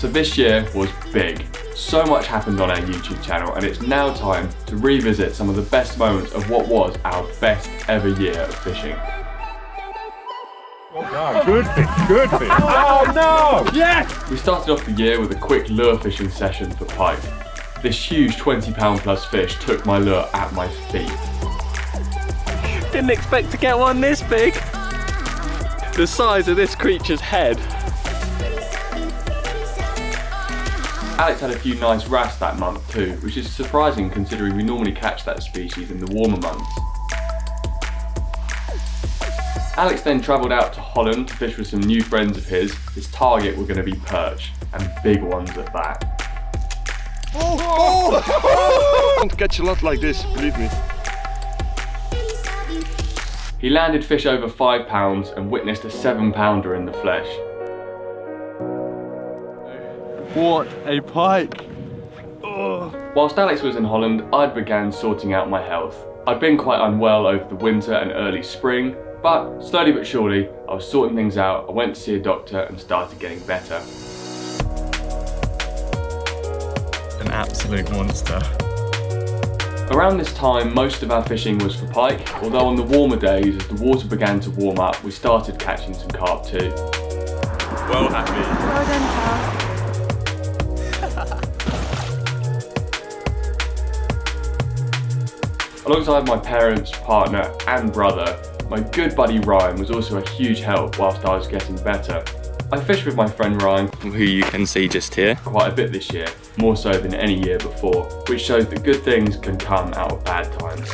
So this year was big. So much happened on our YouTube channel, and it's now time to revisit some of the best moments of what was our best ever year of fishing. Oh, good fish, good fish. Oh no! Yes! We started off the year with a quick lure fishing session for pike. This huge 20-pound plus fish took my lure at my feet. Didn't expect to get one this big. The size of this creature's head. Alex had a few nice wrasse that month too, which is surprising considering we normally catch that species in the warmer months. Alex then travelled out to Holland to fish with some new friends of his. His target were going to be perch, and big ones at that. I don't catch a lot like this, believe me. He landed fish over 5 pounds and witnessed a 7-pounder in the flesh. What a pike! Whilst Alex was in Holland, I'd began sorting out my health. I'd been quite unwell over the winter and early spring, but slowly but surely, I was sorting things out. I went to see a doctor and started getting better. An absolute monster. Around this time, most of our fishing was for pike, although on the warmer days, as the water began to warm up, we started catching some carp too. Well happy. Well done, Carp. Alongside my parents, partner and brother, my good buddy Ryan was also a huge help whilst I was getting better. I fished with my friend Ryan, Who you can see just here. quite a bit this year, more so than any year before, which shows that good things can come out of bad times.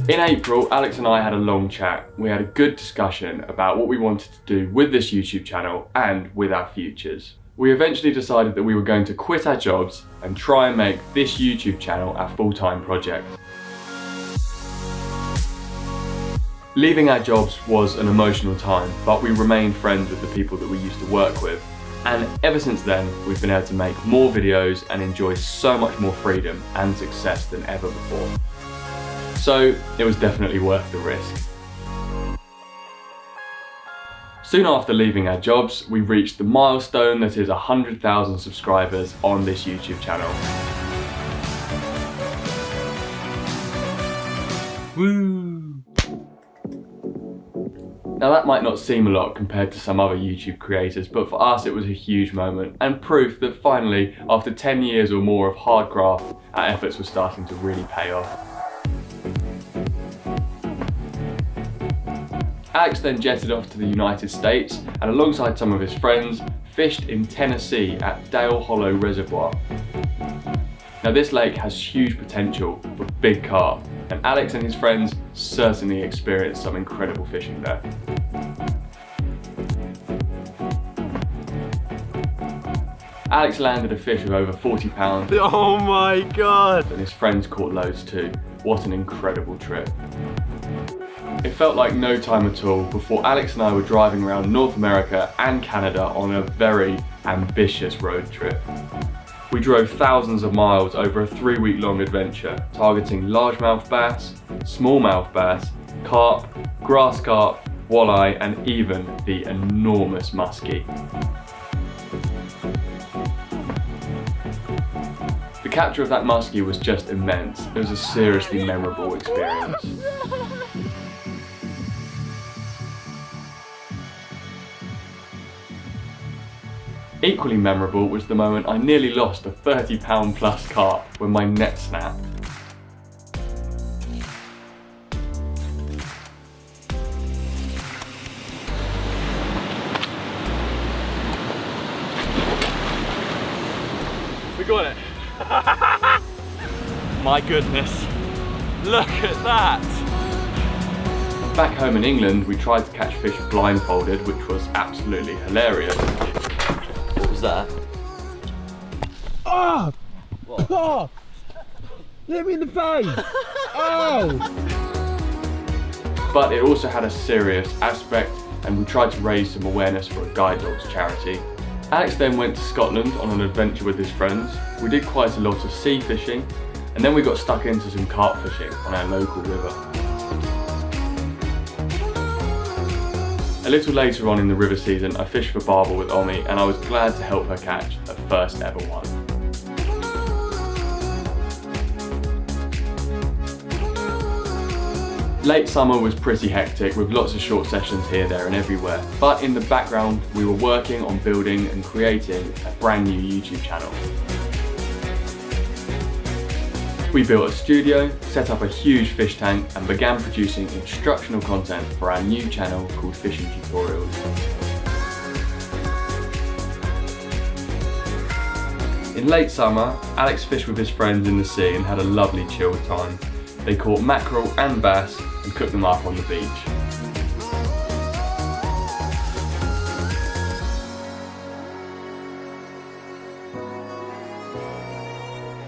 In April, Alex and I had a long chat. We had a good discussion about what we wanted to do with this YouTube channel and with our futures. We eventually decided that we were going to quit our jobs and try and make this YouTube channel our full-time project. Leaving our jobs was an emotional time, but we remained friends with the people that we used to work with. And ever since then, we've been able to make more videos and enjoy so much more freedom and success than ever before. So it was definitely worth the risk. Soon after leaving our jobs, we reached the milestone that is 100,000 subscribers on this YouTube channel. Woo! Now that might not seem a lot compared to some other YouTube creators, but for us it was a huge moment and proof that finally, after 10 years or more of hard graft, our efforts were starting to really pay off. Alex then jetted off to the United States and alongside some of his friends, fished in Tennessee at Dale Hollow Reservoir. Now this lake has huge potential for big carp, and Alex and his friends certainly experienced some incredible fishing there. Alex landed a fish of over 40 pounds Oh my god! and his friends caught loads too. What an incredible trip. It felt like no time at all before Alex and I were driving around North America and Canada on a very ambitious road trip. We drove thousands of miles over a 3-week-long adventure, targeting largemouth bass, smallmouth bass, carp, grass carp, walleye, and even the enormous muskie. The capture of that muskie was just immense. It was a seriously memorable experience. Equally memorable was the moment I nearly lost a 30-pound plus carp when my net snapped. We got it! My goodness! Look at that! Back home in England, we tried to catch fish blindfolded, which was absolutely hilarious. What was that? Oh! What? Oh! Hit me in the face! Oh! But it also had a serious aspect, and we tried to raise some awareness for a guide dogs charity. Alex then went to Scotland on an adventure with his friends. We did quite a lot of sea fishing, and then we got stuck into some carp fishing on our local river. A little later on in the river season, I fished for barbel with Omi and I was glad to help her catch her first ever one. Late summer was pretty hectic with lots of short sessions here, there and everywhere, but in the background we were working on building and creating a brand new YouTube channel. We built a studio, set up a huge fish tank and began producing instructional content for our new channel called Fishing Tutorials. In late summer, Alex fished with his friends in the sea and had a lovely chilled time. They caught mackerel and bass and cooked them up on the beach.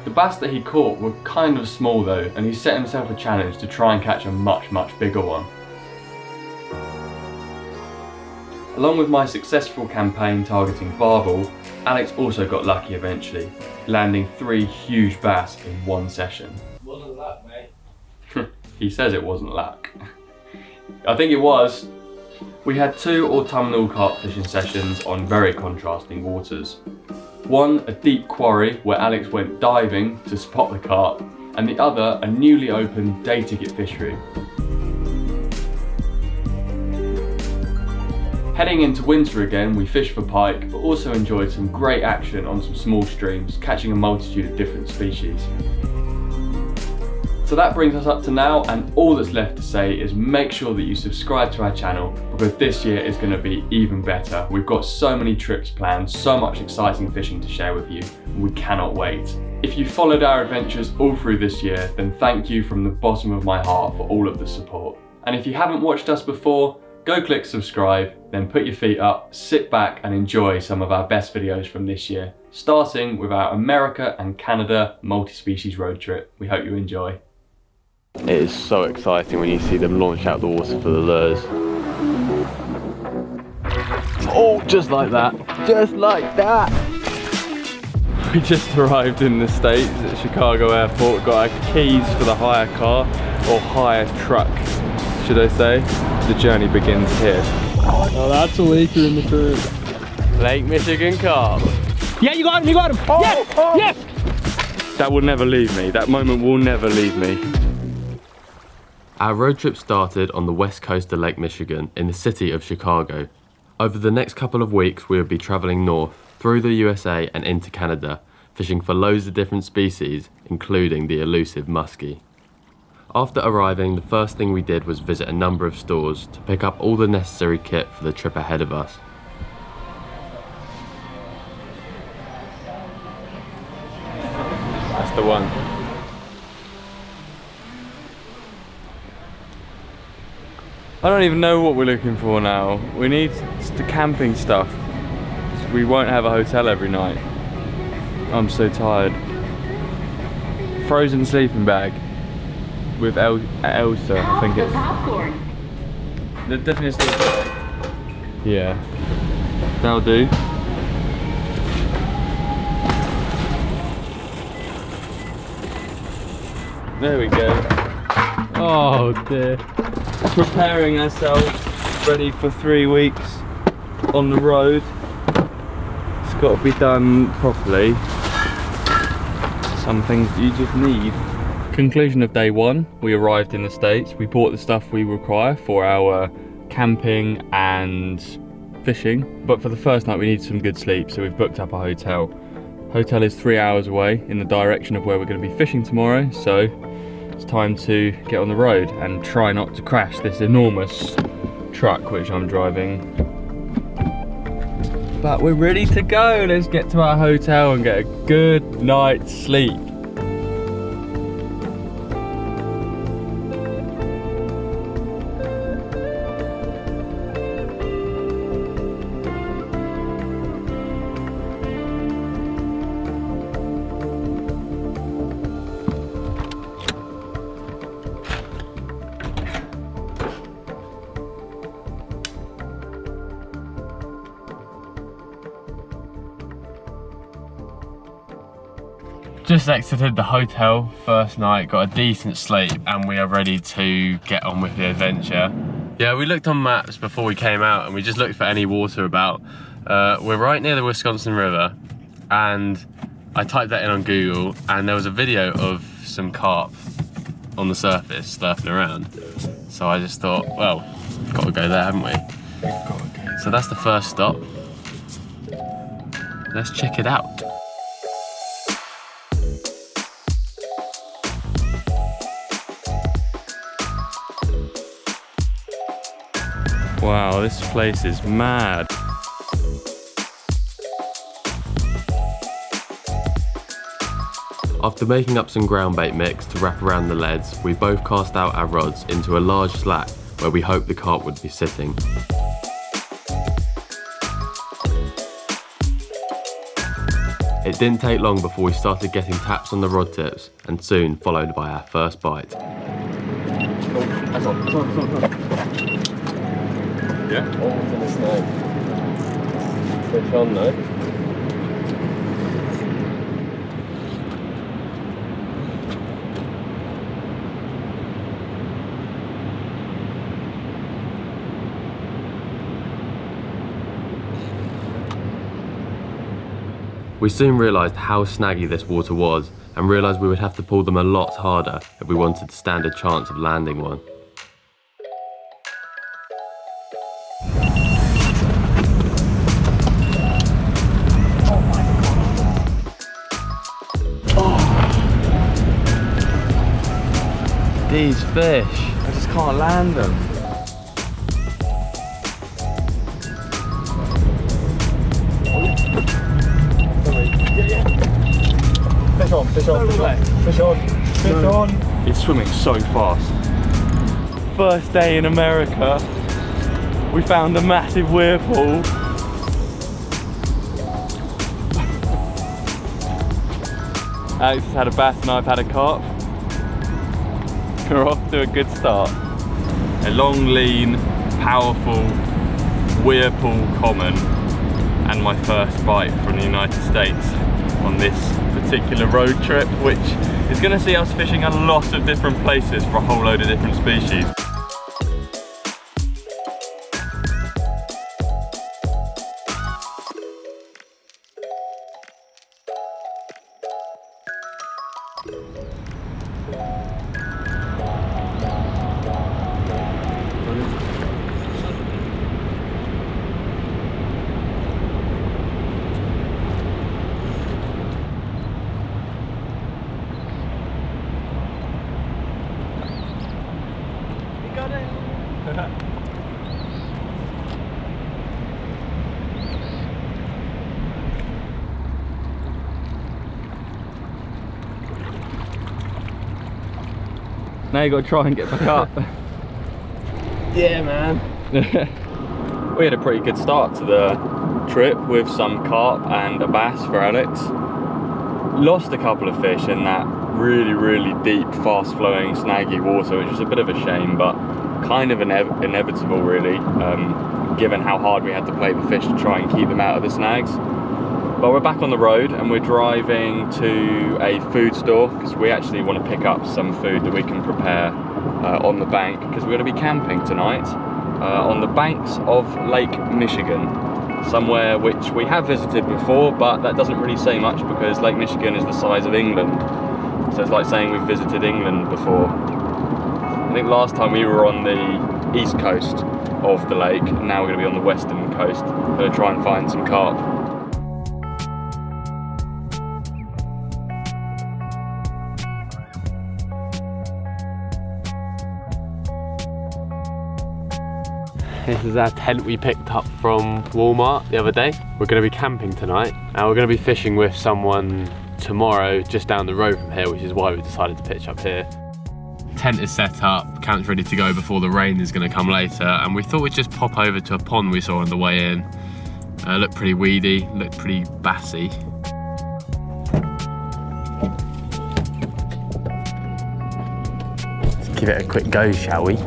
The bass that he caught were kind of small though, and he set himself a challenge to try and catch a much bigger one. Along with my successful campaign targeting barbel, Alex also got lucky eventually, landing 3 huge bass in one session. Wasn't luck, mate. He says it wasn't luck. I think it was. We had 2 autumnal carp fishing sessions on very contrasting waters. One, a deep quarry where Alex went diving to spot the carp, and the other, a newly opened day ticket fishery. Heading into winter again, we fished for pike, but also enjoyed some great action on some small streams, catching a multitude of different species. So that brings us up to now, and all that's left to say is make sure that you subscribe to our channel, because this year is going to be even better. We've got so many trips planned, so much exciting fishing to share with you, and we cannot wait. If you followed our adventures all through this year, then thank you from the bottom of my heart for all of the support. And if you haven't watched us before, go click subscribe, then put your feet up, sit back and enjoy some of our best videos from this year, starting with our America and Canada multi-species road trip. We hope you enjoy. It is so exciting when you see them launch out the water for the lures. Oh, just like that. Just like that. We just arrived in the States at Chicago Airport, got our keys for the hire car, or hire truck, should I say. The journey begins here. Oh, that's a leaker in the current. Lake Michigan carp. Yeah, you got him, you got him. Oh, Yes, oh. yes. That will never leave me. That moment will never leave me. Our road trip started on the west coast of Lake Michigan in the city of Chicago. Over the next couple of weeks we will be travelling north through the USA and into Canada, fishing for loads of different species, including the elusive muskie. After arriving, the first thing we did was visit a number of stores to pick up all the necessary kit for the trip ahead of us. That's the one. I don't even know what we're looking for now. We need the camping stuff. We won't have a hotel every night. I'm so tired. Frozen sleeping bag with Elsa, I think it's. The definitely sleeping bag. Yeah. That'll do. There we go. Oh dear. Preparing ourselves ready for 3 weeks on the road. It's got to be done properly. Some things you just need. Conclusion of day 1, we arrived in the States. We bought the stuff we require for our camping and fishing, but for the first night we need some good sleep, so we've booked up a hotel. Hotel is 3 hours away in the direction of where we're going to be fishing tomorrow, so it's time to get on the road and try not to crash this enormous truck which I'm driving. But we're ready to go. Let's get to our hotel and get a good night's sleep. Just exited the hotel first night, got a decent sleep, and we are ready to get on with the adventure. Yeah, we looked on maps before we came out and we just looked for any water about. We're right near the Wisconsin River, and I typed that in on Google and there was a video of some carp on the surface surfing around. So I just thought, well, gotta go there, haven't we? So that's the first stop. Let's check it out. Wow, this place is mad. After making up some ground bait mix to wrap around the leads, we both cast out our rods into a large slack where we hoped the carp would be sitting. It didn't take long before we started getting taps on the rod tips, and soon followed by our first bite. Yeah? Oh, it's in the snag. Fish on though. We soon realised how snaggy this water was and realised we would have to pull them a lot harder if we wanted to stand a chance of landing one. These fish, I just can't land them. Fish on, fish on, fish on, fish on, fish on. It's swimming so fast. First day in America, we found a massive whirlpool. Alex has had a bass and I've had a carp. We're off to a good start. A long, lean, powerful whirlpool common, and my first bite from the United States on this particular road trip, which is going to see us fishing a lot of different places for a whole load of different species. Now you got to try and get back up. Yeah, man. We had a pretty good start to the trip with some carp and a bass for Alex. Lost a couple of fish in that really deep, fast flowing, snaggy water, which is a bit of a shame, but kind of inevitable really, given how hard we had to play the fish to try and keep them out of the snags. But we're back on the road and we're driving to a food store because we actually want to pick up some food that we can prepare on the bank, because we're going to be camping tonight on the banks of Lake Michigan, somewhere which we have visited before, but that doesn't really say much because Lake Michigan is the size of England. So it's like saying we've visited England before. I think last time we were on the east coast of the lake, and now we're going to be on the western coast. We're going to try and find some carp. This is our tent we picked up from Walmart the other day. We're going to be camping tonight, and we're going to be fishing with someone tomorrow just down the road from here, which is why we decided to pitch up here. Tent is set up, camp's ready to go before the rain is going to come later, and we thought we'd just pop over to a pond we saw on the way in. Looked pretty weedy, looked pretty bassy. Let's give it a quick go, shall we?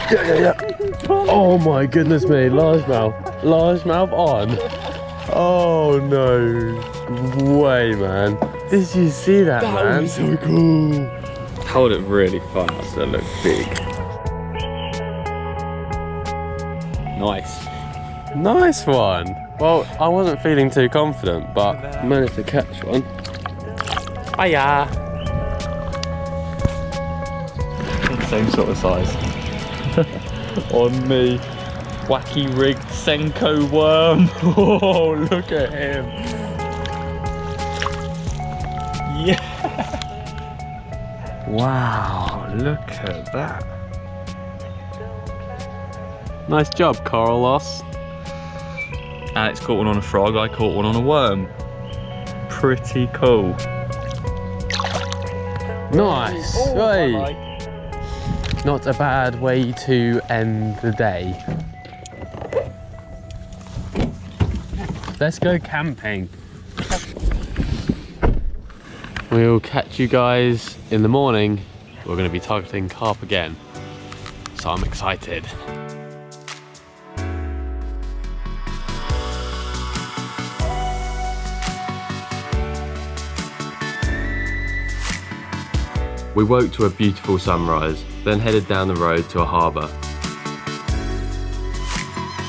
Yeah. Oh my goodness me, largemouth on. Oh no way, man. Did you see that, man? That was so cool. Hold it really fast so it looks big. Nice. Nice one. Well, I wasn't feeling too confident, but managed to catch one. Hiya. Same sort of size. On me. Wacky rigged Senko worm. Oh, look at him. Yeah. Wow, look at that. Nice job, Carlos. Alex caught one on a frog, I caught one on a worm. Pretty cool. Nice. Hey. Not a bad way to end the day. Let's go camping. We'll catch you guys in the morning. We're going to be targeting carp again, so I'm excited. We woke to a beautiful sunrise, then headed down the road to a harbour.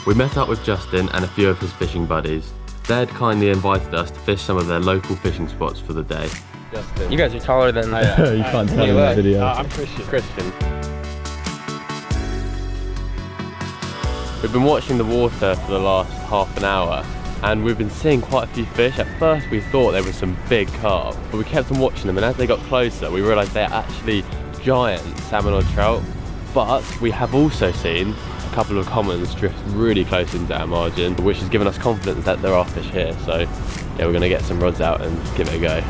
We met up with Justin and a few of his fishing buddies. They had kindly invited us to fish some of their local fishing spots for the day. Justin. You guys are taller than You can't tell in the video. I'm Christian. We've been watching the water for the last half an hour and we've been seeing quite a few fish. At first we thought there were some big carp, but we kept on watching them, and as they got closer we realised they're actually giant salmon or trout. But we have also seen a couple of commons drift really close into our margin, which has given us confidence that there are fish here. So yeah, we're going to get some rods out and give it a go.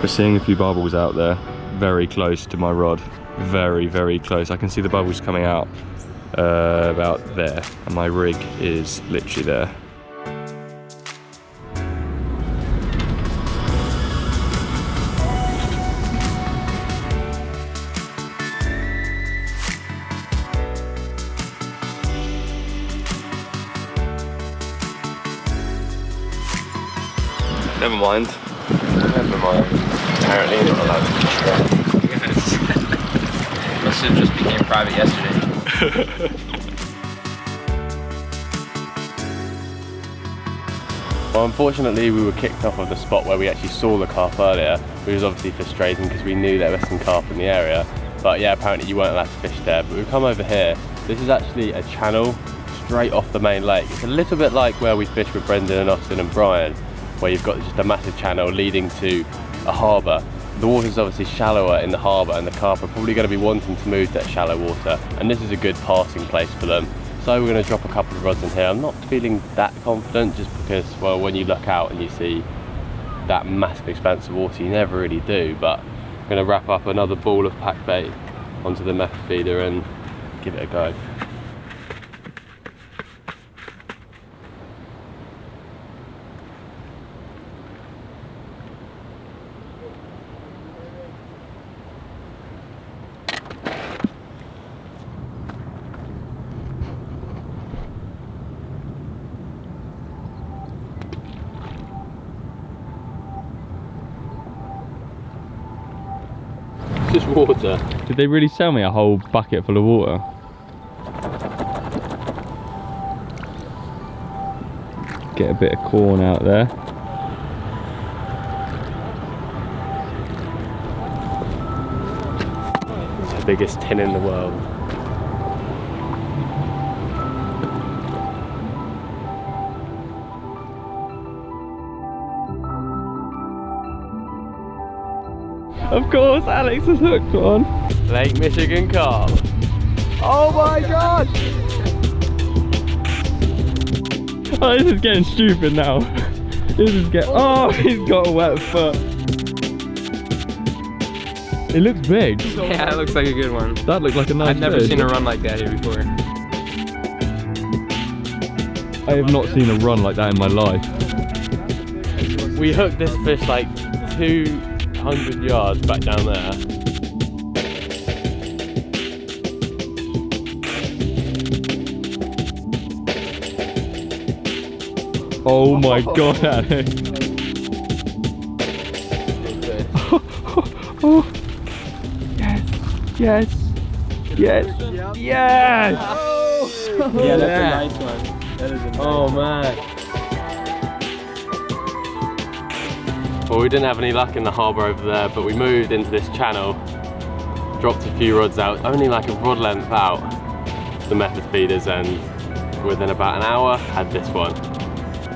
We're seeing a few bubbles out there, very close to my rod. Very, very close. I can see the bubbles coming out about there, and my rig is literally there. Never mind. Apparently not allowed to fish there. Must have just became private yesterday. Well, unfortunately we were kicked off of the spot where we actually saw the carp earlier. We was obviously frustrating because we knew there was some carp in the area. But yeah, apparently you weren't allowed to fish there. But we've come over here. This is actually a channel straight off the main lake. It's a little bit like where we fished with Brendan and Austin and Brian, where you've got just a massive channel leading to a harbour. The water's obviously shallower in the harbour, and the carp are probably going to be wanting to move to that shallow water, and this is a good passing place for them. So we're going to drop a couple of rods in here. I'm not feeling that confident just because, well, when you look out and you see that massive expanse of water, you never really do. But I'm going to wrap up another ball of pack bait onto the method feeder and give it a go. Just water. Did they really sell me a whole bucket full of water? Get a bit of corn out there. It's the biggest tin in the world. Of course, Alex has hooked one. Lake Michigan carp. Oh my god! Oh, this is getting stupid now. This is getting. Oh, he's got a wet foot. It looks big. Yeah, it looks like a good one. That looked like a nice I've never fish. seen a run like that here before. I have not seen a run like that in my life. We hooked this fish like 200 yards back down there. Oh my god, Alex. Oh. Yes. Yes. Yes. Yeah, that's a nice one. That is a nice Oh man. Well, we didn't have any luck in the harbour over there, but we moved into this channel, dropped a few rods out, only like a rod length out, the method feeders, and within about an hour had this one.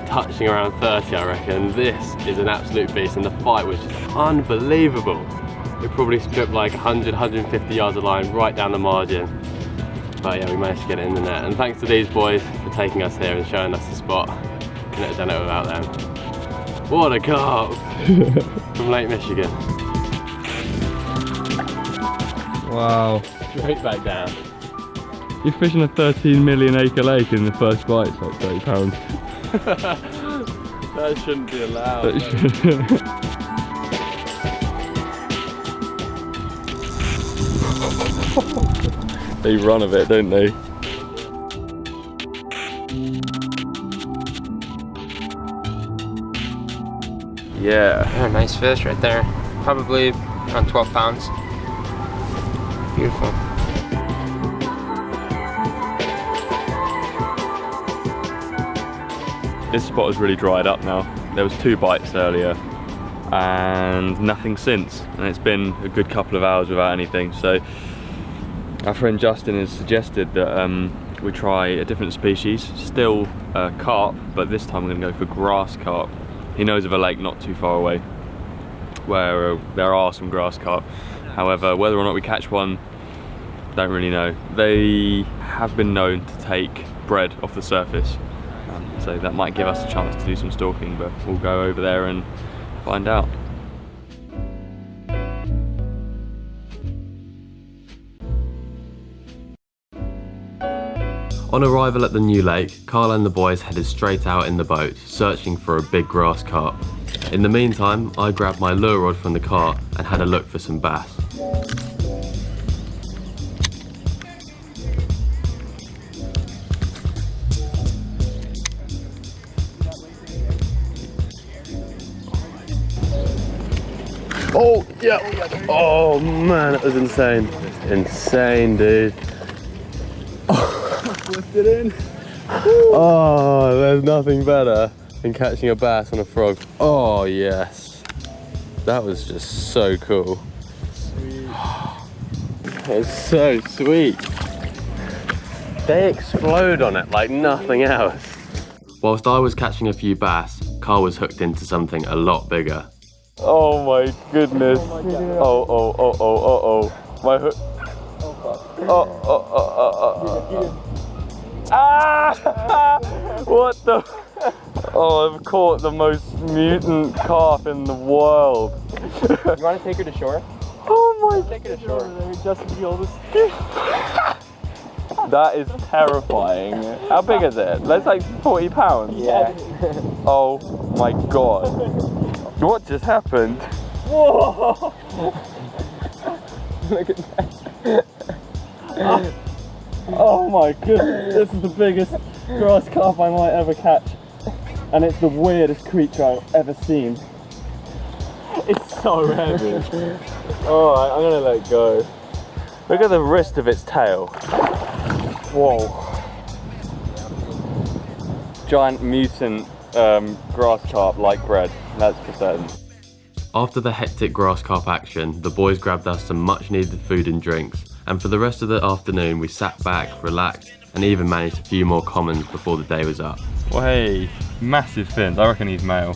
Touching around 30, I reckon. This is an absolute beast, and the fight was just unbelievable. We probably stripped like 100, 150 yards of line right down the margin. But yeah, we managed to get it in the net. And thanks to these boys for taking us here and showing us the spot. Couldn't have done it without them. What a carp from Lake Michigan. Wow. Straight back down. You're fishing a 13 million acre lake in the first bite, it's like 30 pounds. That shouldn't be allowed. They run a bit, don't they? Yeah. Oh, nice fish right there. Probably around 12 pounds. Beautiful. This spot has really dried up now. There was 2 bites earlier and nothing since. And it's been a good couple of hours without anything. So our friend Justin has suggested that we try a different species, still carp, but this time we're gonna go for grass carp. He knows of a lake not too far away where there are some grass carp. However, whether or not we catch one, don't really know. They have been known to take bread off the surface. So that might give us a chance to do some stalking, but we'll go over there and find out. On arrival at the new lake, Carl and the boys headed straight out in the boat, searching for a big grass carp. In the meantime, I grabbed my lure rod from the cart and had a look for some bass. Oh, yeah. Oh man, that was insane. Insane, dude. Lift it in. Oh, there's nothing better than catching a bass on a frog. Oh, yes. That was just so cool. Sweet. That was so sweet. They explode on it like nothing else. Whilst I was catching a few bass, Carl was hooked into something a lot bigger. Oh my goodness. Oh. My hook. Oh. Ah! What the? Oh, I've caught the most mutant carp in the world. You want to take her to shore? Oh my. Take her to shore. Just the oldest. That is terrifying. How big is it? That's like 40 pounds. Yeah. Oh my god. What just happened? Whoa! Look at that. Oh my goodness, this is the biggest grass carp I might ever catch. And it's the weirdest creature I've ever seen. It's so heavy. Alright, I'm gonna let it go. Look at the wrist of its tail. Whoa. Giant mutant grass carp like bread, that's for certain. After the hectic grass carp action, the boys grabbed us some much needed food and drinks, and for the rest of the afternoon we sat back, relaxed, and even managed a few more commons before the day was up. Well, hey, massive fins, I reckon he's male.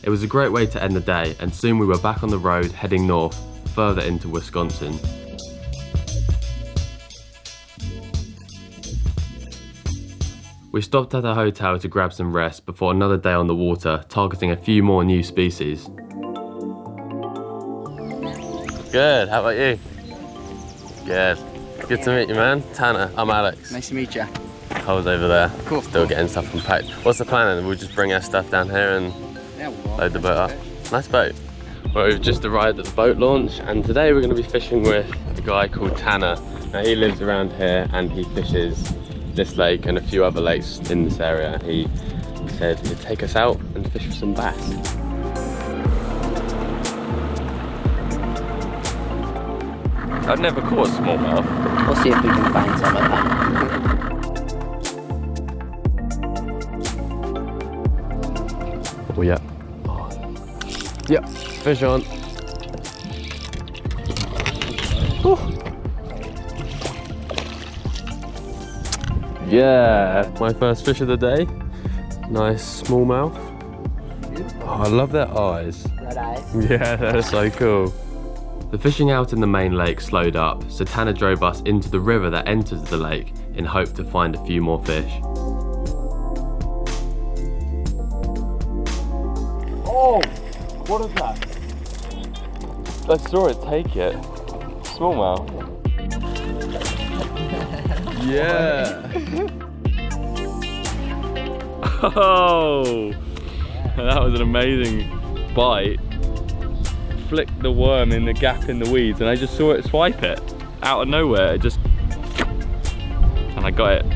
It was a great way to end the day, and soon we were back on the road heading north, further into Wisconsin. We stopped at a hotel to grab some rest before another day on the water, targeting a few more new species. Good, how about you? Good. Good to meet you, man. Tanner, I'm Alex. Nice to meet you. holes over there. Cool. Still getting stuff unpacked. What's the plan then? We'll just bring our stuff down here and load the boat up. Nice boat. Well, we've just arrived at the boat launch, and today we're going to be fishing with a guy called Tanner. Now, he lives around here and he fishes this lake and a few other lakes in this area. He said he'd take us out and fish for some bass. I've never caught a smallmouth. We'll see if we can find some of them. Oh yeah. Oh. Yep, fish on. Oh. Yeah, my first fish of the day. Nice smallmouth. Oh, I love their eyes. Red eyes. Yeah, they're so cool. The fishing out in the main lake slowed up, so Tanner drove us into the river that enters the lake in hope to find a few more fish. Oh, what is that? I saw it take it. Smallmouth. Yeah. Oh, That was an amazing bite. Flicked the worm in the gap in the weeds and I just saw it swipe it out of nowhere. It just, and I got it.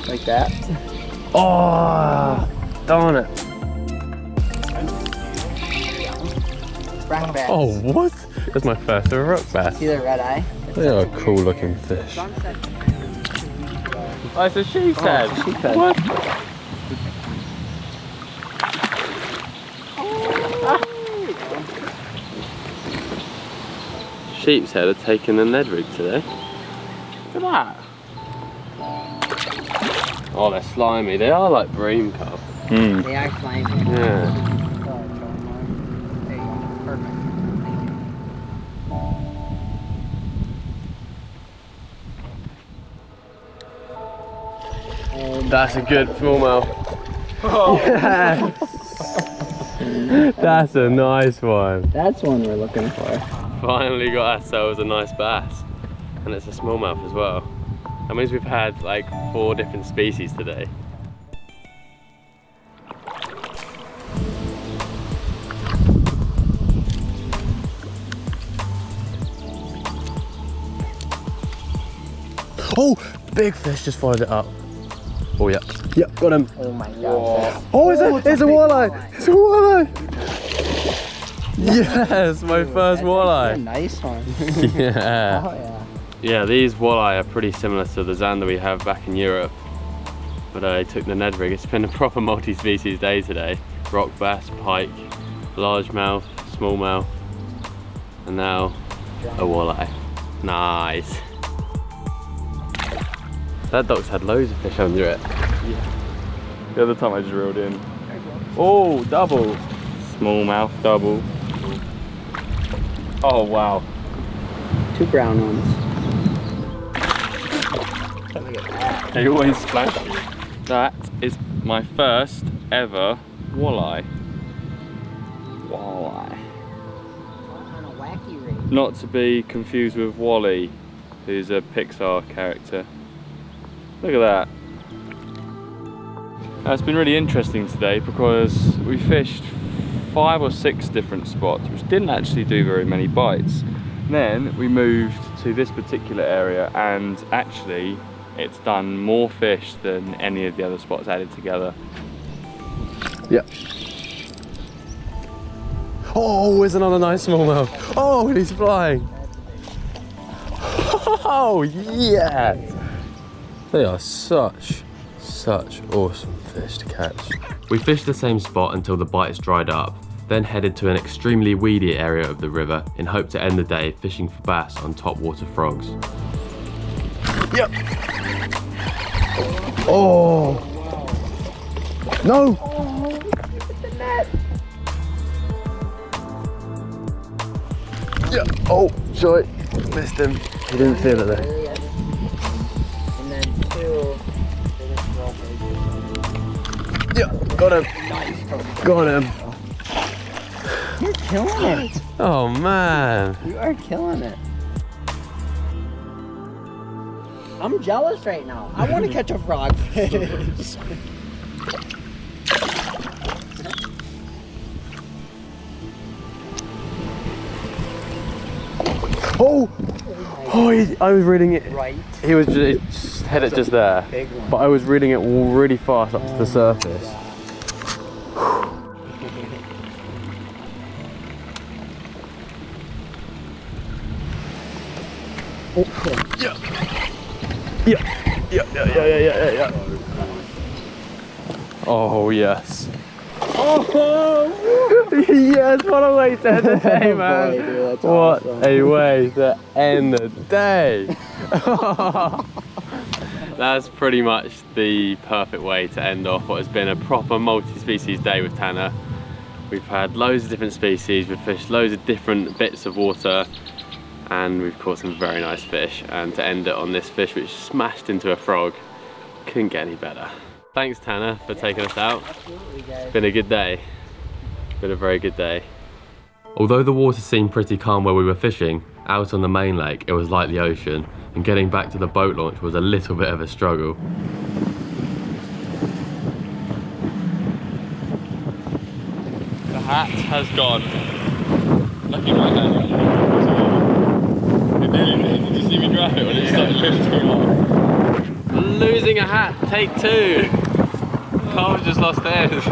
Like that. oh, darn it. Brown bass. Oh, what? That's my first ever rock bass. See the red eye? They are a cool looking fish. Oh, it's a sheep's head. sheephead. What? Sheep's head are taking the Ned rig today. Look at that. Oh, they're slimy. They are like bream carp. Mm. They are slimy. Yeah. There you go. Perfect. Thank you. That's a good smallmouth. Yes. That's a nice one. That's one we're looking for. Finally got ourselves a nice bass. And it's a smallmouth as well. That means we've had like 4 different species today. Oh, big fish just followed it up. Oh yeah. Yep, got him. Oh my god. Oh, it's a walleye. It's a walleye. Yes, my first A walleye. nice one. Yeah. Oh yeah. Yeah, these walleye are pretty similar to the zander we have back in Europe. But I took the Ned rig. It's been a proper multi-species day today. Rock bass, pike, largemouth, smallmouth, and now a walleye. Nice. That dock's had loads of fish under it. The other time I just reeled in. Oh, double. Smallmouth, double. Oh, wow. 2 brown ones. Look at that. They always splash you. That is my first ever walleye. Walleye. On a wacky rig. Not to be confused with Wally, who's a Pixar character. Look at that. Now, it's been really interesting today because we fished 5 or 6 different spots, which didn't actually do very many bites. Then we moved to this particular area and actually it's done more fish than any of the other spots added together. Yep. Oh, there's another nice smallmouth. Oh, and he's flying. Oh, yes. They are such awesome fish to catch. We fished the same spot until the bites dried up, then headed to an extremely weedy area of the river in hope to end the day fishing for bass on topwater frogs. Yep. Oh. No. Yeah. Oh, sorry. Missed him. He didn't feel it though. And then 2. Got him. Got him. You're killing it. Oh man. You are killing it. I'm jealous right now. I want to catch a frogfish. Oh! Oh, I was reading it. Right. He was just had it just there. Big one. But I was reading it really fast up to the surface. Yeah. Oh yes. Oh yes! What a way to end the day, man! Boy, dude, that's what awesome. a way to end the day! That's pretty much the perfect way to end off what has been a proper multi-species day with Tanner. We've had loads of different species, we've fished loads of different bits of water, and we've caught some very nice fish. And to end it on this fish which smashed into a frog, couldn't get any better. Thanks Tanner for taking us out. Absolutely, guys. It's been a good day. Been a very good day. Although the water seemed pretty calm where we were fishing, out on the main lake it was like the ocean, and getting back to the boat launch was a little bit of a struggle. The hat has gone. Lucky my hand. It nearly did. Did you see me grab it when it started lifting off? Losing a hat, take two. Carl just lost his.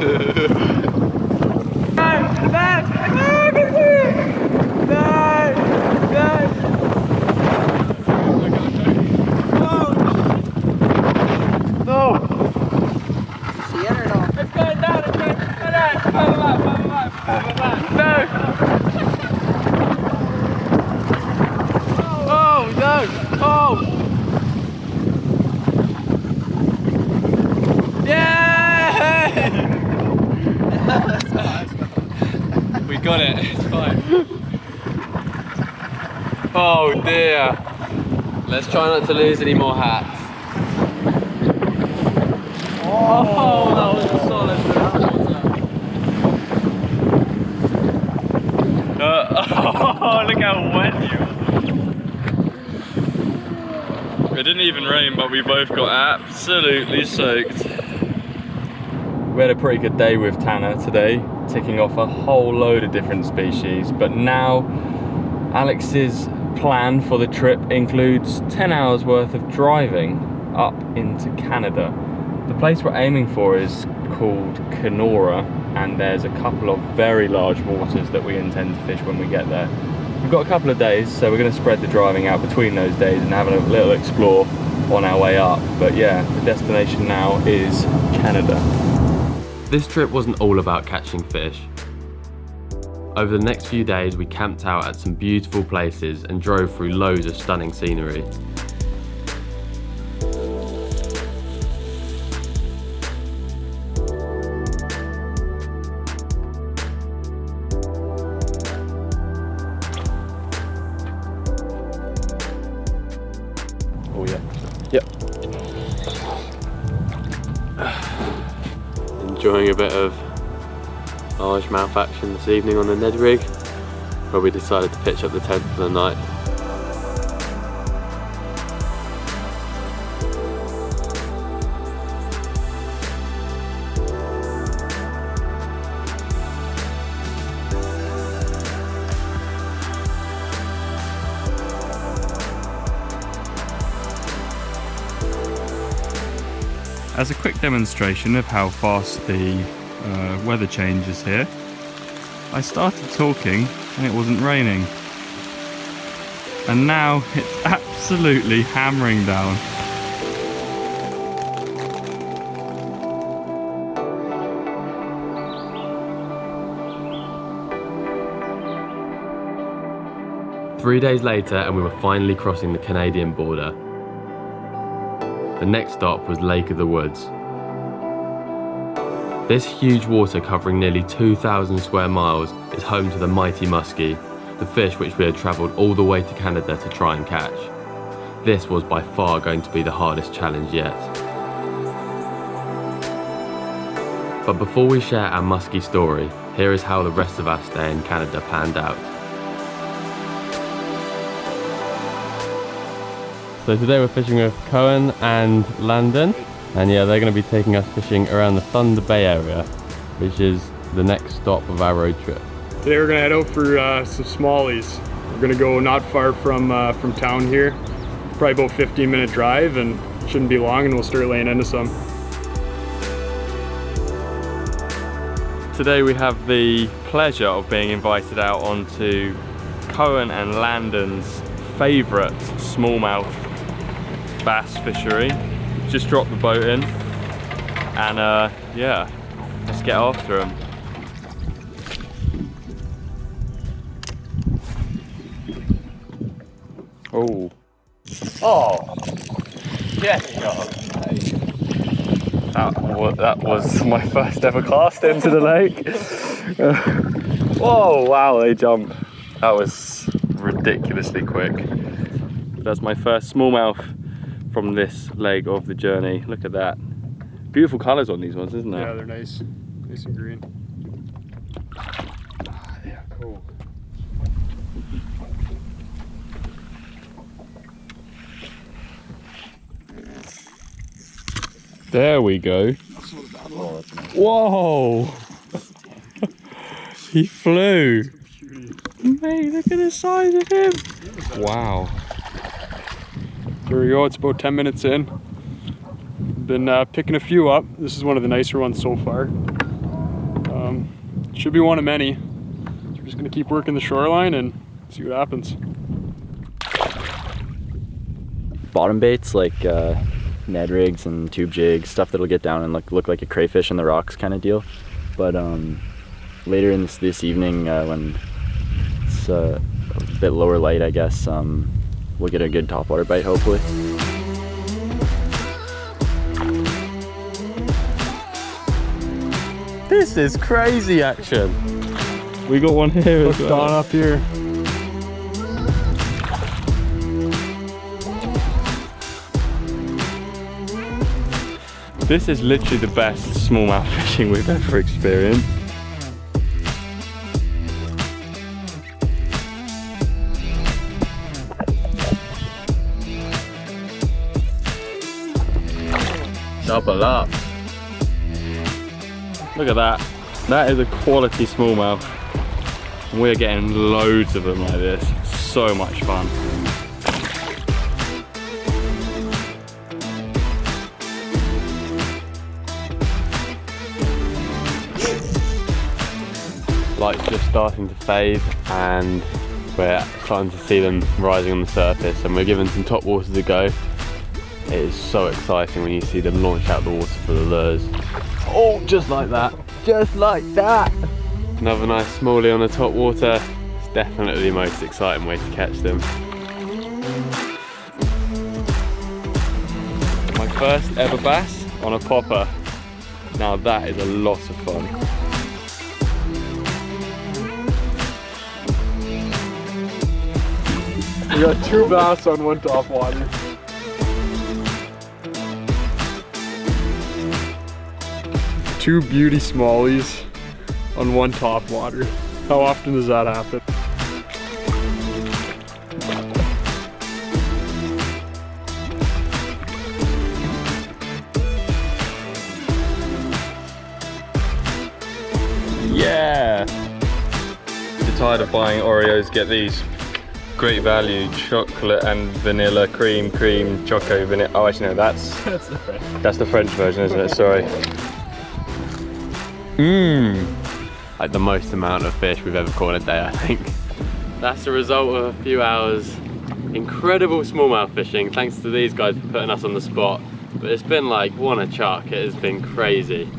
See it or no? It's going down, it's going down. Oh no! Oh! Yay! We got it, it's fine. Oh dear. Let's try not to lose any more hats. Oh, that was a solid oh, look how wet you are. It didn't even rain, but we both got absolutely soaked. We had a pretty good day with Tanner today, ticking off a whole load of different species, but now Alex's plan for the trip includes 10 hours worth of driving up into Canada. The place we're aiming for is called Kenora, and there's a couple of very large waters that we intend to fish when we get there. We've got a couple of days, so we're going to spread the driving out between those days and have a little explore on our way up. But yeah, the destination now is Canada. This trip wasn't all about catching fish. Over the next few days we camped out at some beautiful places and drove through loads of stunning scenery. Oh yeah. Yep. Enjoying a bit of largemouth action this evening on the Ned rig, where we decided to pitch up the tent for the night. As a quick demonstration of how fast the weather changes here, I started talking and it wasn't raining, and now it's absolutely hammering down. 3 days later and we were finally crossing the Canadian border. The next stop was Lake of the Woods. This huge water covering nearly 2,000 square miles is home to the mighty muskie, the fish which we had travelled all the way to Canada to try and catch. This was by far going to be the hardest challenge yet. But before we share our musky story, here is how the rest of our stay in Canada panned out. So today we're fishing with Cohen and Landon, and yeah, they're going to be taking us fishing around the Thunder Bay area, which is the next stop of our road trip. Today we're gonna head out for some smallies. We're gonna go not far from town here, probably about 15-minute drive, and shouldn't be long, and we'll start laying into some. Today we have the pleasure of being invited out onto Cohen and Landon's favourite smallmouth bass fishery. Just dropped the boat in, and yeah, let's get after them. Oh. Oh! Yeah! That was my first ever cast into the lake. Whoa, wow, they jump. That was ridiculously quick. That's my first smallmouth from this leg of the journey. Look at that. Beautiful colours on these ones, isn't there? Yeah, they're nice. Nice and green. Yeah, cool. There we go. Whoa! He flew. Mate, look at the size of him. Wow. There we go, it's about 10 minutes in. Been picking a few up. This is one of the nicer ones so far. Should be one of many. So we're just gonna keep working the shoreline and see what happens. Bottom baits like Ned rigs and tube jigs, stuff that'll get down and look like a crayfish in the rocks kind of deal. But later in this evening, when it's a bit lower light, I guess, we'll get a good topwater bite hopefully. This is crazy action. We got one here as well. Don up here. This is literally the best smallmouth fishing we've ever experienced. Double up. Look at that. That is a quality smallmouth. And we're getting loads of them like this. So much fun. Light's just starting to fade, and we're starting to see them rising on the surface, and we're giving some top waters a go. It is so exciting when you see them launch out the water for the lures. Oh, just like that. Just like that. Another nice smallie on the top water. It's definitely the most exciting way to catch them. My first ever bass on a popper. Now that is a lot of fun. We got 2 bass on one top water. Two beauty smallies on one top water. How often does that happen? Yeah! If you're tired of buying Oreos, get these. Great value, chocolate and vanilla, cream, choco, vanilla. Oh, actually no, that's the French version, isn't it? Sorry. Like the most amount of fish we've ever caught in a day, I think. That's the result of a few hours incredible smallmouth fishing, thanks to these guys for putting us on the spot. But it's been like one a chuck. It has been crazy.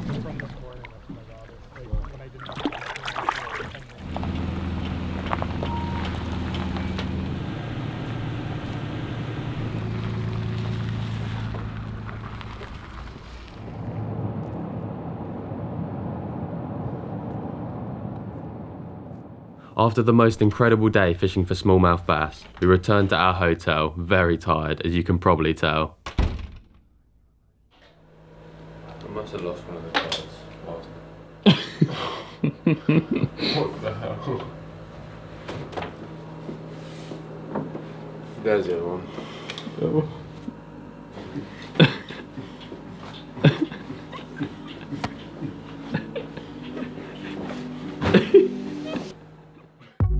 After the most incredible day fishing for smallmouth bass, we returned to our hotel very tired, as you can probably tell. I must have lost one of the cards. What the hell? There's the other one. Oh.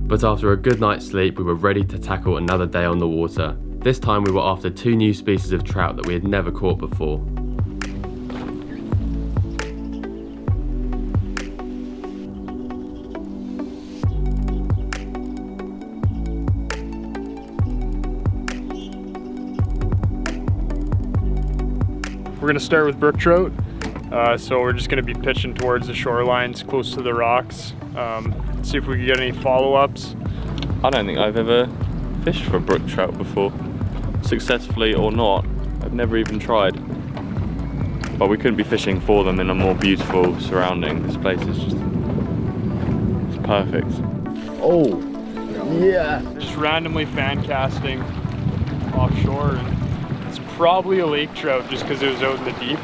But after a good night's sleep, we were ready to tackle another day on the water. This time we were after 2 new species of trout that we had never caught before. We're gonna start with brook trout. So we're just gonna be pitching towards the shorelines, close to the rocks. See if we can get any follow-ups. I don't think I've ever fished for brook trout before. Successfully or not, I've never even tried. But we couldn't be fishing for them in a more beautiful surrounding. This place is just, it's perfect. Oh, yeah. Just randomly fan casting offshore, and it's probably a lake trout just because it was out in the deep.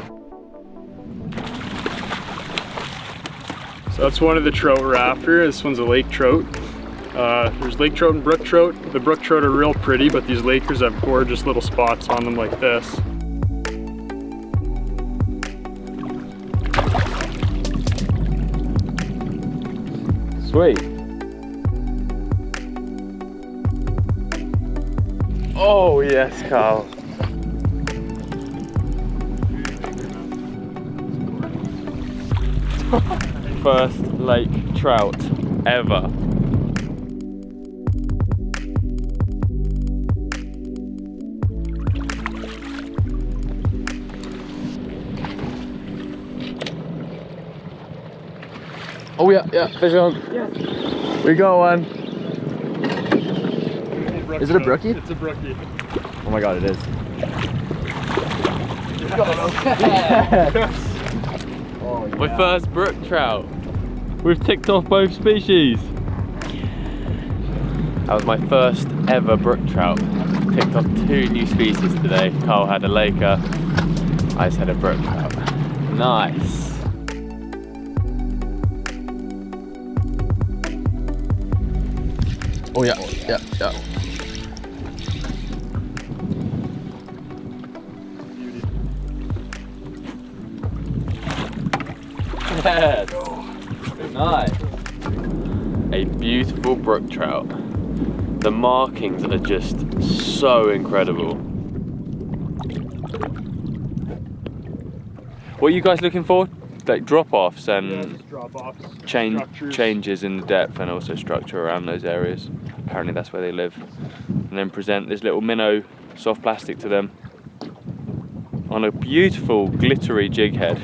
So that's one of the trout we're after. This one's a lake trout. There's lake trout and brook trout. The brook trout are real pretty, but these lakers have gorgeous little spots on them like this. Sweet. Oh yes, Carl. First lake trout ever. Oh yeah, fish on. Yes. We got one. Is it a brookie? It's a brookie. Oh my god, it is. My first brook trout. We've ticked off both species. That was my first ever brook trout. Ticked off 2 new species today. Carl had a laker, I just had a brook trout. Nice. Oh yeah. Yes. Nice. A beautiful brook trout. The markings are just so incredible. What are you guys looking for? Like drop-offs and Drop-offs. changes in the depth and also structure around those areas. Apparently that's where they live. And then present this little minnow soft plastic to them on a beautiful glittery jig head.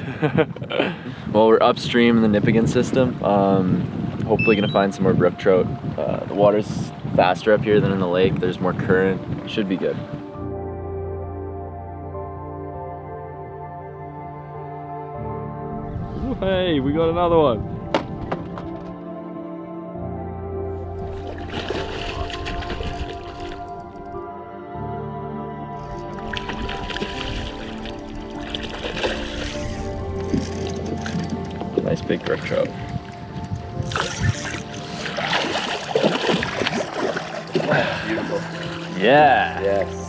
Well, we're upstream in the Nipigon system. Hopefully gonna find some more brook trout. The water's faster up here than in the lake. There's more current. Should be good. Hey, we got another one. Nice big brook trout. Beautiful. Yeah. Yes.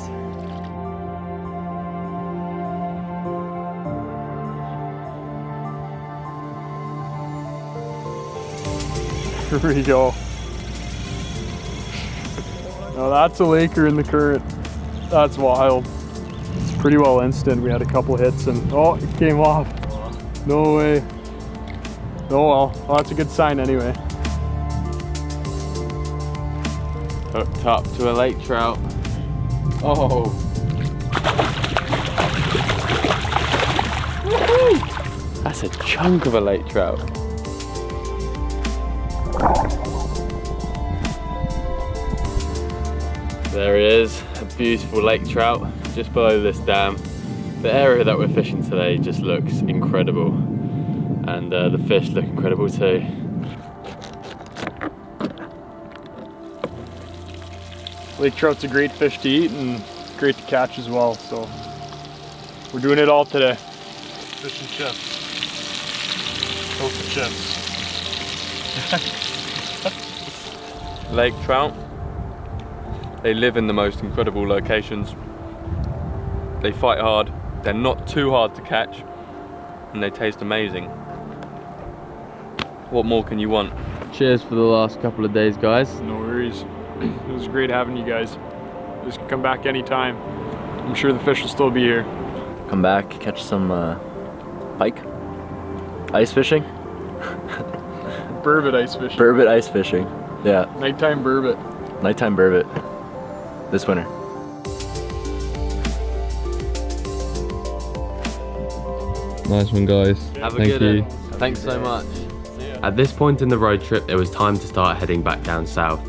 Here we go. Now that's a laker in the current. That's wild. It's pretty well instant. We had a couple hits and oh, it came off. No way. Oh well, that's a good sign anyway. Hooked up to a lake trout. Oh. That's a chunk of a lake trout. There he is, a beautiful lake trout just below this dam. The area that we're fishing today just looks incredible, and the fish look incredible too. Lake trout's a great fish to eat and great to catch as well, so we're doing it all today. Fish and chips. toasted chips. Lake trout. They live in the most incredible locations. They fight hard. They're not too hard to catch, and they taste amazing. What more can you want? Cheers for the last couple of days, guys. No worries. It was great having you guys. Just come back anytime. I'm sure the fish will still be here. Come back, catch some pike. Ice fishing. Burbot ice fishing. Burbot ice fishing. Yeah. Nighttime burbot. Nighttime burbot. This winter. Nice one, guys. Have a Thank good you. one. Thanks so much. At this point in the road trip, it was time to start heading back down south.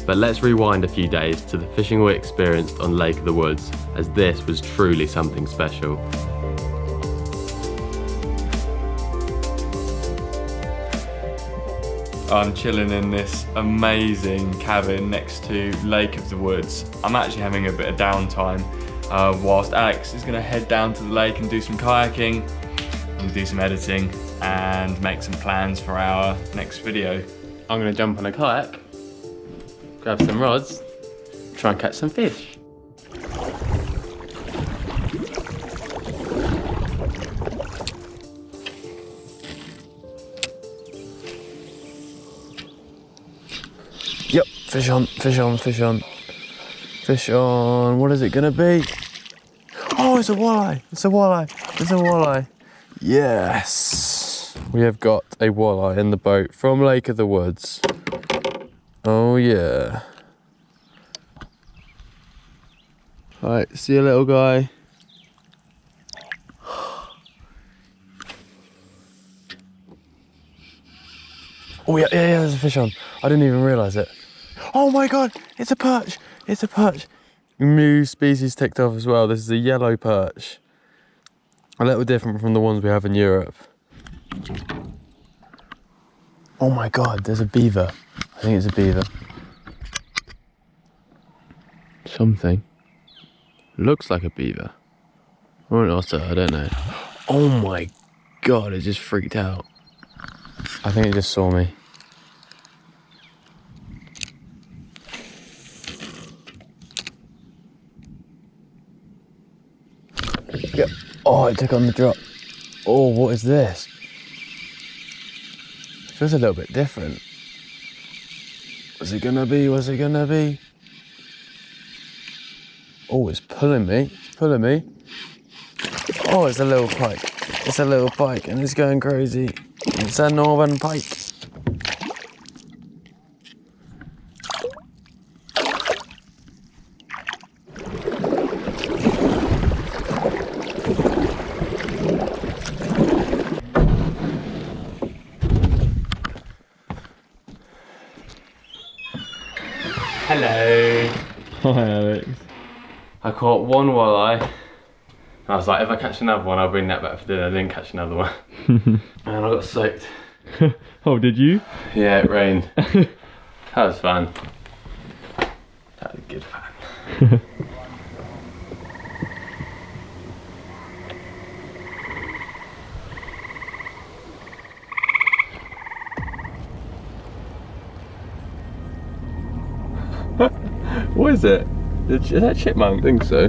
But let's rewind a few days to the fishing we experienced on Lake of the Woods, as this was truly something special. I'm chilling in this amazing cabin next to Lake of the Woods. I'm actually having a bit of downtime whilst Alex is going to head down to the lake and do some kayaking and do some editing and make some plans for our next video. I'm going to jump on a kayak, grab some rods, try and catch some fish. Yep, fish on, fish on, fish on. Fish on, what is it gonna be? Oh, it's a walleye, it's a walleye, it's a walleye. Yes! We have got a walleye in the boat from Lake of the Woods. Oh yeah. Alright, see you, little guy. Oh yeah, there's a fish on. I didn't even realise it. Oh my god, it's a perch, it's a perch. New species ticked off as well. This is a yellow perch. A little different from the ones we have in Europe. Oh my god, there's a beaver. I think it's a beaver. Something. Looks like a beaver. Or an otter, I don't know. Oh my god, it just freaked out. I think it just saw me. Yep. Oh, it took on the drop. Oh, what is this? Feels a little bit different. What's it gonna be? What's it gonna be? Oh, it's pulling me. It's pulling me. Oh, it's a little pike. It's a little pike and it's going crazy. It's a northern pike. Hello. Hi, Alex. I caught one walleye. I was like, if I catch another one, I'll bring that back for dinner. I didn't catch another one. And I got soaked. Oh, did you? Yeah, it rained. That was fun. That was good fun. What is it? Is that chipmunk? I think so.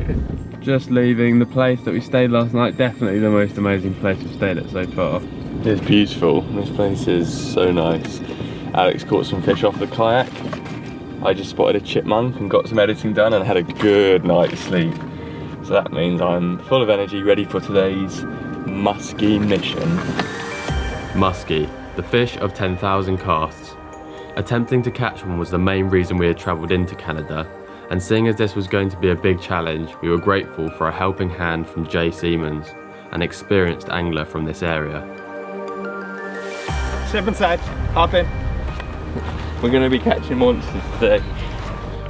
Just leaving the place that we stayed last night. Definitely the most amazing place we've stayed at so far. It's beautiful. This place is so nice. Alex caught some fish off the kayak. I just spotted a chipmunk and got some editing done and had a good night's sleep. So that means I'm full of energy, ready for today's musky mission. Muskie, the fish of 10,000 casts. Attempting to catch one was the main reason we had travelled into Canada, and seeing as this was going to be a big challenge, we were grateful for a helping hand from Jay Siemens, an experienced angler from this area. Step inside, hop in. We're going to be catching monsters today.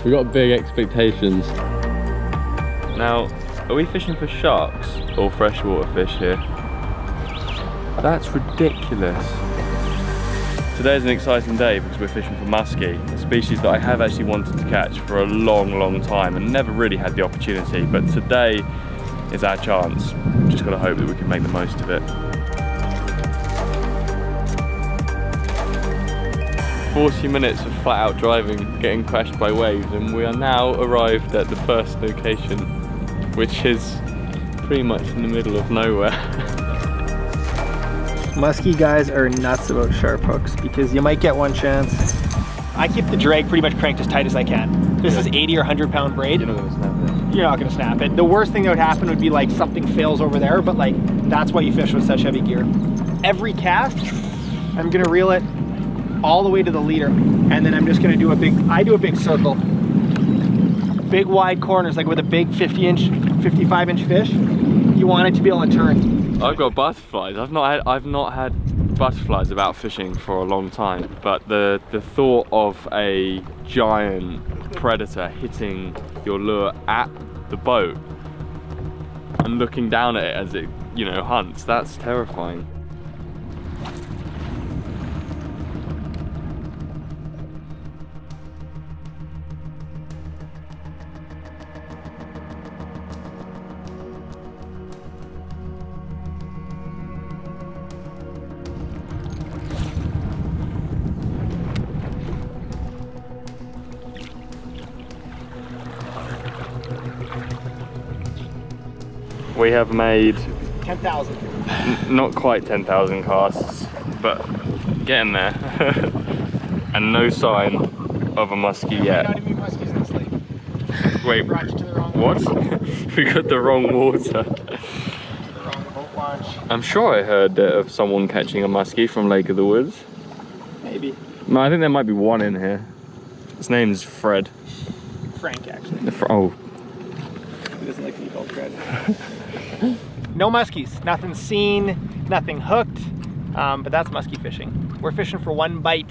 We've got big expectations. Now, are we fishing for sharks or freshwater fish here? That's ridiculous. Today's an exciting day because we're fishing for muskie, a species that I have actually wanted to catch for a long time and never really had the opportunity, but today is our chance. Just got to hope that we can make the most of it. 40 minutes of flat out driving, getting crashed by waves, and we are now arrived at the first location, which is pretty much in the middle of nowhere. Muskie guys are nuts about sharp hooks because you might get one chance. I keep the drag pretty much cranked as tight as I can. This is 80 or 100 pound braid. You're not gonna snap it. You're not gonna snap it. The worst thing that would happen would be like something fails over there, but like that's why you fish with such heavy gear. Every cast, I'm gonna reel it all the way to the leader, and then I'm just gonna do I do a big circle. Big wide corners, like with a big 55-inch fish, you want it to be able to turn. I've got butterflies. I've not had butterflies about fishing for a long time, but the thought of a giant predator hitting your lure at the boat and looking down at it as it, you know, hunts, that's terrifying. We have made 10,000. not quite 10,000 casts, but getting there. And no sign of a muskie yet. Not even muskies in this lake. Wait, Brought you to the wrong what? We got the wrong water. the wrong boat launch. I'm sure I heard of someone catching a muskie from Lake of the Woods. Maybe. No, I think there might be one in here. His name's Fred. Frank, actually. Oh. He doesn't like to be called Fred. No muskies, nothing seen, nothing hooked, but that's muskie fishing. We're fishing for one bite.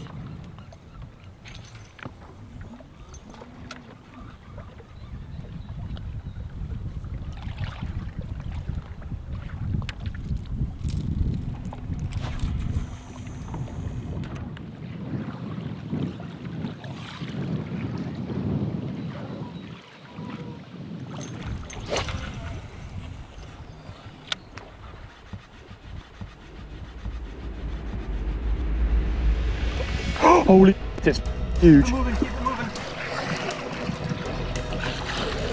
Holy, it's huge.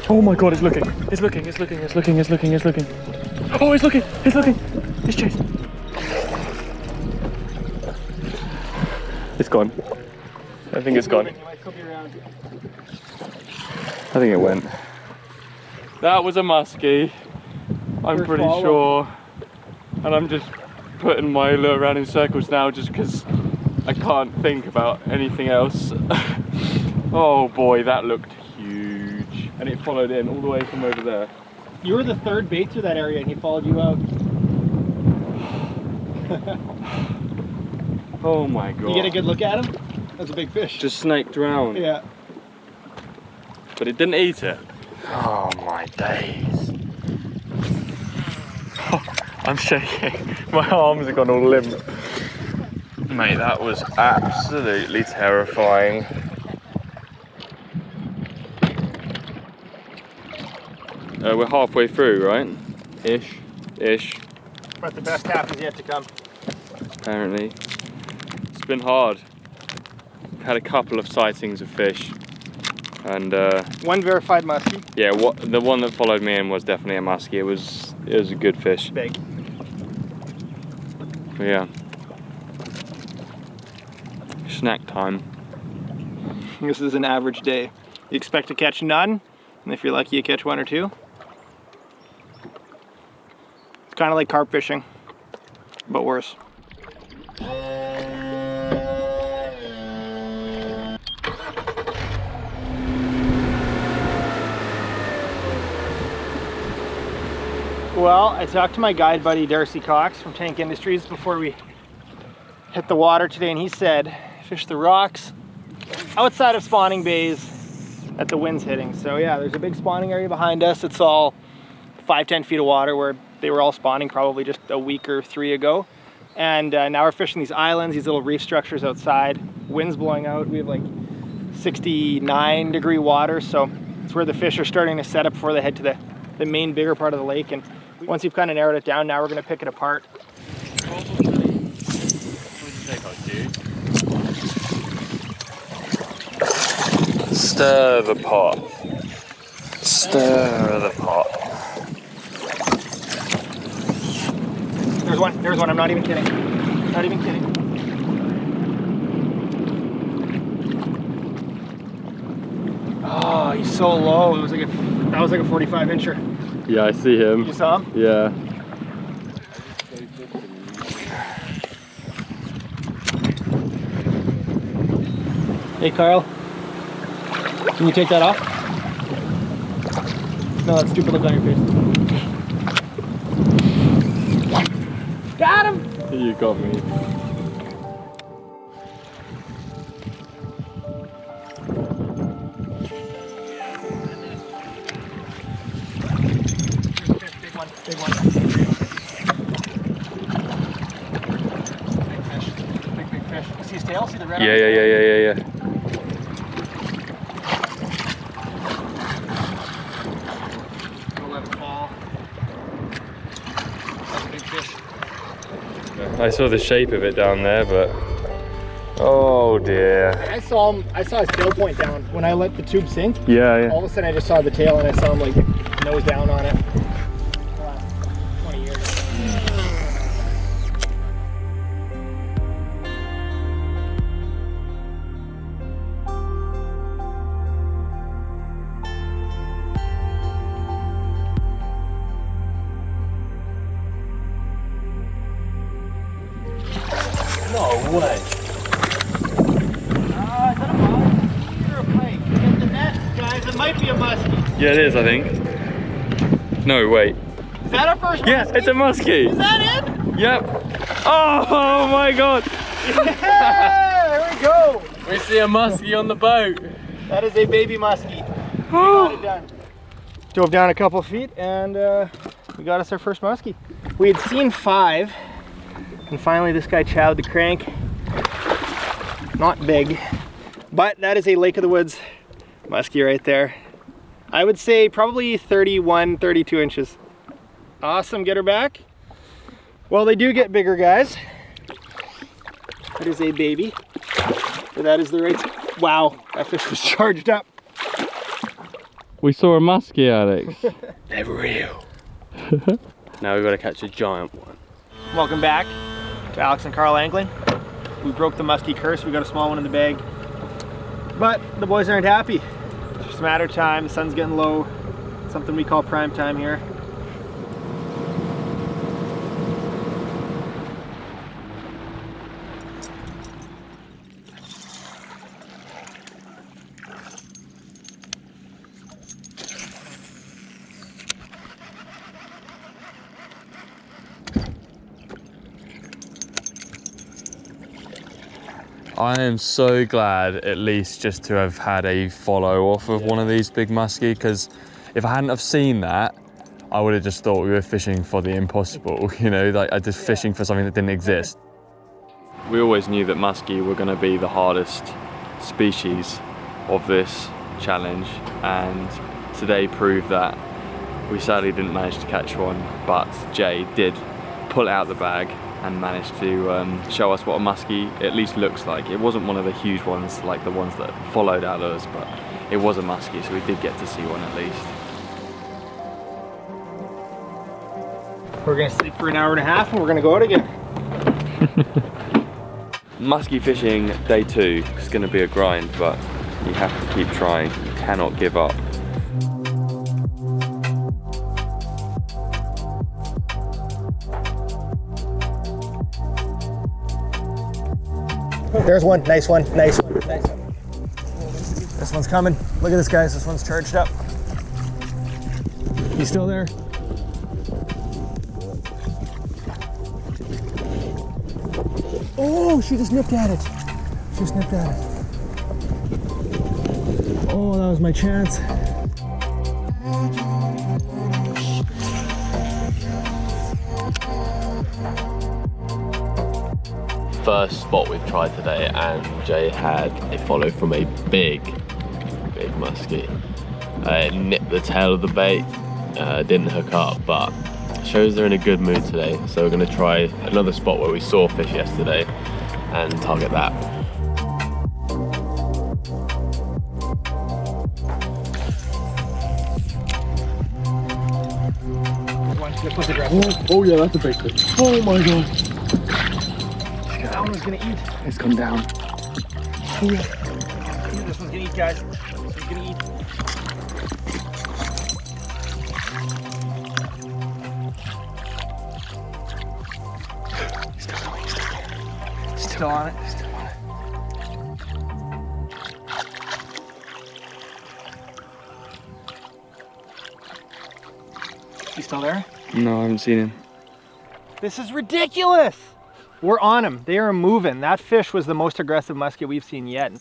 Oh my god, it's looking. It's looking. Oh, it's looking. It's chasing. It's gone. I think it's gone. You might still be around. I think it went. That was a muskie, I'm First pretty follow. sure. And I'm just putting my lure around in circles now just because I can't think about anything else. Oh boy, that looked huge. And it followed in all the way from over there. You were the third bait through that area and he followed you out. Oh my god. You get a good look at him? That's a big fish. Just snaked around. Yeah. But it didn't eat it. Oh my days. I'm shaking. My arms have gone all limp. Mate, that was absolutely terrifying. We're halfway through, right? Ish. But the best half is yet to come. Apparently. It's been hard. We've had a couple of sightings of fish. And One verified muskie. yeah, the one that followed me in was definitely a muskie. It was a good fish. Big. But yeah. Snack time. This is an average day. You expect to catch none, and if you're lucky you catch one or two. It's kind of like carp fishing, but worse. Well, I talked to my guide buddy Darcy Cox from Tank Industries before we hit the water today, and he said fish the rocks outside of spawning bays that the wind's hitting. So yeah, there's a big spawning area behind us. It's all 5-10 feet of water where they were all spawning probably just a week or 3 ago. And now we're fishing these islands, these little reef structures outside. Wind's blowing out. We have like 69-degree water, so it's where the fish are starting to set up before they head to the main bigger part of the lake. And once you've kind of narrowed it down, now we're going to pick it apart. Stir the pot. Stir the pot. There's one, I'm not even kidding. Not even kidding. Oh, he's so low. That was like a 45 incher. Yeah, I see him. You saw him? Yeah. Hey Carl, can you take that off? No, that stupid look on your face. Got him! You got me. Big one, big one. Big fish, big fish. You see his tail? See the red? Yeah. Don't let it fall. That's a big fish. I saw the shape of it down there, but oh dear. I saw his tail point down when I let the tube sink. Yeah. All of a sudden I just saw the tail and I saw him like nose down on it. The last 20 years. No way. Is that a bug? Or a pike? Get the net, guys. It might be a muskie. Yeah, it is, I think. No, wait. Is that our first Yeah, muskie? it's a muskie. Is that it? Yep. Oh my god. Yeah, there we go. We see a muskie on the boat. That is a baby muskie. We got it done. Dove down a couple feet and we got us our first muskie. We had seen 5 and finally this guy chowed the crank. Not big, but that is a Lake of the Woods muskie right there. I would say probably 31, 32 inches. Awesome, get her back. Well, they do get bigger, guys. That is a baby. But that is the right, wow, that fish was charged up. We saw a muskie, Alex. They're real. Now we've got to catch a giant one. Welcome back to Alex and Carl Angling. We broke the muskie curse, we got a small one in the bag. But the boys aren't happy. It's just a matter of time, the sun's getting low. It's something we call prime time here. I am so glad at least just to have had a follow off of one of these big muskie, because if I hadn't have seen that, I would have just thought we were fishing for the impossible, you know, like I just fishing for something that didn't exist. We always knew that muskie were going to be the hardest species of this challenge, and today proved that. We sadly didn't manage to catch one, but Jay did pull it out the bag and managed to show us what a muskie at least looks like. It wasn't one of the huge ones like the ones that followed our lures, but it was a muskie, so we did get to see one at least. We're gonna sleep for an hour and a half and we're gonna go out again. Muskie fishing day 2 is going to be a grind, but you have to keep trying. You cannot give up. There's one, nice one, nice one, nice one. This one's coming. Look at this, guys, this one's charged up. You still there? Oh, she just nipped at it. She just nipped at it. Oh, that was my chance. First spot we've tried today, and Jay had a follow from a big muskie. It nipped the tail of the bait, didn't hook up, but shows they're in a good mood today. So we're going to try another spot where we saw fish yesterday and target that. was aggressive. Oh yeah, that's a big fish. Oh my god. That one was gonna eat. It's come down. This one's gonna eat, guys. This one's gonna eat. Still on it. Still on it. You still there? No, I haven't seen him. This is ridiculous. We're on him. They are moving. That fish was the most aggressive muskie we've seen yet.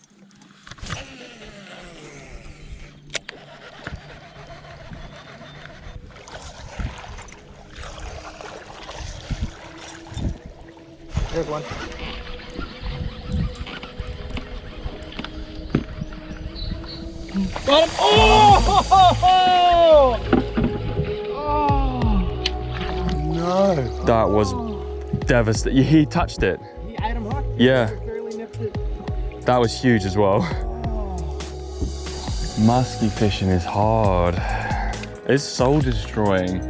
There's one. Got him. Oh! No. That was devastating. He touched it. He had him hooked. Yeah. Barely nipped it. That was huge as well. Musky fishing is hard. It's soul destroying.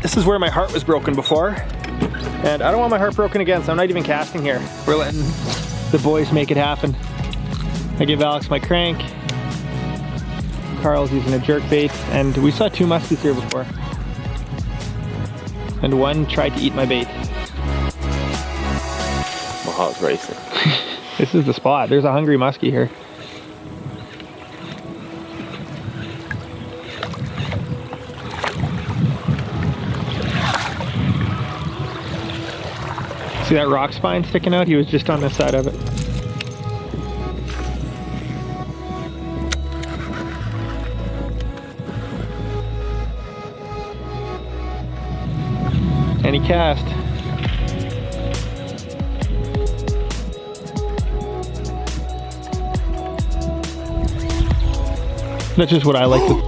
This is where my heart was broken before, and I don't want my heart broken again, so I'm not even casting here. We're letting the boys make it happen. I give Alex my crank, Carl's using a jerk bait, and we saw 2 muskies here before. And one tried to eat my bait. My heart's racing. This is the spot. There's a hungry muskie here. See that rock spine sticking out? He was just on this side of it. And he cast. That's just what I like to.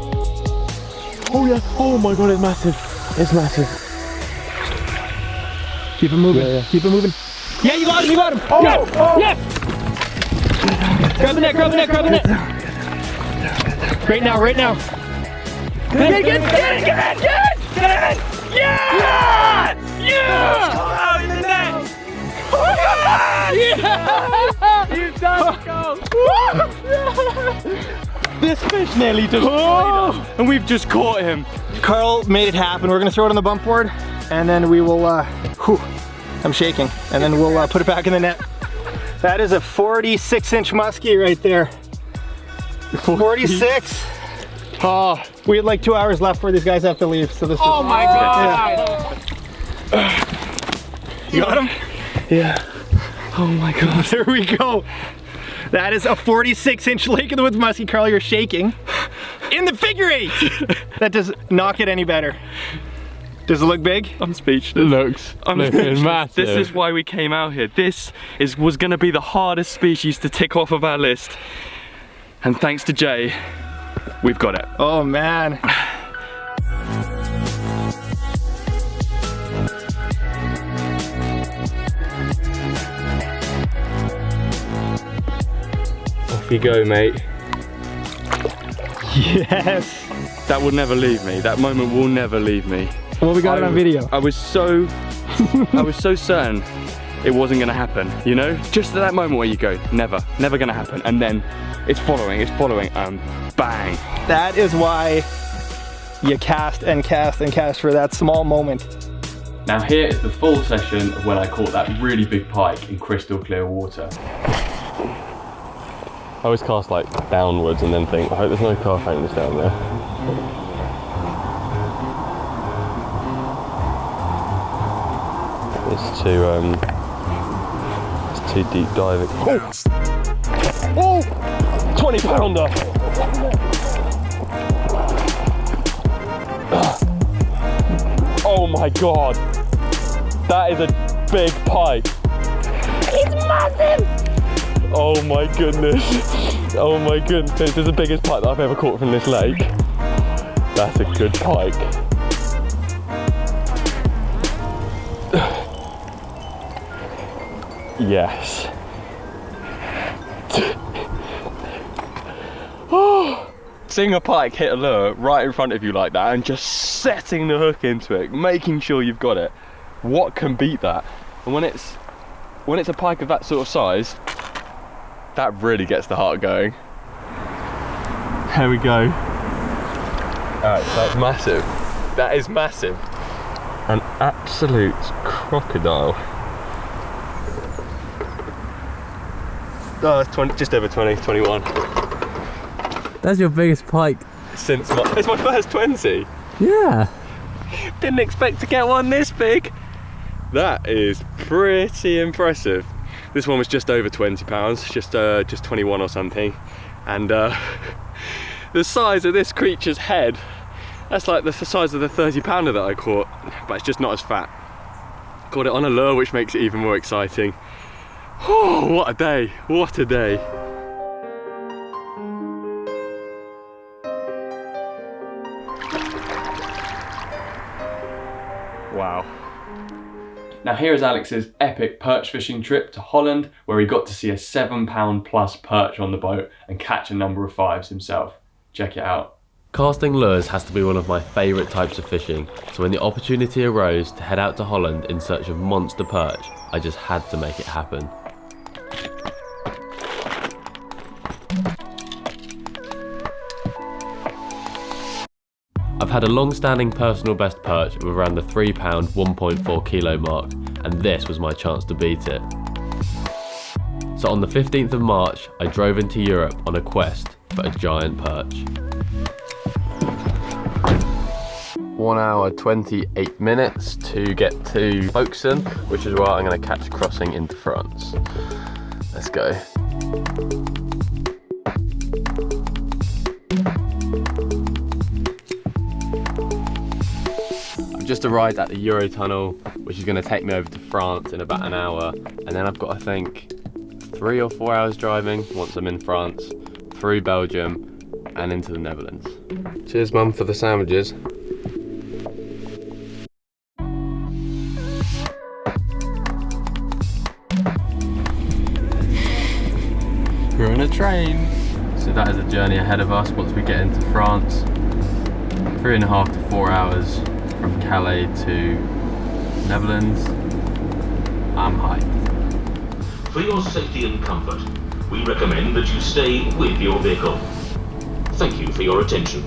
Oh yeah. Oh my god, it's massive. It's massive. Keep it moving. Yeah. Keep it moving. Yeah, you got him. You got him. Oh, yes. oh. Yes. Grab the net. Grab the net. Grab the net. Right now. Right now. Get it. Get it. Get it. Get it. Get it. Yes. Yes. Come out in the net. Yeah. You've done it. This fish nearly destroyed us, and we've just caught him. Carl made it happen. We're gonna throw it on the bump board, and then we will, I'm shaking, and then we'll put it back in the net. That is a 46-inch muskie right there. 46. Oh, we had like 2 hours left before these guys have to leave, so this is. Oh my god! Yeah. You got him? Yeah. Oh my god. There we go. That is a 46-inch Lake of the Woods muskie. Carl, you're shaking. In the figure 8! That does not get any better. Does it look big? I'm speechless. It looks massive. This is why we came out here. This was going to be the hardest species to tick off of our list. And thanks to Jay, we've got it. Oh man. Off you go, mate. Yes. That will never leave me. That moment will never leave me. Well, we got it on video. I was so certain it wasn't gonna happen, you know? Just at that moment where you go, never gonna happen. And then it's following, and bang. That is why you cast and cast and cast for that small moment. Now here is the full session of when I caught that really big pike in crystal clear water. I always cast like downwards and then think, I hope there's no carp anglers down there. It's too deep diving. Oh! 20 pounder! Oh my god! That is a big pike. It's massive! Oh my goodness. Oh my goodness. This is the biggest pike that I've ever caught from this lake. That's a good pike. Yes. Seeing a pike hit a lure right in front of you like that and just setting the hook into it, making sure you've got it. What can beat that? And when it's a pike of that sort of size, that really gets the heart going. There we go. Alright, that's massive. That is massive. An absolute crocodile. Oh, that's just over 20, 21. That's your biggest pike. It's my first 20. Yeah. Didn't expect to get one this big. That is pretty impressive. This one was just over 20 pounds, just 21 or something. And the size of this creature's head, that's like the size of the 30 pounder that I caught, but it's just not as fat. Caught it on a lure, which makes it even more exciting. Oh, what a day, what a day. Wow. Now here is Alex's epic perch fishing trip to Holland, where he got to see a 7-pound plus perch on the boat and catch a number of 5s himself. Check it out. Casting lures has to be one of my favourite types of fishing, so when the opportunity arose to head out to Holland in search of monster perch, I just had to make it happen. I've had a long-standing personal best perch of around the 3 pound, 1.4 kilo mark, and this was my chance to beat it. So on the 15th of March, I drove into Europe on a quest for a giant perch. 1 hour 28 minutes to get to Folkestone, which is where I'm going to catch crossing into France. Let's go. Just arrived at the Eurotunnel, which is going to take me over to France in about an hour, and then I've got, I think, 3 or 4 hours driving once I'm in France, through Belgium and into the Netherlands. Cheers, Mum, for the sandwiches. We're on a train. So that is a journey ahead of us once we get into France. 3.5 to 4 hours. From Calais to Netherlands. I'm hyped. For your safety and comfort, we recommend that you stay with your vehicle. Thank you for your attention.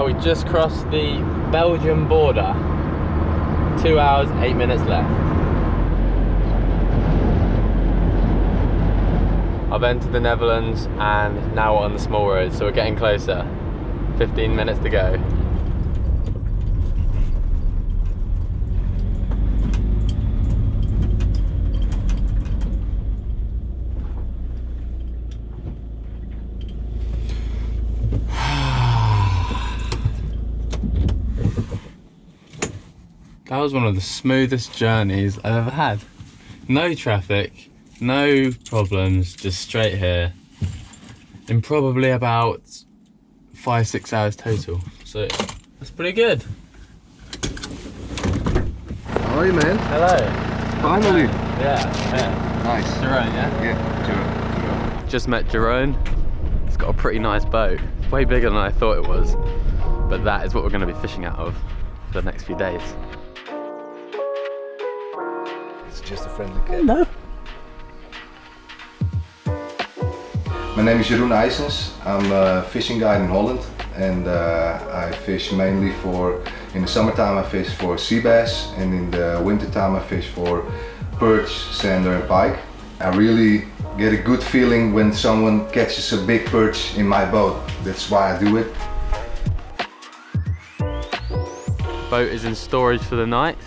We just crossed the Belgian border. 2 hours, 8 minutes left. I've entered the Netherlands and now we're on the small road, so we're getting closer. 15 minutes to go. That was one of the smoothest journeys I've ever had. No traffic. No problems, just straight here in probably about 5-6 hours total. So that's pretty good. How are you, man? Hello. Finally. Yeah. Nice. Jerome, yeah? Yeah, Jerome. Just met Jerome. He's got a pretty nice boat. It's way bigger than I thought it was. But that is what we're going to be fishing out of for the next few days. It's just a friendly cat. Hello. My name is Jeroen IJsens. I'm a fishing guide in Holland, and I fish mainly in the summertime I fish for sea bass, and in the wintertime I fish for perch, sander and pike. I really get a good feeling when someone catches a big perch in my boat. That's why I do it. Boat is in storage for the night,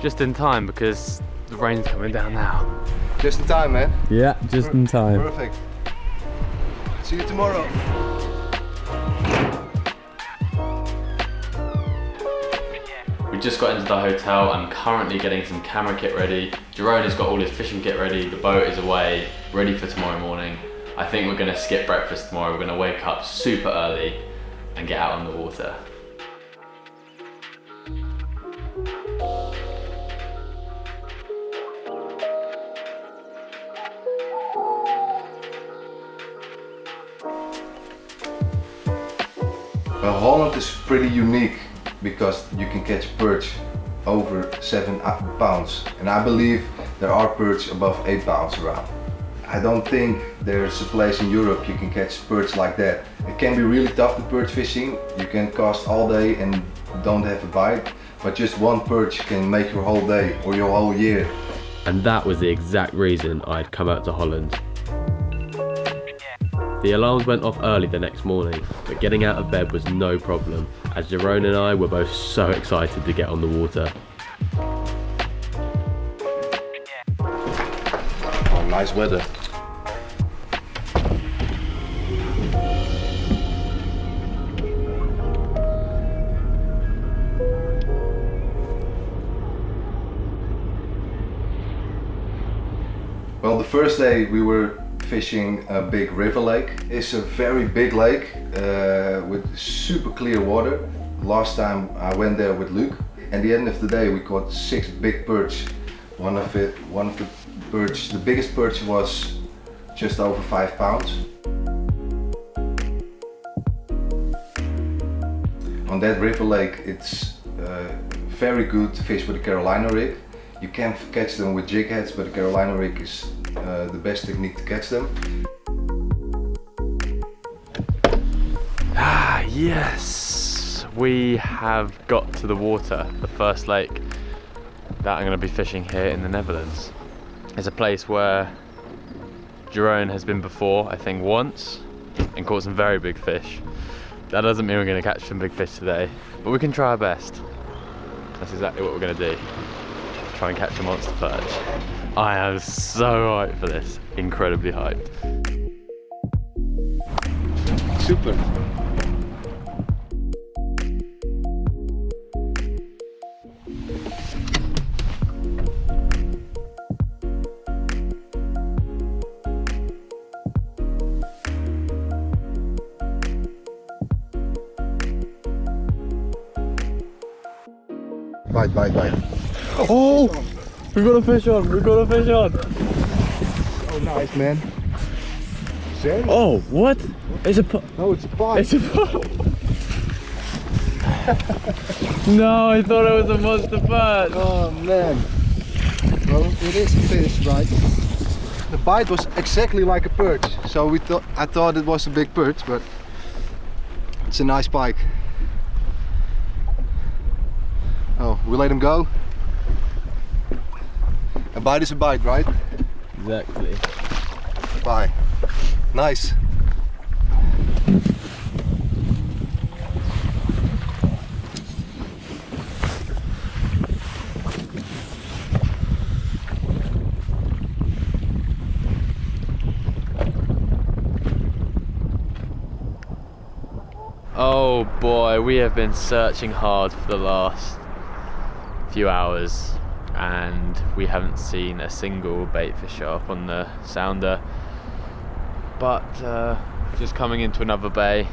just in time because the rain's coming down now. Just in time, man. Yeah, just in time. Perfect. See you tomorrow. We just got into the hotel. I'm currently getting some camera kit ready. Jerome has got all his fishing kit ready. The boat is away, ready for tomorrow morning. I think we're gonna skip breakfast tomorrow. We're gonna wake up super early and get out on the water. Well, Holland is pretty unique because you can catch perch over 7 pounds, and I believe there are perch above 8 pounds around. I don't think there's a place in Europe you can catch perch like that. It can be really tough, the perch fishing. You can cast all day and don't have a bite, but just one perch can make your whole day or your whole year. And that was the exact reason I'd come out to Holland. The alarms went off early the next morning, but getting out of bed was no problem, as Jerome and I were both so excited to get on the water. Oh, nice weather. Well, the first day we were fishing a big river lake. It's a very big lake with super clear water. Last time I went there with Luke. At the end of the day we caught 6 big perch. One of the perch, the biggest perch was just over 5 pounds. On that river lake it's very good to fish with a Carolina rig. You can catch them with jig heads, but the Carolina rig is the best technique to catch them. Ah, yes! We have got to the water, the first lake that I'm going to be fishing here in the Netherlands. It's a place where Jerome has been before, I think once, and caught some very big fish. That doesn't mean we're going to catch some big fish today, but we can try our best. That's exactly what we're going to do. Try and catch a monster perch. I am so hyped for this. Incredibly hyped. Super. Bite, bite, bite. Oh! We got a fish on! We got a fish on! Oh, nice, man. Serious? Oh, what? It's a No, it's a pike. It's a No, I thought it was a monster perch. Oh, man. Well, it is a fish, right? The bite was exactly like a perch. So I thought it was a big perch, but it's a nice pike. Oh, we let him go. A bite is a bite, right? Exactly. Bye. Nice. Oh boy, we have been searching hard for the last few hours and we haven't seen a single bait fish show up on the sounder, but just coming into another bay,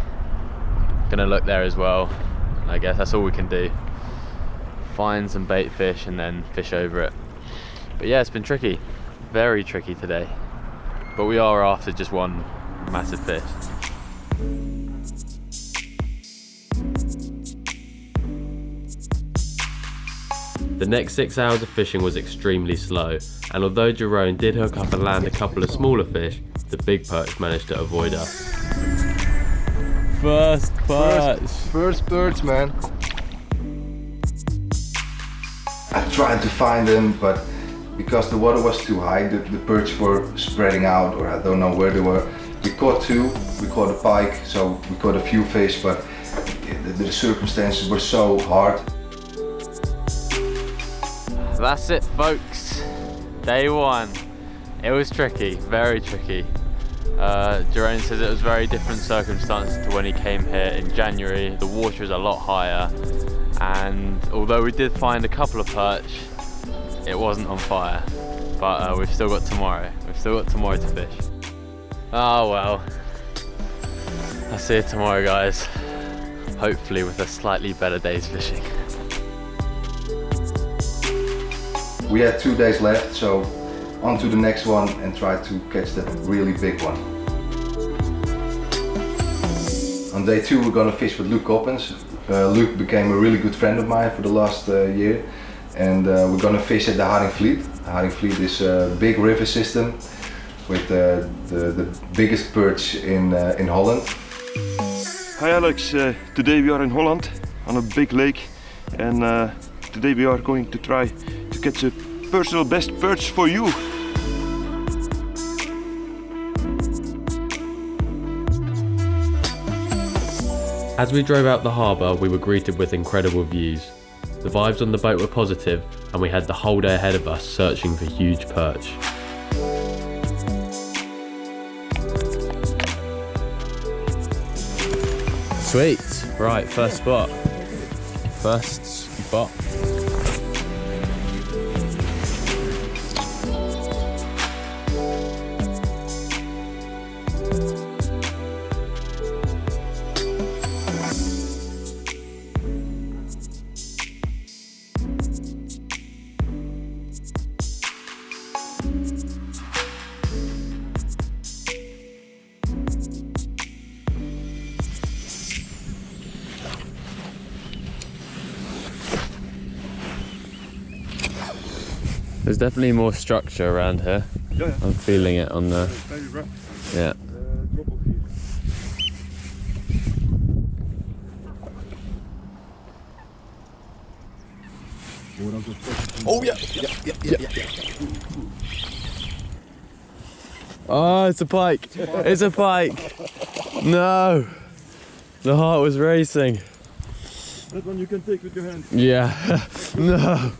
gonna look there as well. I guess that's all we can do, find some bait fish and then fish over it. But yeah, it's been tricky, very tricky today, but we are after just one massive fish. The next 6 hours of fishing was extremely slow, and although Jerome did hook up and land a couple of smaller fish, the big perch managed to avoid us. First perch. First perch, man. I tried to find them, but because the water was too high, the perch were spreading out, or I don't know where they were. We caught 2, we caught a pike, so we caught a few fish, but the circumstances were so hard. That's it, folks. Day 1. It was tricky, very tricky. Jerome says it was very different circumstances to when he came here in January. The water is a lot higher and although we did find a couple of perch, it wasn't on fire. But we've still got tomorrow. We've still got tomorrow to fish. Oh well. I'll see you tomorrow, guys. Hopefully with a slightly better day's fishing. We had 2 days left, so on to the next one and try to catch that really big one. On day 2 we're gonna fish with Luke Coppens. Luke became a really good friend of mine for the last year, and we're gonna fish at the Haringvliet. The Haringvliet is a big river system with the biggest perch in Holland. Hi Alex, today we are in Holland on a big lake, and today we are going to try to catch a personal best perch for you. As we drove out the harbour, we were greeted with incredible views. The vibes on the boat were positive, and we had the whole day ahead of us searching for huge perch. Sweet, right, first spot. First spot. There's definitely more structure around here. Yeah. I'm feeling it on the... Very rough. Yeah. Drop off here. Oh yeah. Oh, it's a pike. It's a pike. No. The heart was racing. That one you can take with your hand. Yeah. No.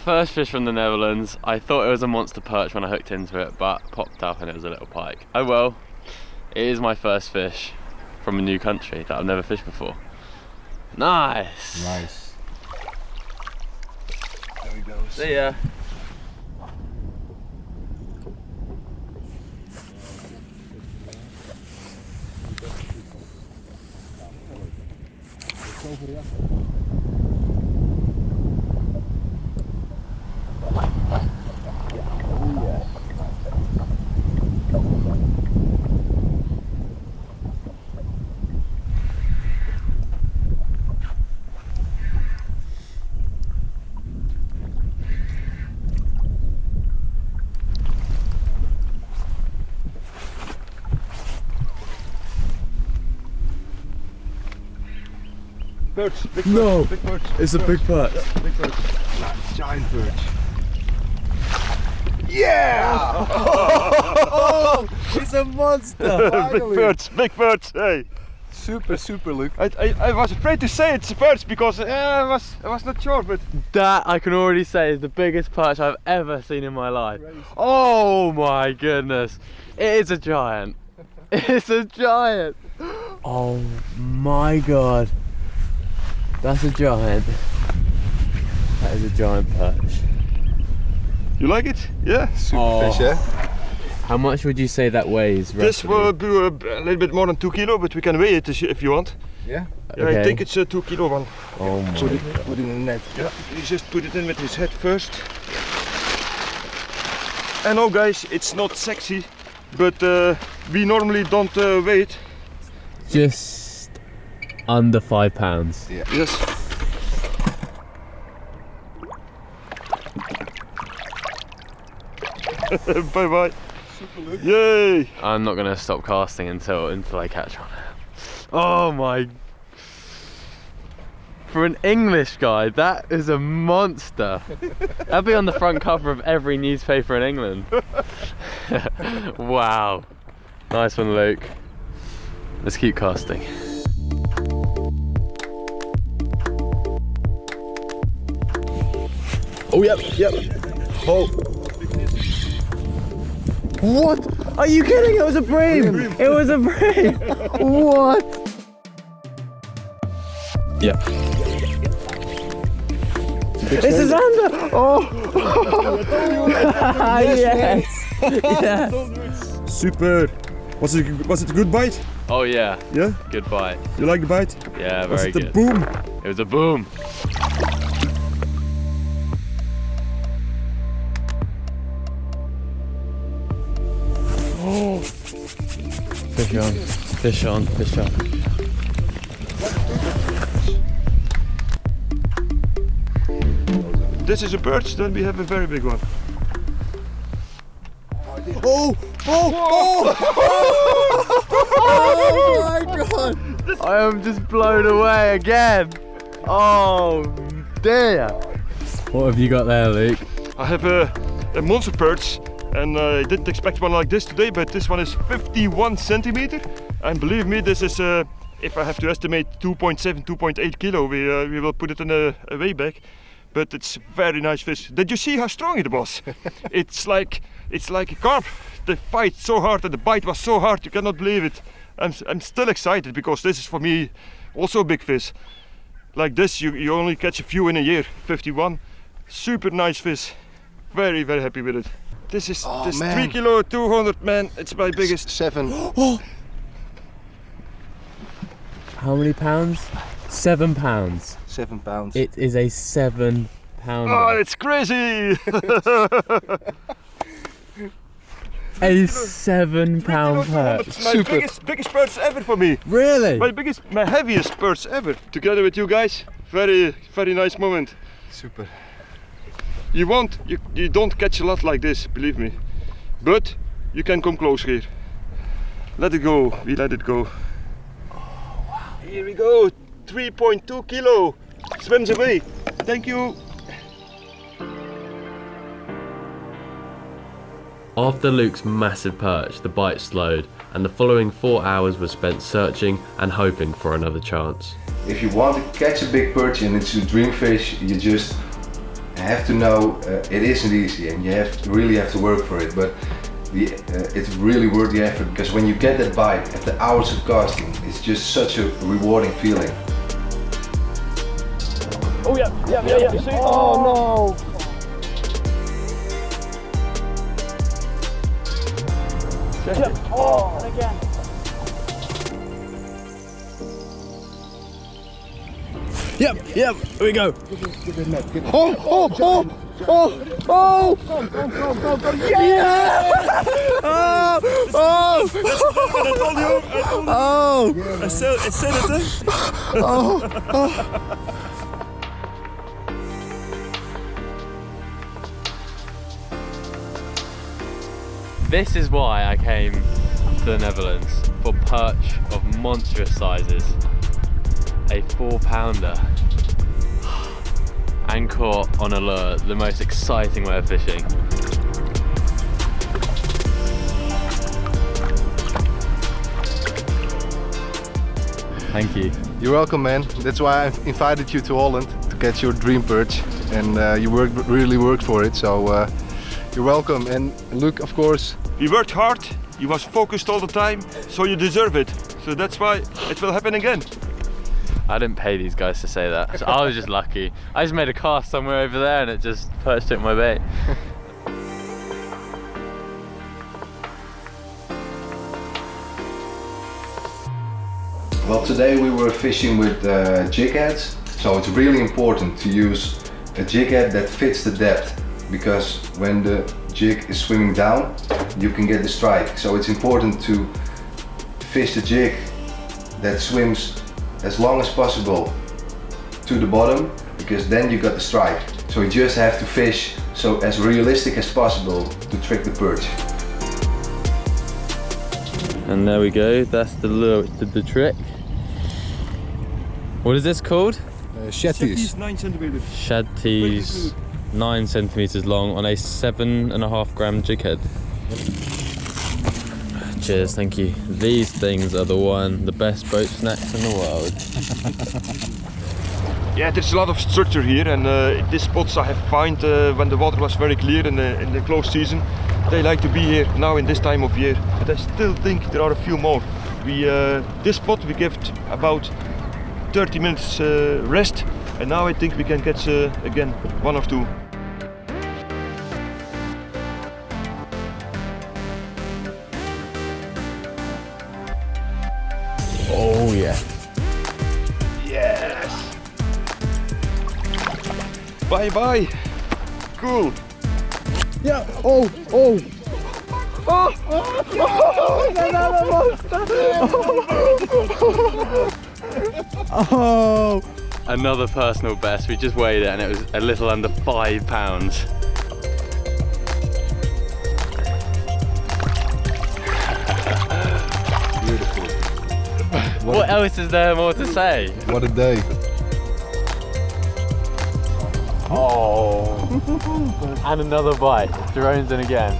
First fish from the Netherlands. I thought it was a monster perch when I hooked into it, but popped up and it was a little pike. Oh well. It is my first fish from a new country that I've never fished before. Nice. Nice. There he goes. See ya. Perch, big perch, No, big perch. it's a big perch. Yeah, big perch. Nice, giant perch. Yeah! Oh, it's a monster! Big perch, hey! Super, Luke. I was afraid to say it's a perch because I was not sure, but... That I can already say is the biggest perch I've ever seen in my life. Oh my goodness. It is a giant. It's a giant. Oh my god. That's a giant. That is a giant perch. You like it? Yeah? Super fish, yeah? How much would you say that weighs? This roughly? will be a little bit more than 2 kilo, but we can weigh it if you want. Yeah? Yeah, Okay. I think it's a 2 kilo one. Oh my Put it in the net. Yeah, you just put it in with his head first. And oh guys, it's not sexy, but we normally don't weigh it. Just under 5 pounds. Yeah. Yes. Bye bye. Yay! I'm not gonna stop casting until I catch one. Oh my! For an English guy, that is a monster. That'd be on the front cover of every newspaper in England. Wow! Nice one, Luke. Let's keep casting. Oh yep. Oh. What? Are you kidding? It was a bream! It was a bream! What? Yeah. This is under! Oh! Yes! Yeah. Super. Was it a good bite? Oh yeah. Yeah? Good bite. You like the bite? Yeah, Was very it a good. boom? It was a boom. Oh! Fish on, fish on, fish on. This is a perch, then we have a very big one. Oh! Oh! Oh my god! I am just blown away again. Oh dear. What have you got there, Luke? I have a monster perch, and I didn't expect one like this today, but this one is 51 centimeter. And believe me, this is, if I have to estimate, 2.7, 2.8 kilo. We will put it in a weigh bag. But it's very nice fish. Did you see how strong it was? it's like a carp. They fight so hard and the bite was so hard, you cannot believe it. I'm still excited because this is for me also a big fish. Like this, you only catch a few in a year. 51, super nice fish. Very, very happy with it. This is 3 kilo 200, man. It's my biggest. 7. Oh! How many pounds? 7 pounds. 7 pounds. It is a 7 pounder. Oh, it's crazy! A 7 pound perch. It's my biggest perch ever for me. Really? My heaviest perch ever. Together with you guys, very, very nice moment. Super. You don't catch a lot like this, believe me. But you can come close here. Let it go, we let it go. Oh, wow. Here we go, 3.2 kilo. Swims away. Thank you. After Luke's massive perch, the bite slowed, and the following 4 hours was spent searching and hoping for another chance. If you want to catch a big perch and it's a dream fish, you just have to know it isn't easy, and you really have to work for it. But it's really worth the effort, because when you get that bite after hours of casting, it's just such a rewarding feeling. Oh yeah. See? Oh no! Oh, and again. Yep, here we go. Oh! Yeah! Oh! I told you! Oh! I said it! This is why I came to the Netherlands, for perch of monstrous sizes. A 4 pounder. And caught on a lure, the most exciting way of fishing. Thank you. You're welcome, man. That's why I invited you to Holland to catch your dream perch, and you really worked for it. So you're welcome. And Luke, of course. You worked hard. You was focused all the time, so you deserve it. So that's why it will happen again. I didn't pay these guys to say that. So I was just lucky. I just made a cast somewhere over there and it just perched at my bait. Well, today we were fishing with jig heads, so it's really important to use a jig head that fits the depth, because when the jig is swimming down, you can get the strike. So it's important to fish the jig that swims as long as possible to the bottom, because then you got the strike. So you just have to fish so as realistic as possible to trick the perch. And there we go, that's the lure, the trick. What is this called? Shetties. 9 centimeters. Shad-tees, 9 centimeters long on a 7.5 gram jig head. Cheers, thank you. These things are the best boat snacks in the world. Yeah, there's a lot of structure here, and these spots I have found when the water was very clear in the close season. They like to be here now in this time of year, but I still think there are a few more. This spot we give about 30 minutes rest, and now I think we can catch again 1 or 2. Oh yeah. Yes! Bye bye! Cool! Yeah, oh! Oh! Another personal best. We just weighed it and it was a little under 5 pounds. Beautiful. What else is there more to say? What a day. Oh! And another bite. Jerome's in again.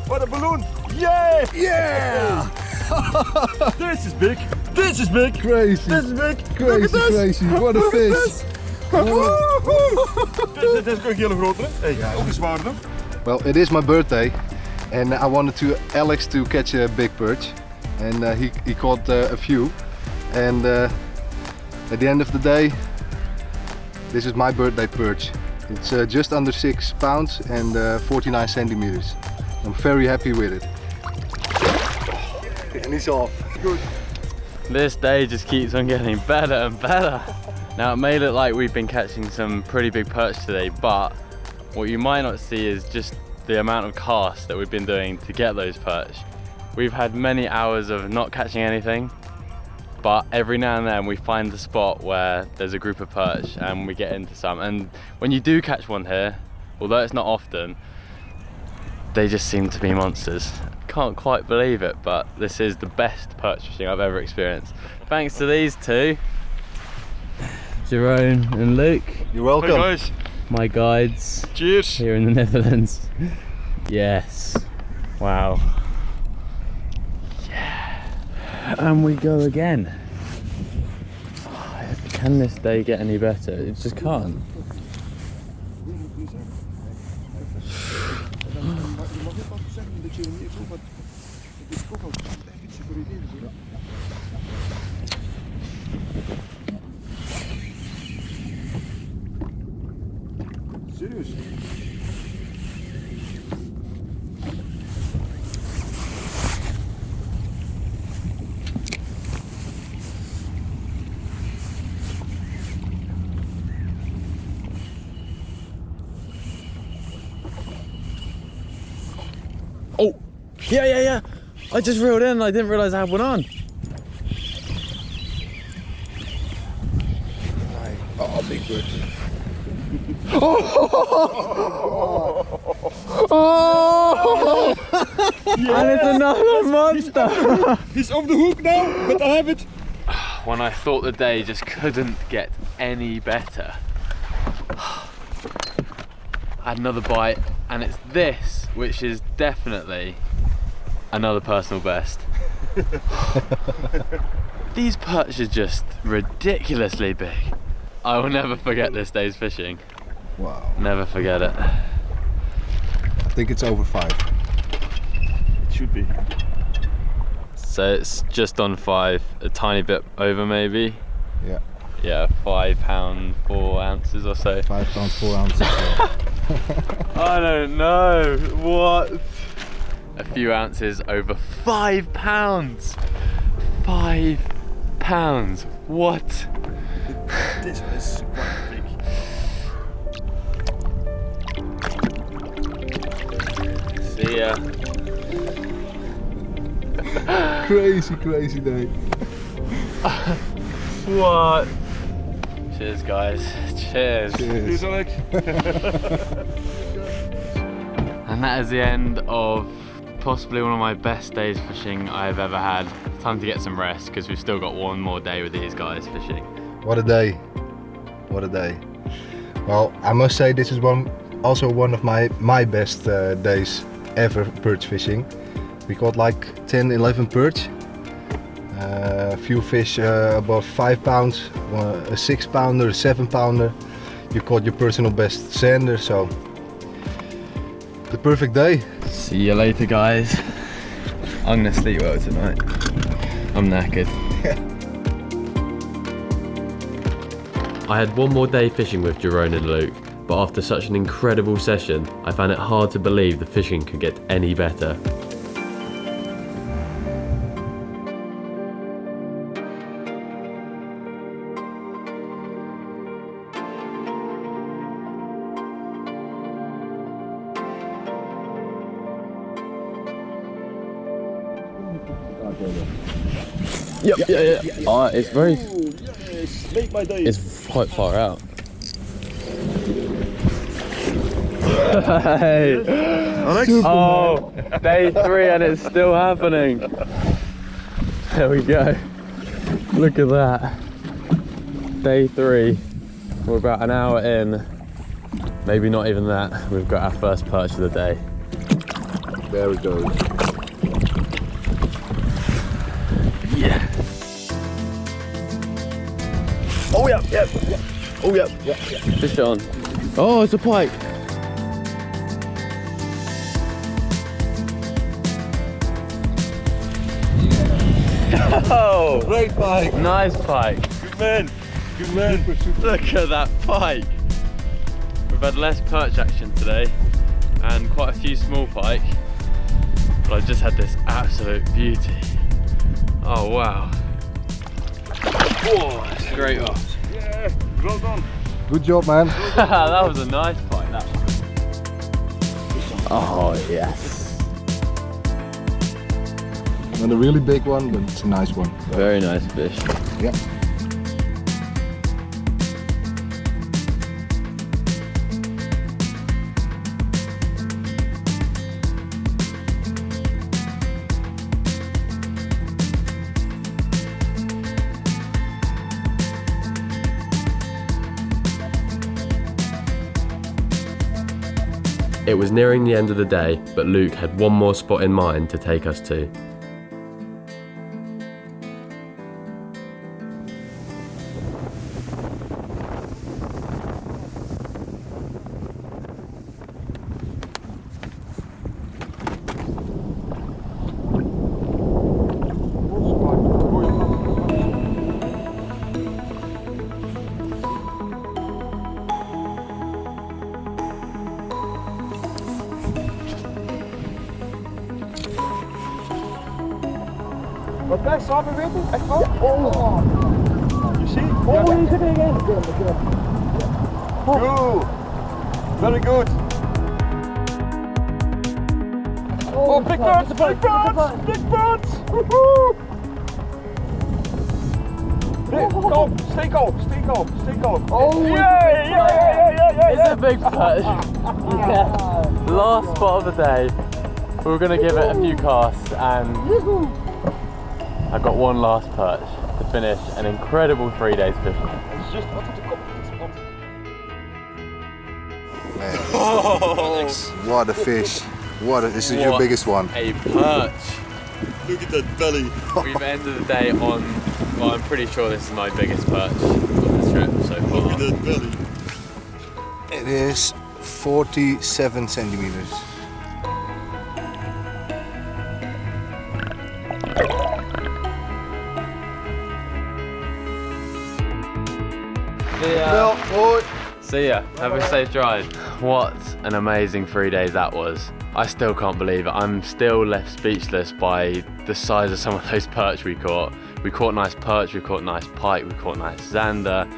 What a balloon! Yay! Yeah! This is big! This is big! Crazy! This is big! Crazy! What a fish! Dit is ook een hele grotere. Hey, ook een zwaarder. Well, it is my birthday, and I wanted Alex to catch a big perch, and he caught a few, and at the end of the day, this is my birthday perch. It's just under 6 pounds and 49 centimeters. I'm very happy with it. And he's off. Good. This day just keeps on getting better and better. Now it may look like we've been catching some pretty big perch today, but what you might not see is just the amount of casts that we've been doing to get those perch. We've had many hours of not catching anything, but every now and then we find the spot where there's a group of perch and we get into some. And when you do catch one here, although it's not often, they just seem to be monsters. Can't quite believe it, but this is the best perch fishing I've ever experienced. Thanks to these two, Jerome and Luke. You're welcome. Hey guys. My guides. Cheers. Here in the Netherlands. Yes. Wow. Yeah. And we go again. Can this day get any better? It just can't. Oh, yeah. I just reeled in and I didn't realise I had one on. Oh, big bird. And it's another monster. He's off the hook now, but I have it. When I thought the day just couldn't get any better, I had another bite, and it's this, which is definitely another personal best. These perch are just ridiculously big. I will never forget this day's fishing. Wow. Never forget it. I think it's over 5. It should be. So it's just on 5, a tiny bit over maybe. Yeah. Yeah, 5 pound 4 ounces or so. 5 pounds 4 ounces. I don't know what. A few ounces over 5 pounds. 5 pounds. What? This is quite big. See ya. Crazy day. What? Cheers, guys. Cheers. Cheers, Alex. And that is the end of possibly one of my best days fishing I've ever had. Time to get some rest because we've still got one more day with these guys fishing. What a day. What a day. Well, I must say this is also one of my best days ever perch fishing. We caught like 10, 11 perch. A few fish above 5 pounds, a 6 pounder, a 7 pounder. You caught your personal best sander, so the perfect day. See you later, guys. I'm gonna sleep well tonight. I'm knackered. I had one more day fishing with Jerome and Luke, but after such an incredible session, I found it hard to believe the fishing could get any better. Yep, yeah. Oh, it's very. Yes, make my day. It's quite far out. Hey! Alex? Oh, day 3 and it's still happening. There we go. Look at that. Day 3. We're about an hour in. Maybe not even that. We've got our first perch of the day. There it goes. Yeah. Oh yeah, yeah. Oh yeah, yeah. Fish it on. Oh, it's a pike. Oh, Great pike. nice pike. Good man. Good man. Look at that pike. We've had less perch action today and quite a few small pike, but I just had this absolute beauty. Oh wow. Whoa, straight off. Yeah, well done. Good job, man. That was a nice pike, that one. Oh yes. Not a really big one, but it's a nice one. Very nice fish. Yeah. It was nearing the end of the day, but Luke had one more spot in mind to take us to. Wat best, samen weten? Echt wel? Oh. You see? Oh, he's hitting again. Good. Very good. Oh, big birds, big birds, big birds. Woohoo! Calm, stay calm, stay calm, stay calm. Oh, yeah. It's a big perch. Yeah. Last spot of the day. We were going to give it a few casts and I got one last perch to finish an incredible 3 days fishing. It's just wat te komen. Man. What a fish. This is your biggest one. A perch. Look at that belly. We've ended the day on, well, I'm pretty sure this is my biggest perch of the trip so far. Look at that belly. It is 47 centimeters. See ya, have a safe drive. What an amazing 3 days that was. I still can't believe it. I'm still left speechless by the size of some of those perch we caught. We caught nice perch, we caught nice pike, we caught nice zander.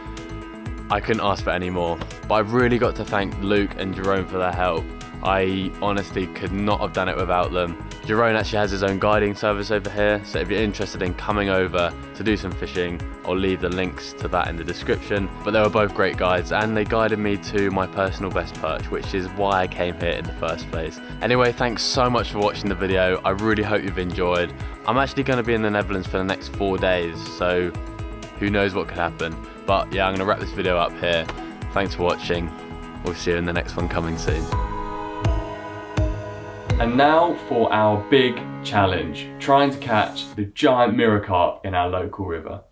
I couldn't ask for any more. But I've really got to thank Luke and Jerome for their help. I honestly could not have done it without them. Jerome actually has his own guiding service over here, so if you're interested in coming over to do some fishing, I'll leave the links to that in the description. But they were both great guides and they guided me to my personal best perch, which is why I came here in the first place. Anyway, thanks so much for watching the video. I really hope you've enjoyed. I'm actually going to be in the Netherlands for the next 4 days, so who knows what could happen. But yeah, I'm going to wrap this video up here. Thanks for watching. We'll see you in the next one coming soon. And now for our big challenge, trying to catch the giant mirror carp in our local river.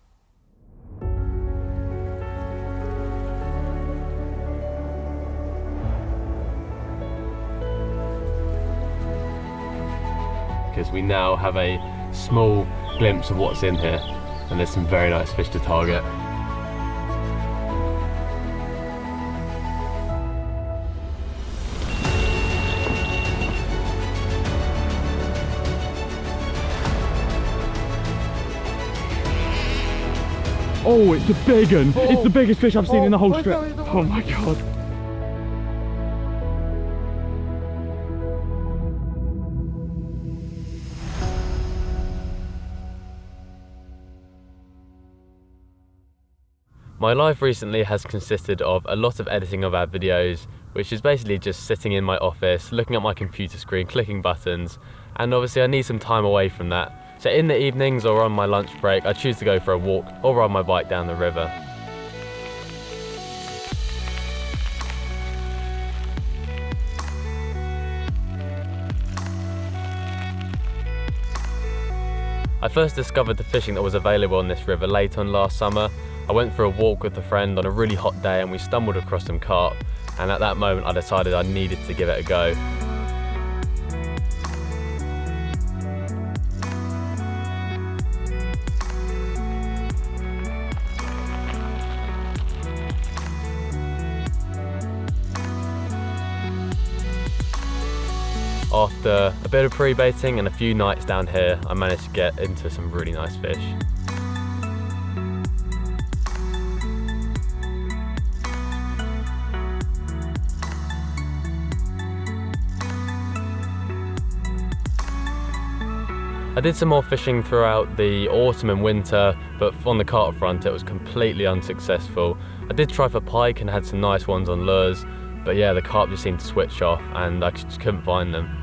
Because we now have a small glimpse of what's in here, and there's some very nice fish to target. Oh, it's a big one. It's the biggest fish I've seen in the whole trip. Oh my god. My life recently has consisted of a lot of editing of our videos, which is basically just sitting in my office, looking at my computer screen, clicking buttons, and obviously I need some time away from that. So in the evenings or on my lunch break, I choose to go for a walk or ride my bike down the river. I first discovered the fishing that was available on this river late on last summer. I went for a walk with a friend on a really hot day and we stumbled across some carp, and at that moment I decided I needed to give it a go. After a bit of pre-baiting and a few nights down here, I managed to get into some really nice fish. I did some more fishing throughout the autumn and winter, but on the carp front it was completely unsuccessful. I did try for pike and had some nice ones on lures, but yeah, the carp just seemed to switch off and I just couldn't find them.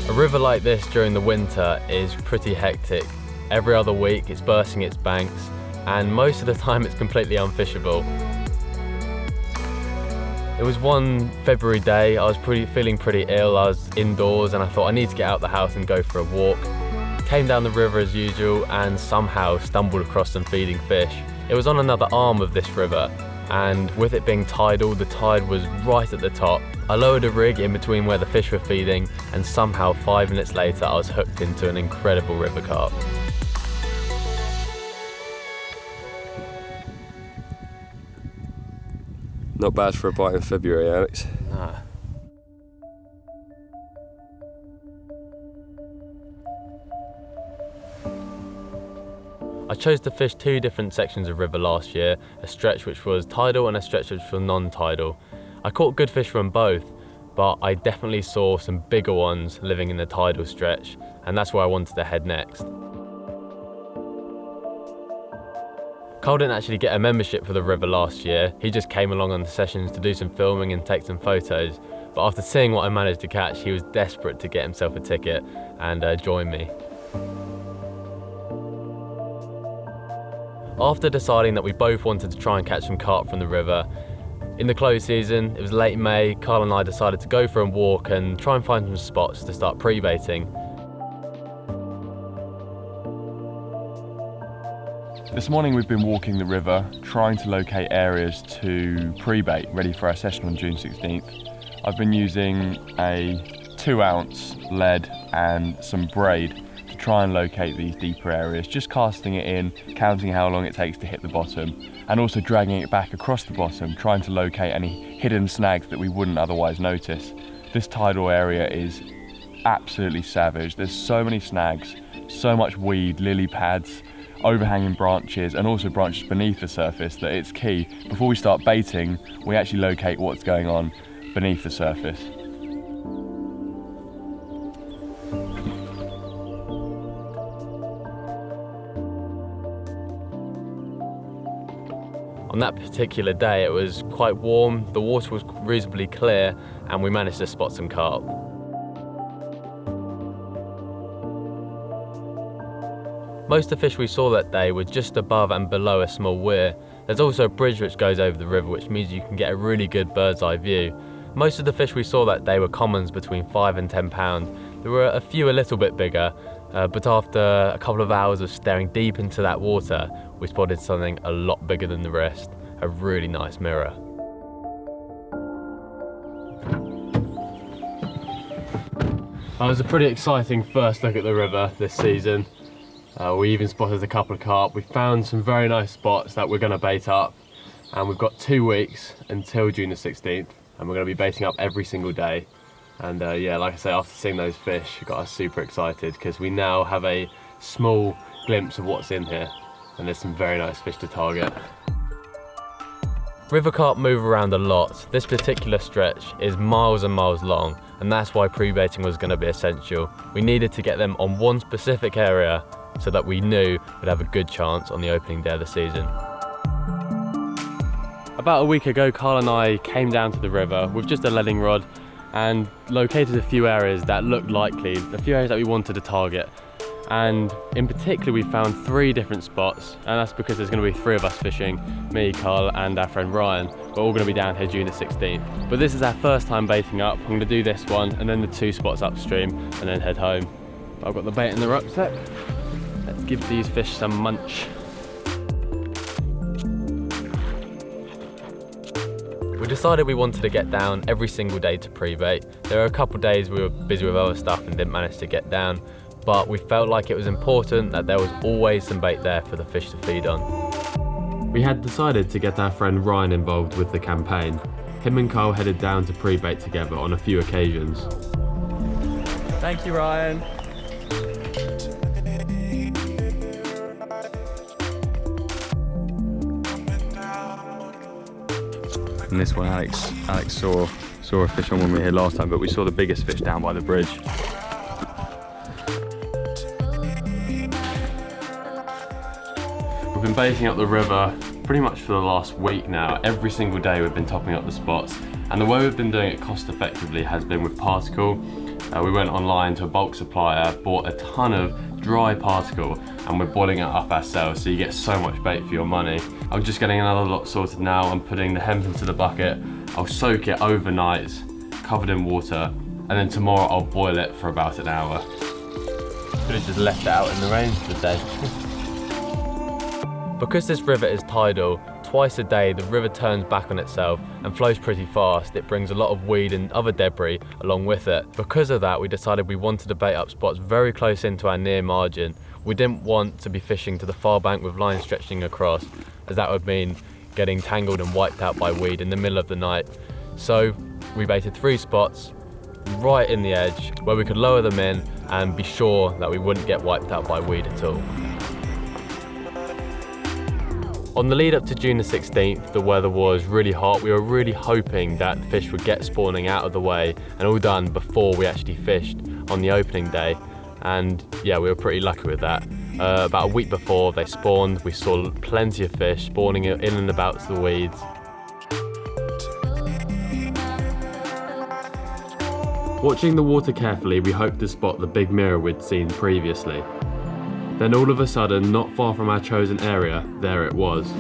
A river like this during the winter is pretty hectic. Every other week it's bursting its banks, and most of the time it's completely unfishable. It was one February day, I was feeling pretty ill, I was indoors and I thought I need to get out the house and go for a walk. Came down the river as usual and somehow stumbled across some feeding fish. It was on another arm of this river, and with it being tidal, the tide was right at the top. I lowered a rig in between where the fish were feeding, and somehow 5 minutes later I was hooked into an incredible river carp. Not bad for a bite in February, Alex. Nah. I chose to fish two different sections of river last year, a stretch which was tidal and a stretch which was non-tidal. I caught good fish from both, but I definitely saw some bigger ones living in the tidal stretch, and that's where I wanted to head next. Carl didn't actually get a membership for the river last year, he just came along on the sessions to do some filming and take some photos, but after seeing what I managed to catch, he was desperate to get himself a ticket and join me. After deciding that we both wanted to try and catch some carp from the river, in the close season, it was late May, Carl and I decided to go for a walk and try and find some spots to start pre-baiting. This morning we've been walking the river, trying to locate areas to pre-bait, ready for our session on June 16th. I've been using a 2-ounce lead and some braid to try and locate these deeper areas, just casting it in, counting how long it takes to hit the bottom, and also dragging it back across the bottom, trying to locate any hidden snags that we wouldn't otherwise notice. This tidal area is absolutely savage. There's so many snags, so much weed, lily pads, overhanging branches, and also branches beneath the surface that it's key, before we start baiting, we actually locate what's going on beneath the surface. On that particular day it was quite warm, the water was reasonably clear, and we managed to spot some carp. Most of the fish we saw that day were just above and below a small weir. There's also a bridge which goes over the river, which means you can get a really good bird's eye view. Most of the fish we saw that day were commons between 5 and 10 pounds. There were a few a little bit bigger, but after a couple of hours of staring deep into that water, we spotted something a lot bigger than the rest, a really nice mirror. That was a pretty exciting first look at the river this season. We even spotted a couple of carp. We found some very nice spots that we're going to bait up, and we've got 2 weeks until June the 16th, and we're going to be baiting up every single day. And yeah, like I say, after seeing those fish, it got us super excited because we now have a small glimpse of what's in here, and there's some very nice fish to target. River carp move around a lot. This particular stretch is miles and miles long, and that's why pre-baiting was going to be essential. We needed to get them on one specific area so that we knew we'd have a good chance on the opening day of the season. About a week ago, Carl and I came down to the river with just a leading rod and located a few areas that looked likely, a few areas that we wanted to target. And in particular, we found 3 different spots, and that's because there's going to be 3 of us fishing, me, Carl and our friend Ryan. We're all going to be down here June the 16th. But this is our first time baiting up. I'm going to do this one and then the 2 spots upstream and then head home. I've got the bait in the rucksack. Let's give these fish some munch. We decided we wanted to get down every single day to pre-bait. There were a couple of days we were busy with other stuff and didn't manage to get down, but we felt like it was important that there was always some bait there for the fish to feed on. We had decided to get our friend Ryan involved with the campaign. Him and Carl headed down to pre-bait together on a few occasions. Thank you, Ryan. And this one, Alex saw a fish on when we were here last time, but we saw the biggest fish down by the bridge. We've been baiting up the river pretty much for the last week now. Every single day we've been topping up the spots, and the way we've been doing it cost effectively has been with particle. We went online to a bulk supplier, bought a ton of dry particle, and we're boiling it up ourselves, so you get so much bait for your money. I'm just getting another lot sorted now. I'm putting the hemp into the bucket. I'll soak it overnight, covered in water, and then tomorrow I'll boil it for about an hour. Could have just left it out in the rain for the day. Because this river is tidal, twice a day the river turns back on itself and flows pretty fast. It brings a lot of weed and other debris along with it. Because of that, we decided we wanted to bait up spots very close into our near margin. We didn't want to be fishing to the far bank with lines stretching across, as that would mean getting tangled and wiped out by weed in the middle of the night. So we baited 3 spots right in the edge where we could lower them in and be sure that we wouldn't get wiped out by weed at all. On the lead up to June the 16th, the weather was really hot. We were really hoping that the fish would get spawning out of the way and all done before we actually fished on the opening day. And yeah, we were pretty lucky with that. About a week before they spawned, we saw plenty of fish spawning in and about the weeds. Watching the water carefully, we hoped to spot the big mirror we'd seen previously. Then all of a sudden, not far from our chosen area, there it was.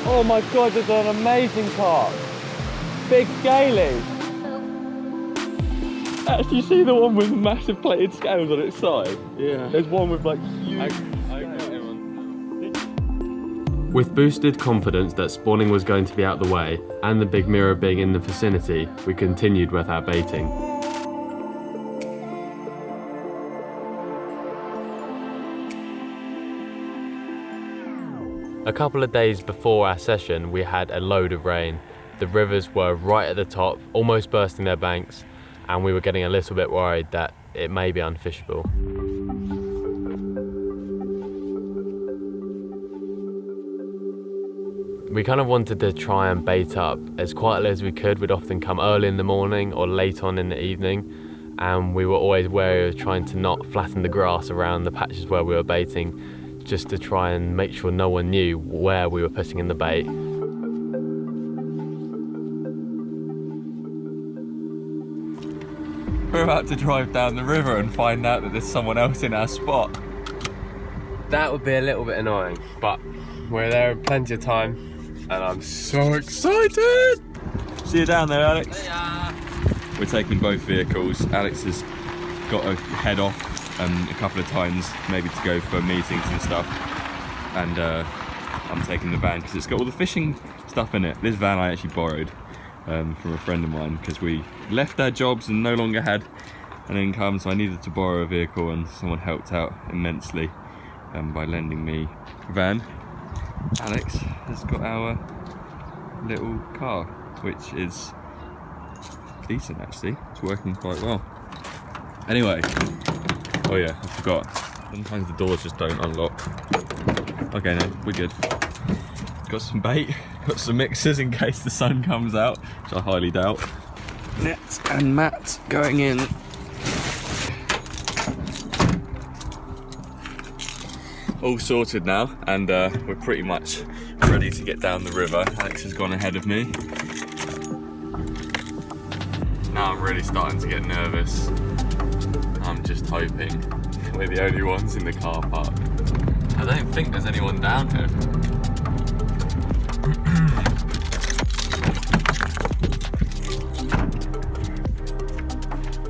Oh my god, there's an amazing carp. Big scaly. Actually, see the one with massive plated scales on its side? Yeah. There's one with like huge... I got him. With boosted confidence that spawning was going to be out the way, and the big mirror being in the vicinity, we continued with our baiting. A couple of days before our session, we had a load of rain. The rivers were right at the top, almost bursting their banks, and we were getting a little bit worried that it may be unfishable. We kind of wanted to try and bait up as quietly as we could. We'd often come early in the morning or late on in the evening, and we were always wary of trying to not flatten the grass around the patches where we were baiting, just to try and make sure no one knew where we were putting in the bait. We're about to drive down the river and find out that there's someone else in our spot. That would be a little bit annoying, but we're there in plenty of time, and I'm so excited! See you down there, Alex. We're taking both vehicles. Alex has got to head off a couple of times, maybe to go for meetings and stuff, and I'm taking the van because it's got all the fishing stuff in it. This van I actually borrowed from a friend of mine because we left our jobs and no longer had and then so I needed to borrow a vehicle, and someone helped out immensely by lending me a van. Alex has got our little car, which is decent actually. It's working quite well. Anyway, oh yeah, I forgot. Sometimes the doors just don't unlock. Okay, no, we're good. Got some bait, got some mixers in case the sun comes out, which I highly doubt. Nets and mats going in. All sorted now, and we're pretty much ready to get down the river. Alex has gone ahead of me. Now I'm really starting to get nervous. I'm just hoping we're the only ones in the car park. I don't think there's anyone down here.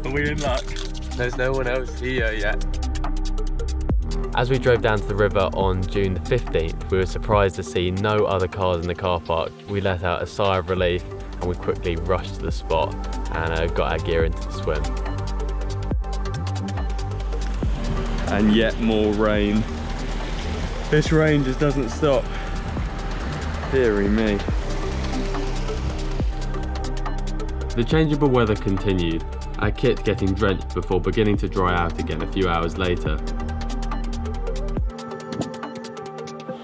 Are we in luck? There's no one else here yet. As we drove down to the river on June the 15th, we were surprised to see no other cars in the car park. We let out a sigh of relief and we quickly rushed to the spot and got our gear into the swim. And yet more rain. This rain just doesn't stop. Deary me. The changeable weather continued, our kit getting drenched before beginning to dry out again a few hours later.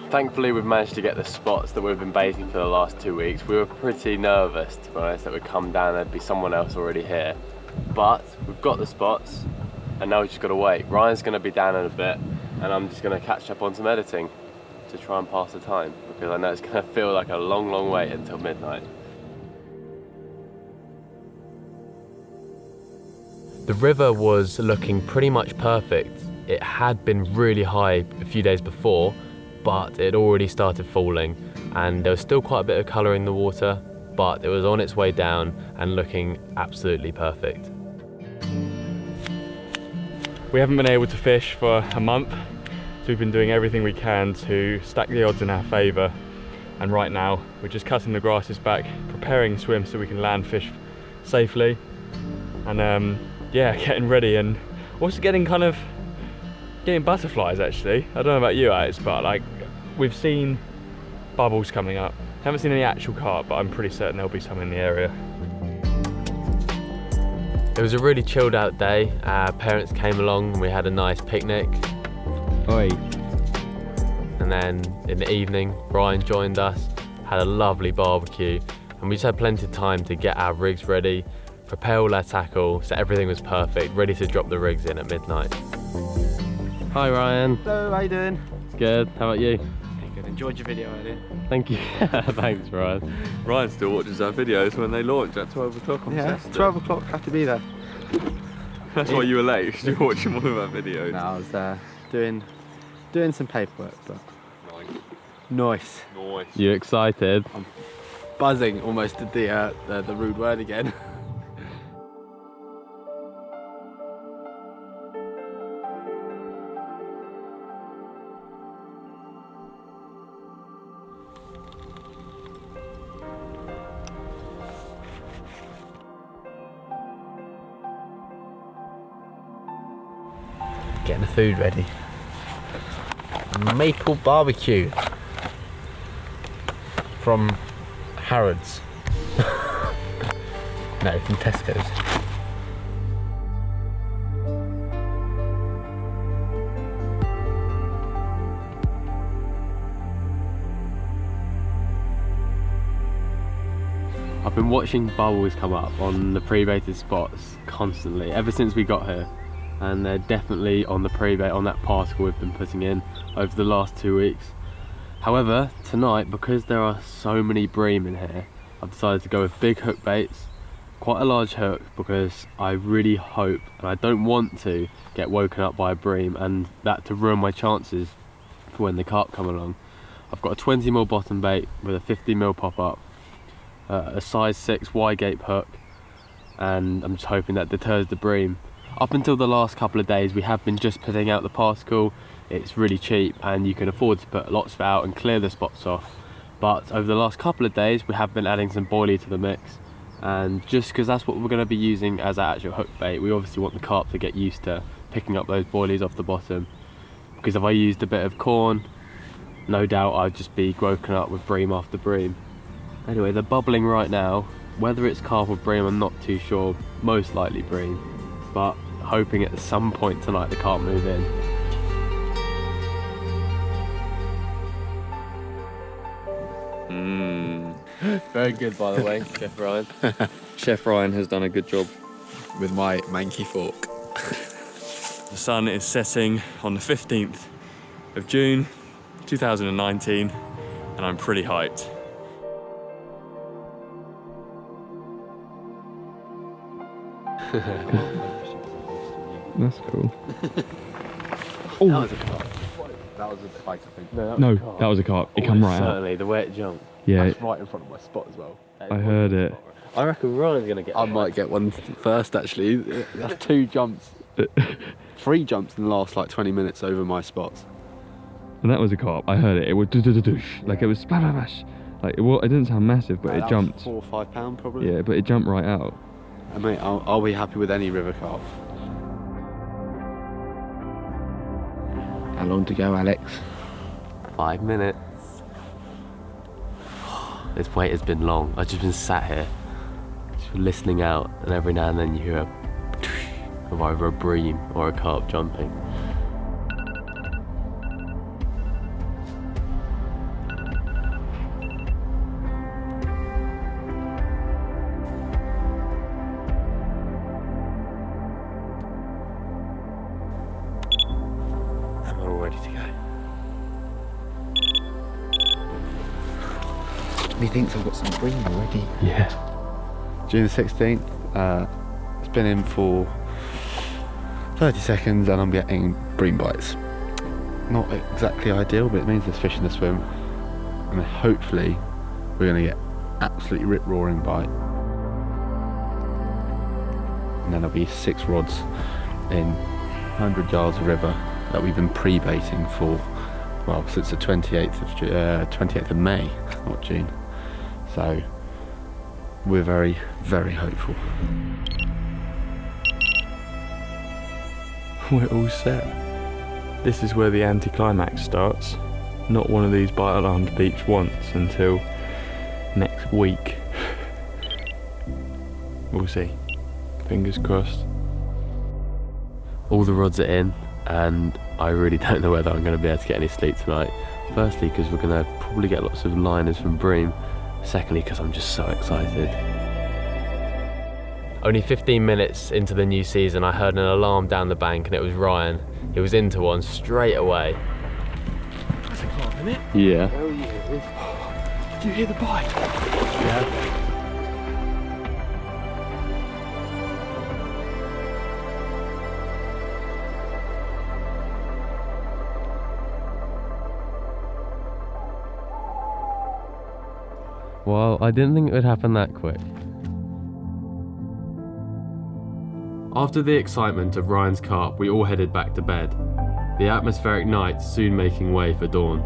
Thankfully we've managed to get the spots that we've been baiting for the last 2 weeks. We were pretty nervous, to be honest, that we'd come down and there'd be someone else already here. But we've got the spots and now we've just got to wait. Ryan's going to be down in a bit and I'm just going to catch up on some editing to try and pass the time, because I know it's going to feel like a long, long wait until midnight. The river was looking pretty much perfect. It had been really high a few days before, but it already started falling and there was still quite a bit of colour in the water, but it was on its way down and looking absolutely perfect. We haven't been able to fish for a month, so we've been doing everything we can to stack the odds in our favour, and right now we're just cutting the grasses back, preparing swim so we can land fish safely, and yeah, getting ready, and also getting butterflies actually. I don't know about you guys, but like we've seen bubbles coming up. Haven't seen any actual carp, but I'm pretty certain there'll be some in the area. It was a really chilled out day. Our parents came along and we had a nice picnic. Oi. And then in the evening, Ryan joined us, had a lovely barbecue, and we just had plenty of time to get our rigs ready, prepare all our tackle, so everything was perfect, ready to drop the rigs in at midnight. Hi Ryan. Hello, how you doing? Good, how about you? Good, enjoyed your video earlier. Thank you. Thanks Ryan. Ryan still watches our videos when they launch at 12 o'clock on Yeah, Saturday. 12 o'clock, have to be there. That's why you were late, because you're watching one of our videos. No, I was doing some paperwork, but nice. You excited? I'm buzzing, almost did the rude word again. Getting the food ready. Maple barbecue from Harrods. No, from Tesco's. I've been watching bubbles come up on the pre-baited spots constantly ever since we got here, and they're definitely on the pre-bait on that particle we've been putting in over the last 2 weeks. However, tonight, because there are so many bream in here, I've decided to go with big hook baits, quite a large hook, because I really hope, and I don't want to get woken up by a bream and that to ruin my chances for when the carp come along. I've got a 20mm bottom bait with a 50mm pop-up, a size 6 Y-gape hook, and I'm just hoping that deters the bream. Up until the last couple of days we have been just putting out the particle. It's really cheap and you can afford to put lots of it out and clear the spots off, but over the last couple of days we have been adding some boilie to the mix, and just because that's what we're going to be using as our actual hook bait, we obviously want the carp to get used to picking up those boilies off the bottom, because if I used a bit of corn, no doubt I'd just be woken up with bream after bream. Anyway, they're bubbling right now. Whether it's carp or bream, I'm not too sure. Most likely bream, but hoping at some point tonight the carp move in. Very good, by the way, Chef Ryan. Chef Ryan has done a good job with my manky fork. The sun is setting on the 15th of June 2019 and I'm pretty hyped. That's cool. Oh, that was a carp. That was a pike, I think. No, that was a carp. It came right out. Certainly, the way it jumped. Yeah. That's right in front of my spot as well. I heard it. I reckon Ryan's going to get I might get one first, actually. That's 2 jumps. 3 jumps in the last like 20 minutes over my spots. And that was a carp. I heard it. It was do-do-do-doosh. Like it was splash, splash. Like it didn't sound massive, but it jumped. 4 or 5 pound probably. Yeah, but it jumped right out. And mate, I'll be happy with any river carp. How long to go, Alex? 5 minutes. This wait has been long. I've just been sat here, just listening out, and every now and then you hear of either a bream or a carp jumping. I'm all ready to go. Methinks I've got some bream already. Yeah. June the 16th, it's been in for 30 seconds and I'm getting bream bites. Not exactly ideal, but it means there's fish in the swim. And hopefully we're going to get absolutely rip-roaring bite. And then there'll be 6 rods in 100 yards of river that we've been pre-baiting for, well, since the 28th of May, not June. So we're very, very hopeful. We're all set. This is where the anticlimax starts. Not one of these bite alarms beeps once until next week. We'll see. Fingers crossed. All the rods are in, and I really don't know whether I'm going to be able to get any sleep tonight. Firstly, because we're going to probably get lots of liners from bream. Secondly, because I'm just so excited. Only 15 minutes into the new season, I heard an alarm down the bank, and it was Ryan. He was into one straight away. That's a carp, isn't it? Yeah. Oh yeah. Did you hear the bite? Yeah. Well, I didn't think it would happen that quick. After the excitement of Ryan's carp, we all headed back to bed, the atmospheric night soon making way for dawn.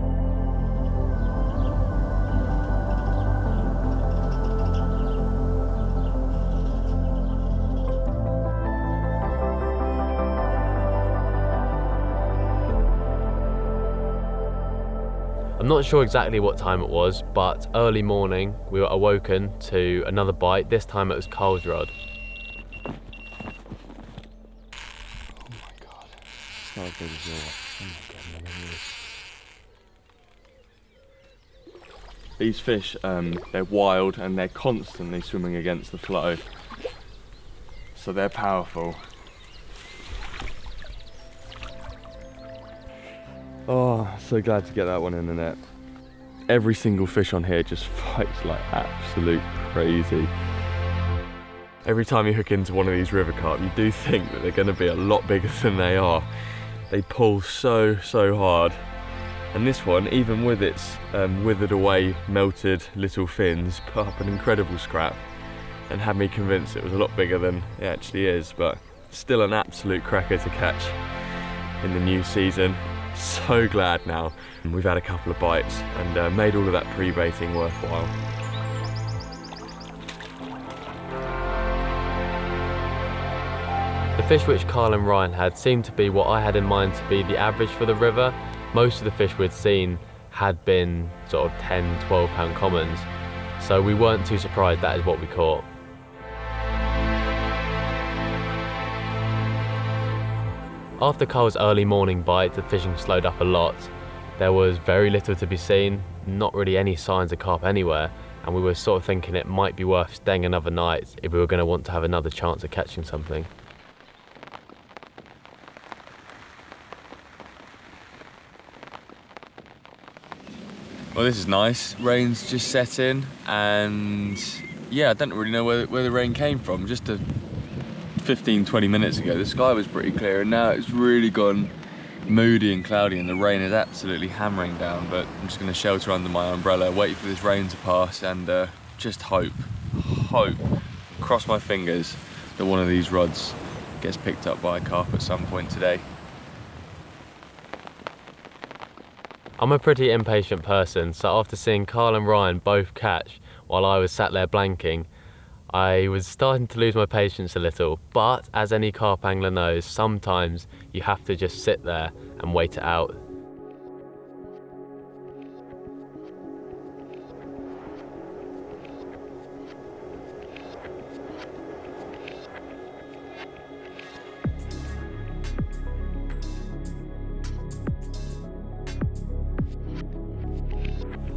I'm not sure exactly what time it was, but early morning we were awoken to another bite. This time it was Carl's rod. Oh my god. It's not as big as yours. Oh my god, these fish, they're wild and they're constantly swimming against the flow. So they're powerful. Oh, so glad to get that one in the net. Every single fish on here just fights like absolute crazy. Every time you hook into one of these river carp, you do think that they're going to be a lot bigger than they are. They pull so hard. And this one, even with its withered away, melted little fins, put up an incredible scrap and had me convinced it was a lot bigger than it actually is, but still an absolute cracker to catch in the new season. So glad now we've had a couple of bites and made all of that pre-baiting worthwhile. The fish which Carl and Ryan had seemed to be what I had in mind to be the average for the river. Most of the fish we'd seen had been sort of 10, 12 pound commons, so we weren't too surprised that is what we caught. After Carl's early morning bite, the fishing slowed up a lot. There was very little to be seen, not really any signs of carp anywhere, and we were sort of thinking it might be worth staying another night if we were going to want to have another chance of catching something. Well, this is nice. Rain's just set in, and yeah, I don't really know where the rain came from. Just 15-20 minutes ago the sky was pretty clear, and now it's really gone moody and cloudy and the rain is absolutely hammering down. But I'm just going to shelter under my umbrella, wait for this rain to pass, and just hope, cross my fingers that one of these rods gets picked up by a carp at some point today. I'm a pretty impatient person, so after seeing Carl and Ryan both catch while I was sat there blanking, I was starting to lose my patience a little. But as any carp angler knows, sometimes you have to just sit there and wait it out.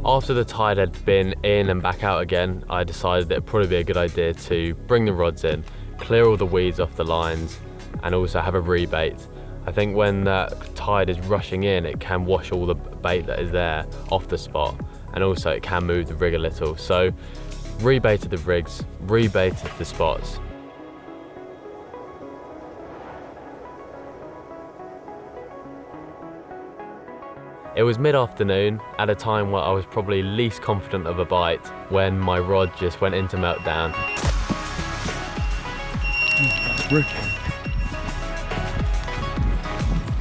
After the tide had been in and back out again, I decided that it'd probably be a good idea to bring the rods in, clear all the weeds off the lines, and also have a rebait. I think when that tide is rushing in, it can wash all the bait that is there off the spot, and also it can move the rig a little. So rebaited the rigs, rebaited the spots. It was mid-afternoon, at a time where I was probably least confident of a bite, when my rod just went into meltdown.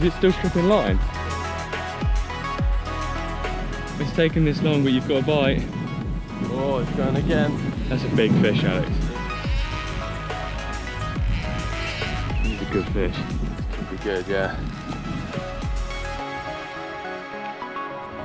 Is it still stripping line? It's taken this long, but you've got a bite. Oh, it's going again. That's a big fish, Alex. He's a good fish. Could be good, yeah.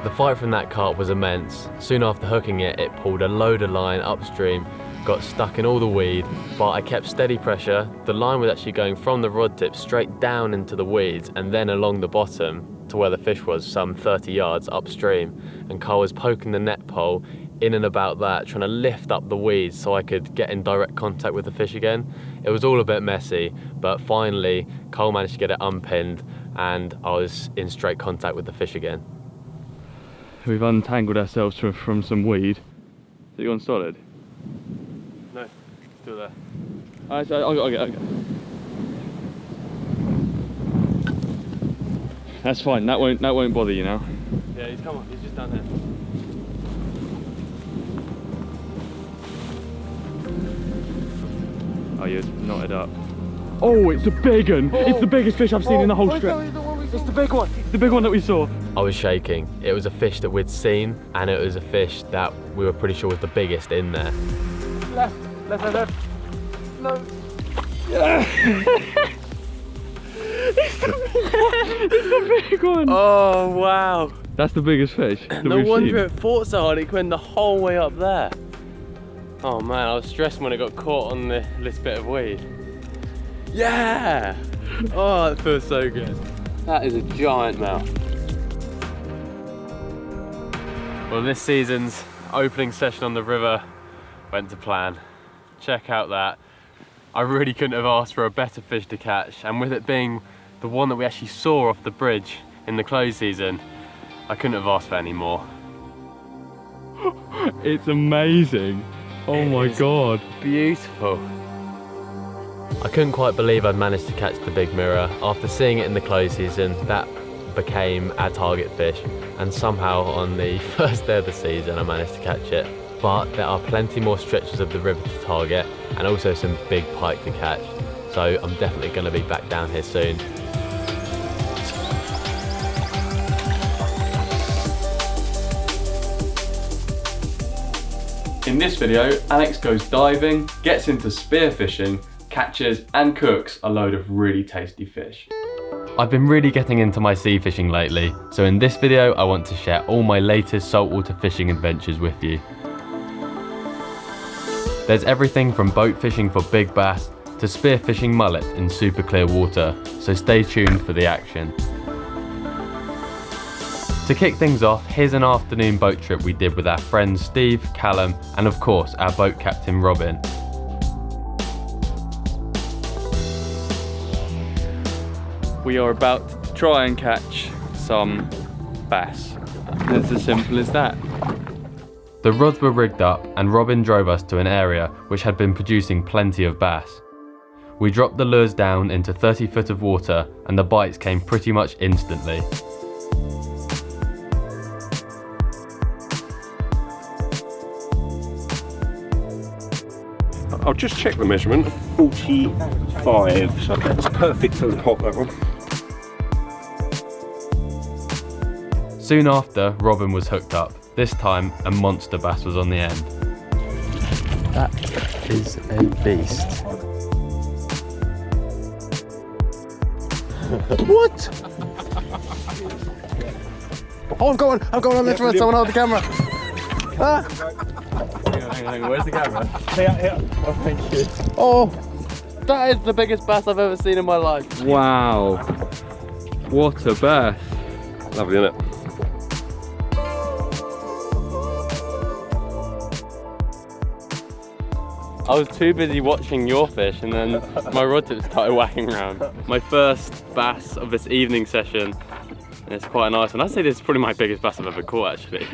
The fight from that carp was immense. Soon after hooking it, it pulled a load of line upstream, got stuck in all the weed, but I kept steady pressure. The line was actually going from the rod tip straight down into the weeds and then along the bottom to where the fish was, some 30 yards upstream. And Carl was poking the net pole in and about that, trying to lift up the weeds so I could get in direct contact with the fish again. It was all a bit messy, but finally Carl managed to get it unpinned and I was in straight contact with the fish again. We've untangled ourselves from some weed. Is it gone solid? No, still there. Okay. That's fine. That won't bother you now. Yeah, he's come on. He's just down here. Oh, you're knotted up. Oh, it's a big one! Oh. It's the biggest fish I've seen in the whole strip. It's the big one. It's the big one that we saw. I was shaking. It was a fish that we'd seen, and it was a fish that we were pretty sure was the biggest in there. Left. No. Yeah. It's the big one. Oh, wow. That's the biggest fish that No we've wonder seen. it fought so hard. It went the whole way up there. Oh man, I was stressed when it got caught on this bit of weed. Yeah! Oh, that feels so good. That is a giant mouth. Well, this season's opening session on the river went to plan. Check out that. I really couldn't have asked for a better fish to catch, and with it being the one that we actually saw off the bridge in the close season, I couldn't have asked for any more. It's amazing. Oh my god. Beautiful. I couldn't quite believe I'd managed to catch the big mirror. After seeing it in the close season, that became our target fish, and somehow on the first day of the season I managed to catch it. But there are plenty more stretches of the river to target and also some big pike to catch, so I'm definitely going to be back down here soon. In this video, Alex goes diving, gets into spearfishing, catches and cooks a load of really tasty fish. I've been really getting into my sea fishing lately, so in this video I want to share all my latest saltwater fishing adventures with you. There's everything from boat fishing for big bass to spearfishing mullet in super clear water, so stay tuned for the action. To kick things off, here's an afternoon boat trip we did with our friends Steve, Callum, and of course our boat captain Robin. We are about to try and catch some bass. It's as simple as that. The rods were rigged up and Robin drove us to an area which had been producing plenty of bass. We dropped the lures down into 30 foot of water and the bites came pretty much instantly. I'll just check the measurement, 45, so that's perfect for the pot, that one. Soon after, Robin was hooked up. This time, a monster bass was on the end. That is a beast. What? Oh, I'm going on this one. Someone hold the camera. Ah. Hang on, where's the camera? Here. Oh, thank you. Oh, that is the biggest bass I've ever seen in my life. Wow. What a bass. Lovely, isn't it? I was too busy watching your fish and then my rod tip started whacking around. My first bass of this evening session, and it's quite a nice one. I'd say this is probably my biggest bass I've ever caught actually.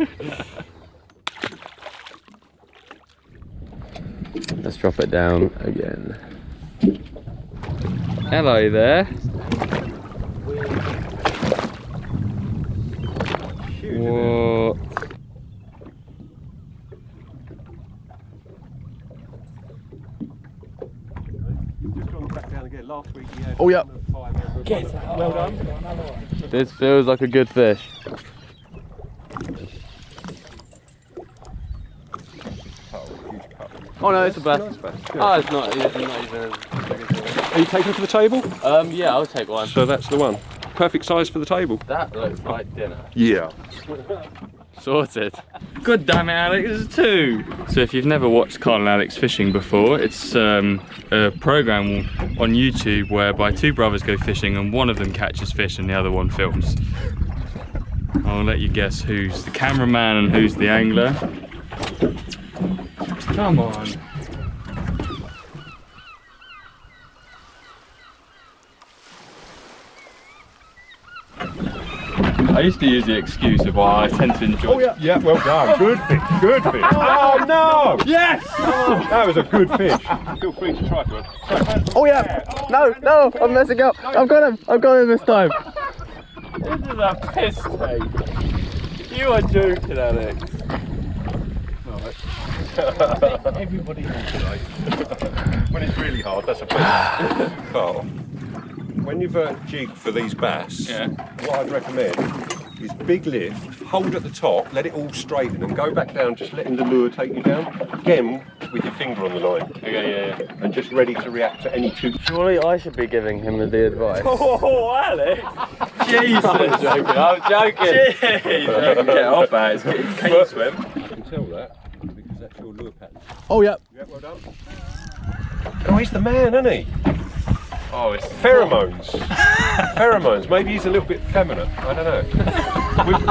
Let's drop it down again. Hello there. What? Oh yeah. Well done. This feels like a good fish. Oh no, it's a bass. Oh, it's not even as big as Are you taking it for the table? Yeah, I'll take one. So that's the one. Perfect size for the table. That looks like dinner. Yeah. Sorted. God damn it, Alex, it's 2. So if you've never watched Carl and Alex fishing before, it's a program on YouTube whereby 2 brothers go fishing and one of them catches fish and the other one films. I'll let you guess who's the cameraman and who's the angler. Come on. I used to use the excuse of why I tend to enjoy. Oh yeah, yeah, well done. Good fish, good fish. Oh no! Yes! That was a good fish. Feel free to try for it. Oh yeah! No, I'm messing up. I've got him this time. This is a piss take. You are joking, Alex. Everybody knows today. When it's really hard, that's a piss. Carl, when you've jigged for these bass, what I'd recommend is big lift, hold at the top, let it all straighten and go back down, just letting the lure take you down. Again, with your finger on the line. Okay, yeah. And just ready to react to any two. Surely I should be giving him the advice. Oh, Alex! Jesus! I'm joking. Jeez! Get off that. Can you swim? You can tell that because that's your lure pattern. Oh yeah. Yeah, well done. Oh, he's the man, isn't he? Oh, it's pheromones. Pheromones. Maybe he's a little bit feminine. I don't know.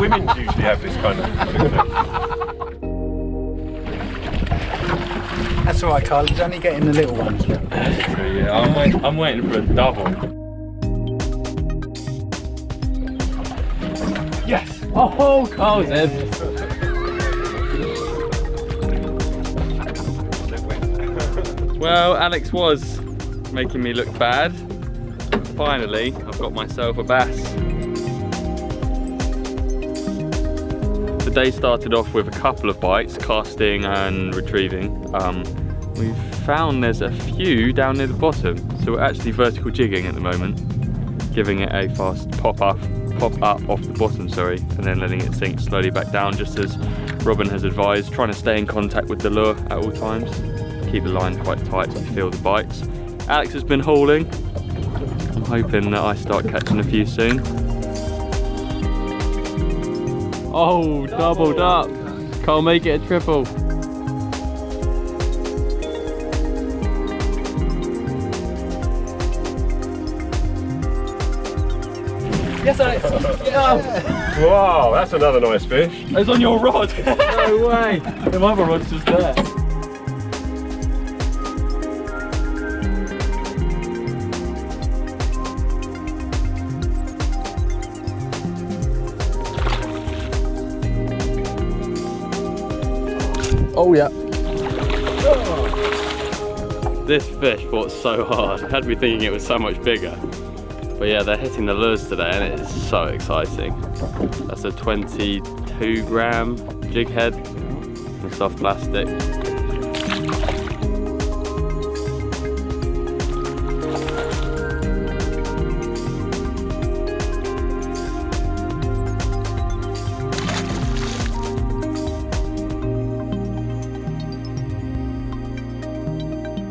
Women usually have this kind of thing. That's all right, Carl. He's only getting the little ones. Yeah, I'm waiting for a double. Yes. Oh, Carl's in. Well, Alex was making me look bad. Finally, I've got myself a bass. The day started off with a couple of bites, casting and retrieving. We've found there's a few down near the bottom, so we're actually vertical jigging at the moment, giving it a fast pop up off the bottom, and then letting it sink slowly back down, just as Robin has advised, trying to stay in contact with the lure at all times. Keep the line quite tight so you feel the bites. Alex has been hauling. I'm hoping that I start catching a few soon. Oh, doubled up. Can't make it a triple. Yes, Alex. Yeah. Wow, that's another nice fish. It's on your rod. No way. The other rod's just there. Oh yeah. This fish fought so hard. I had me thinking it was so much bigger. But yeah, they're hitting the lures today and it is so exciting. That's a 22 gram jig head in soft plastic.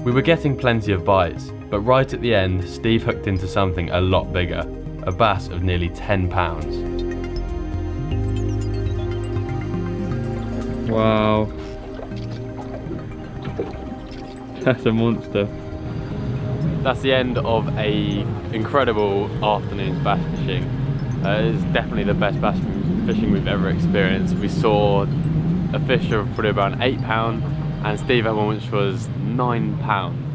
We were getting plenty of bites, but right at the end, Steve hooked into something a lot bigger, a bass of nearly 10 pounds. Wow. That's a monster. That's the end of a incredible afternoon's bass fishing. It's definitely the best bass fishing we've ever experienced. We saw a fish of probably about 8 pound, and Steve had one which was 9 pound.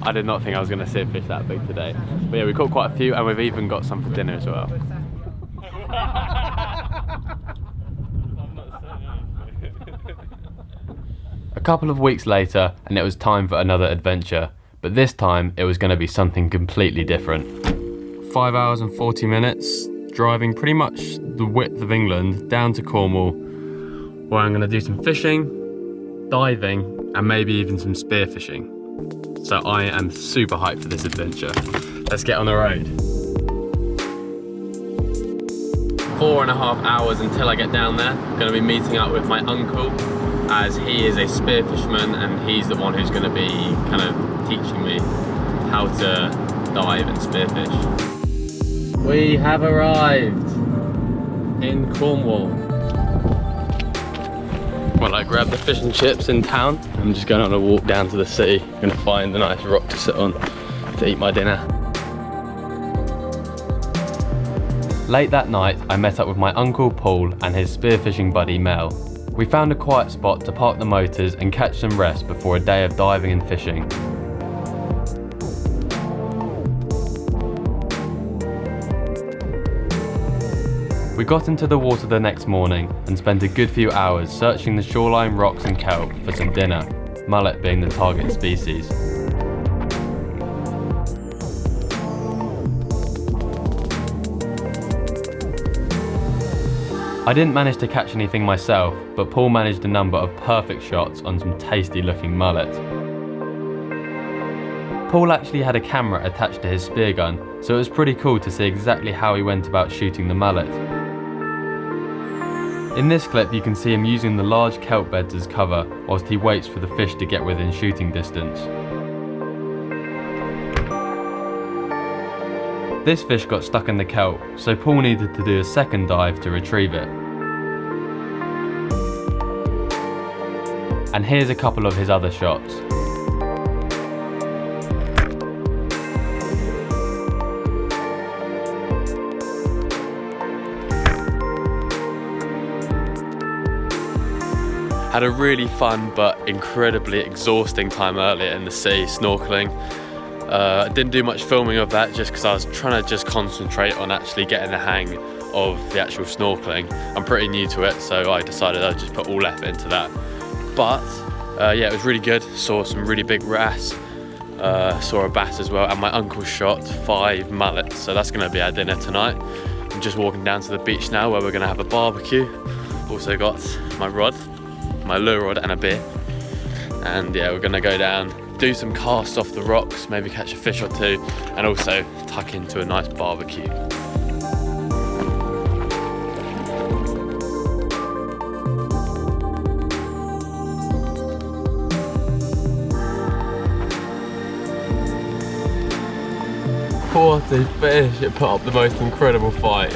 I did not think I was going to see a fish that big today. But yeah, we caught quite a few and we've even got some for dinner as well. A couple of weeks later and it was time for another adventure, but this time it was going to be something completely different. 5 hours and 40 minutes, driving pretty much the width of England down to Cornwall, where I'm going to do some fishing, diving, and maybe even some spearfishing. So I am super hyped for this adventure. Let's get on the road. 4.5 hours until I get down there. I'm going to be meeting up with my uncle, as he is a spearfisherman and he's the one who's going to be kind of teaching me how to dive and spearfish. We have arrived in Cornwall. Well, I grabbed the fish and chips in town. I'm just going on a walk down to the sea. I'm going to find a nice rock to sit on to eat my dinner. Late that night, I met up with my uncle Paul and his spearfishing buddy Mel. We found a quiet spot to park the motors and catch some rest before a day of diving and fishing. We got into the water the next morning and spent a good few hours searching the shoreline rocks and kelp for some dinner, mullet being the target species. I didn't manage to catch anything myself, but Paul managed a number of perfect shots on some tasty looking mullet. Paul actually had a camera attached to his spear gun, so it was pretty cool to see exactly how he went about shooting the mullet. In this clip you can see him using the large kelp beds as cover whilst he waits for the fish to get within shooting distance. This fish got stuck in the kelp, so Paul needed to do a second dive to retrieve it. And here's a couple of his other shots. Had a really fun but incredibly exhausting time earlier in the sea, snorkeling. I didn't do much filming of that just because I was trying to just concentrate on actually getting the hang of the actual snorkeling. I'm pretty new to it, so I decided I'd just put all effort into that. But yeah, it was really good. Saw some really big wrasse, saw a bass as well, and my uncle shot 5 mullets, so that's going to be our dinner tonight. I'm just walking down to the beach now where we're going to have a barbecue. Also got my rod, my lure rod and a beer, and yeah, we're gonna go down, do some casts off the rocks, maybe catch a fish or two, and also tuck into a nice barbecue. What a fish! It put up the most incredible fight.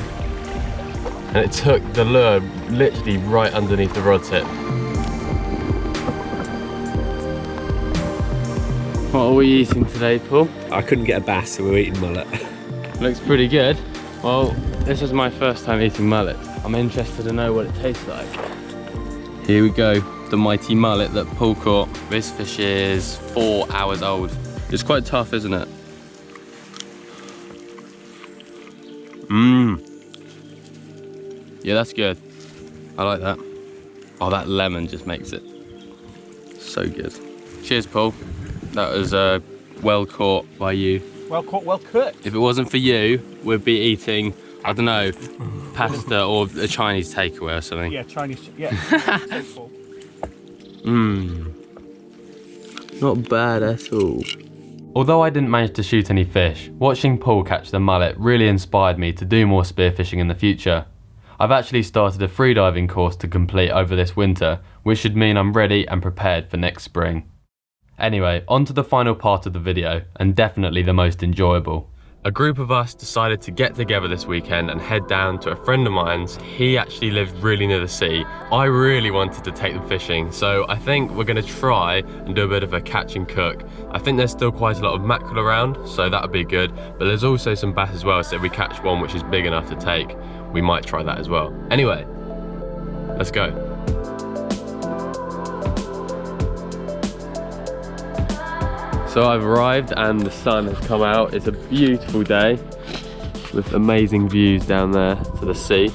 And it took the lure literally right underneath the rod tip. What are we eating today, Paul? I couldn't get a bass, so we're eating mullet. Looks pretty good. Well, this is my first time eating mullet. I'm interested to know what it tastes like. Here we go, the mighty mullet that Paul caught. This fish is 4 hours old. It's quite tough, isn't it? Mmm. Yeah, that's good. I like that. Oh, that lemon just makes it so good. Cheers, Paul. That was well caught by you. Well caught, well cooked. If it wasn't for you, we'd be eating, I don't know, pasta or a Chinese takeaway or something. Yeah, Chinese, yeah. Mmm. Not bad at all. Although I didn't manage to shoot any fish, watching Paul catch the mullet really inspired me to do more spearfishing in the future. I've actually started a freediving course to complete over this winter, which should mean I'm ready and prepared for next spring. Anyway, on to the final part of the video, and definitely the most enjoyable. A group of us decided to get together this weekend and head down to a friend of mine's. He actually lives really near the sea. I really wanted to take them fishing, so I think we're gonna try and do a bit of a catch and cook. I think there's still quite a lot of mackerel around, so that'll be good, but there's also some bass as well, so if we catch one which is big enough to take, we might try that as well. Anyway, let's go. So I've arrived and the sun has come out. It's a beautiful day with amazing views down there to the sea.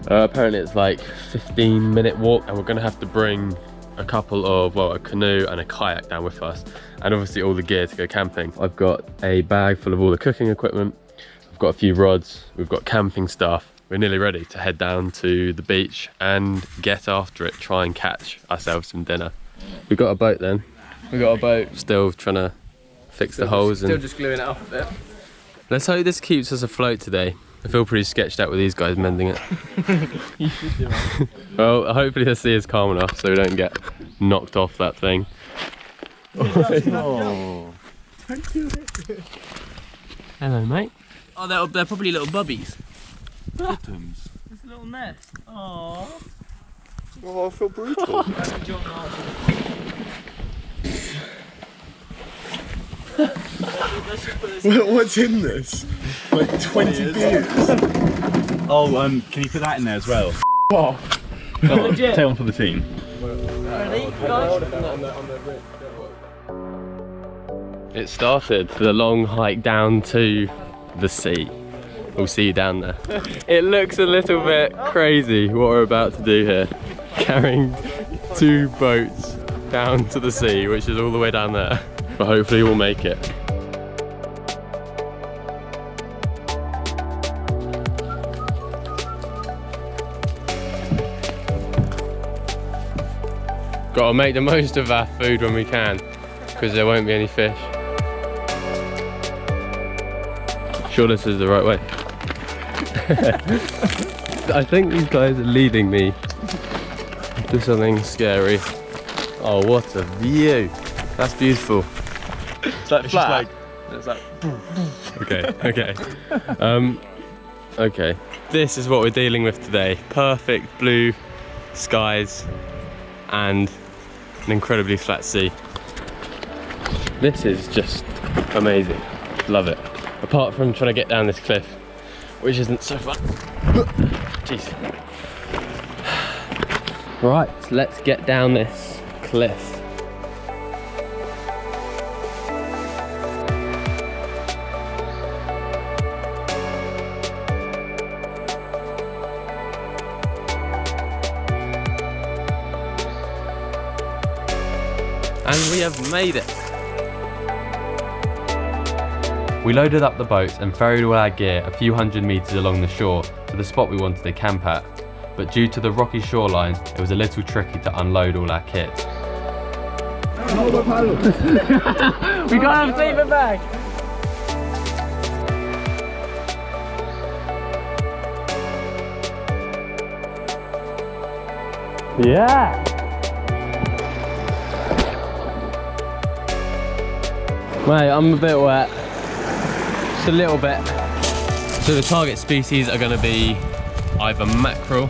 Apparently it's like 15-minute walk, and we're gonna have to bring a couple of, well, a canoe and a kayak down with us, and obviously all the gear to go camping. I've got a bag full of all the cooking equipment. I've got a few rods. We've got camping stuff. We're nearly ready to head down to the beach and get after it, try and catch ourselves some dinner. We've got a boat then. We got a boat. Still trying to fix the holes. Still just gluing it up a bit. Let's hope this keeps us afloat today. I feel pretty sketched out with these guys mending it. You should do it. Well, hopefully the sea is calm enough so we don't get knocked off that thing. Oh. Hello, mate. Oh, they're probably little bubbies. Bottoms. There's a little nest. Aww. Oh, I feel brutal. What's in this? Like 20 beers. Oh, can you put that in there as well? Off. Come on, take one for the team. Ready, guys? It started the long hike down to the sea. We'll see you down there. It looks a little bit crazy what we're about to do here. Carrying 2 boats down to the sea, which is all the way down there. But hopefully we'll make it. Gotta make the most of our food when we can, because there won't be any fish. Sure this is the right way. I think these guys are leading me to something scary. Oh, what a view. That's beautiful. Is that flat? It's like... Okay. Okay. This is what we're dealing with today. Perfect blue skies and an incredibly flat sea. This is just amazing. Love it. Apart from trying to get down this cliff, which isn't so fun. Jeez. Right, so let's get down this cliff. And we have made it. We loaded up the boats and ferried all our gear a few hundred meters along the shore to the spot we wanted to camp at. But due to the rocky shoreline, it was a little tricky to unload all our kit. We gotta save it back. Yeah. Mate, I'm a bit wet. Just a little bit. So the target species are going to be either mackerel.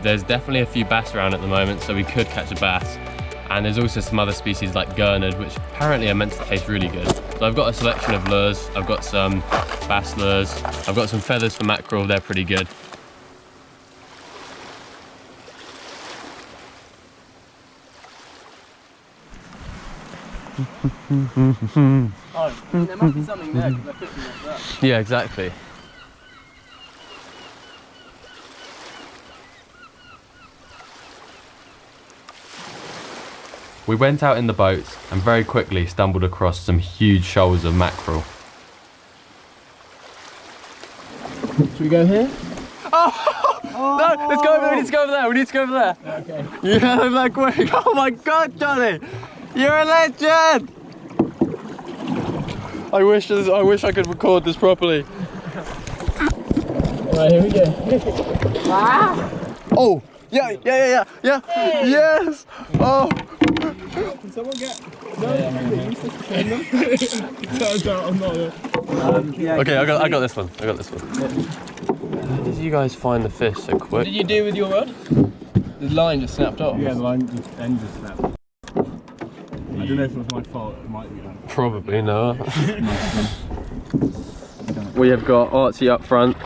There's definitely a few bass around at the moment, so we could catch a bass. And there's also some other species like gurnard, which apparently are meant to taste really good. So I've got a selection of lures. I've got some bass lures. I've got some feathers for mackerel, they're pretty good. There must be something there because they're fishing like that. Yeah, exactly. We went out in the boats and very quickly stumbled across some huge shoals of mackerel. Should we go here? Oh! No, let's go over there. We need to go over there. We need to go over there. Okay. Yeah, like quick. Oh my God, Johnny, you're a legend. I wish I could record this properly. Alright, here we go. Oh, yeah. Yes. Oh. Can someone get? No, I'm not there. Okay, I got this one. How did you guys find the fish so quick? What did you do with your rod? The line just snapped off. Yeah, the line end just snapped. I don't know if it was my fault. It might be. Probably not. We have got Archie up front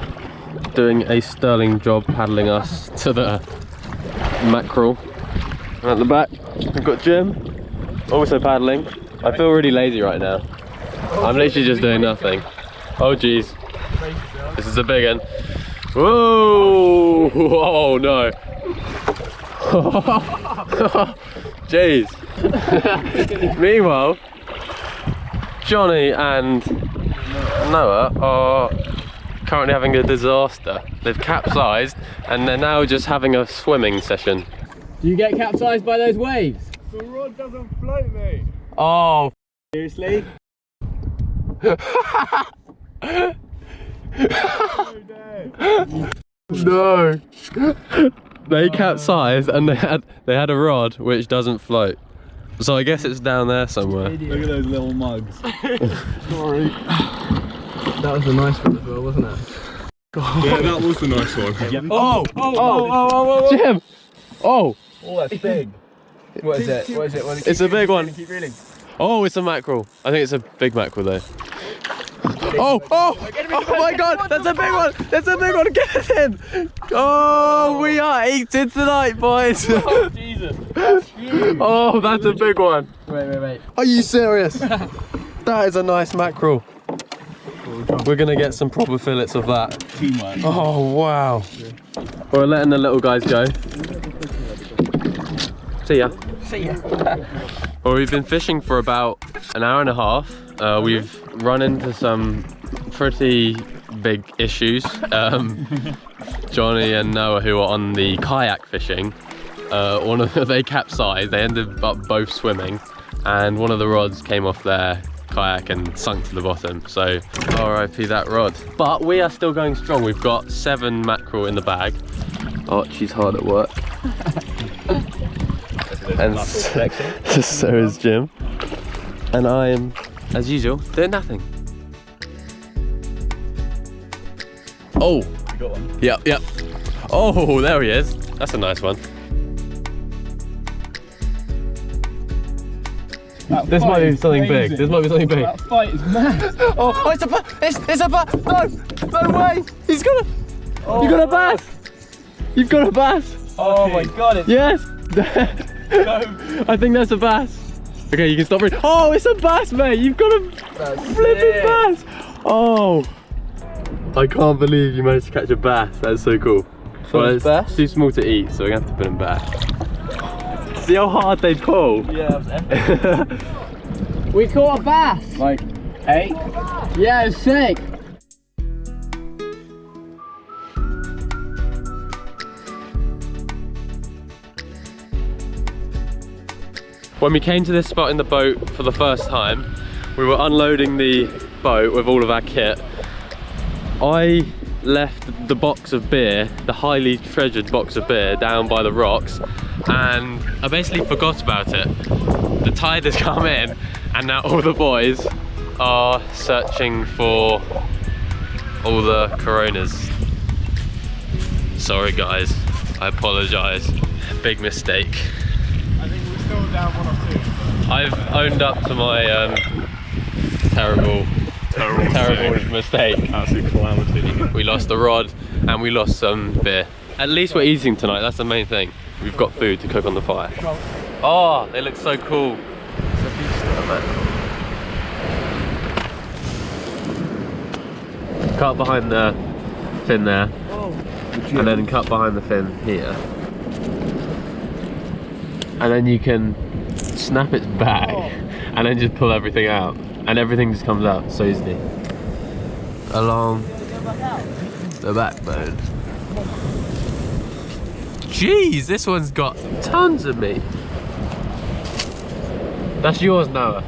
doing a sterling job paddling us to the mackerel. And at the back we've got Jim also paddling. I feel really lazy right now. I'm literally just doing nothing. Oh geez, this is a big one. Whoa! Oh no! Jeez. Meanwhile, Johnny and Noah are currently having a disaster. They've capsized and they're now just having a swimming session. Do you get capsized by those waves? The rod doesn't float, mate. Oh. Seriously? No. They capsized and they had a rod which doesn't float. So I guess it's down there somewhere. Look at those little mugs. Sorry. That was a nice one as well, wasn't it? Yeah, that was the nice one. Oh! Jim! Oh! Oh, that's big. What is it? What is it? It's a big one. Keep reeling. Oh, it's a mackerel. I think it's a big mackerel though. Oh my God, that's a big one. That's a big one, get it in. Oh, we are eating tonight, boys. Oh, Jesus. That's huge. Oh, that's a big one. Wait. Are you serious? That is a nice mackerel. We're gonna get some proper fillets of that. Teamwork. Oh, wow. We're letting the little guys go. See ya. See ya. Well, we've been fishing for about an hour and a half. We've run into some pretty big issues. Johnny and Noah, who are on the kayak fishing, they capsized. They ended up both swimming, and one of the rods came off their kayak and sunk to the bottom. So RIP that rod. But we are still going strong. We've got 7 mackerel in the bag. Archie's hard at work. And so is Jim. And I am, as usual, doing nothing. Oh! You got one? Yep. Oh, there he is. That's a nice one. This might be something big. This might be something big. That fight is mad. Oh, it's a bass. It's a bass. No way. He's got a. Oh, you got a bass. You've got a bass. Oh my God. It's Yes. I think that's a bass. Okay, you can stop reading. Oh, it's a bass, mate. You've got a flipping bass. Oh. I can't believe you managed to catch a bass. That's so cool. Well, it's too small to eat, so we're gonna have to put them back. See how hard they pull? Yeah, that was epic. We caught a bass. Like 8? Yeah, it's sick. When we came to this spot in the boat for the first time, we were unloading the boat with all of our kit. I left the box of beer, the highly treasured box of beer, down by the rocks, and I basically forgot about it. The tide has come in, and now all the boys are searching for all the Coronas. Sorry guys, I apologise. Big mistake. I think we're still down 1 or 2. I've owned up to my terrible mistake. Absolute calamity. We lost the rod and we lost some beer. At least we're eating tonight, that's the main thing. We've got food to cook on the fire. Oh, they look so cool. Cut behind the fin there, and then cut behind the fin here. And then you can snap its back, and then just pull everything out. And everything just comes out so easily. Along the backbone. Jeez, this one's got tons of meat. That's yours, Noah.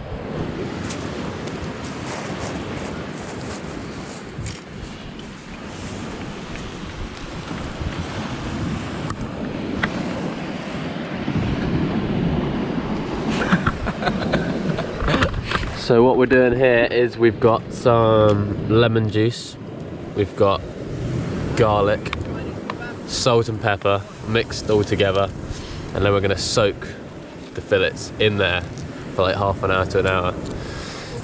So what we're doing here is we've got some lemon juice, we've got garlic, salt and pepper mixed all together, and then we're going to soak the fillets in there for like half an hour to an hour.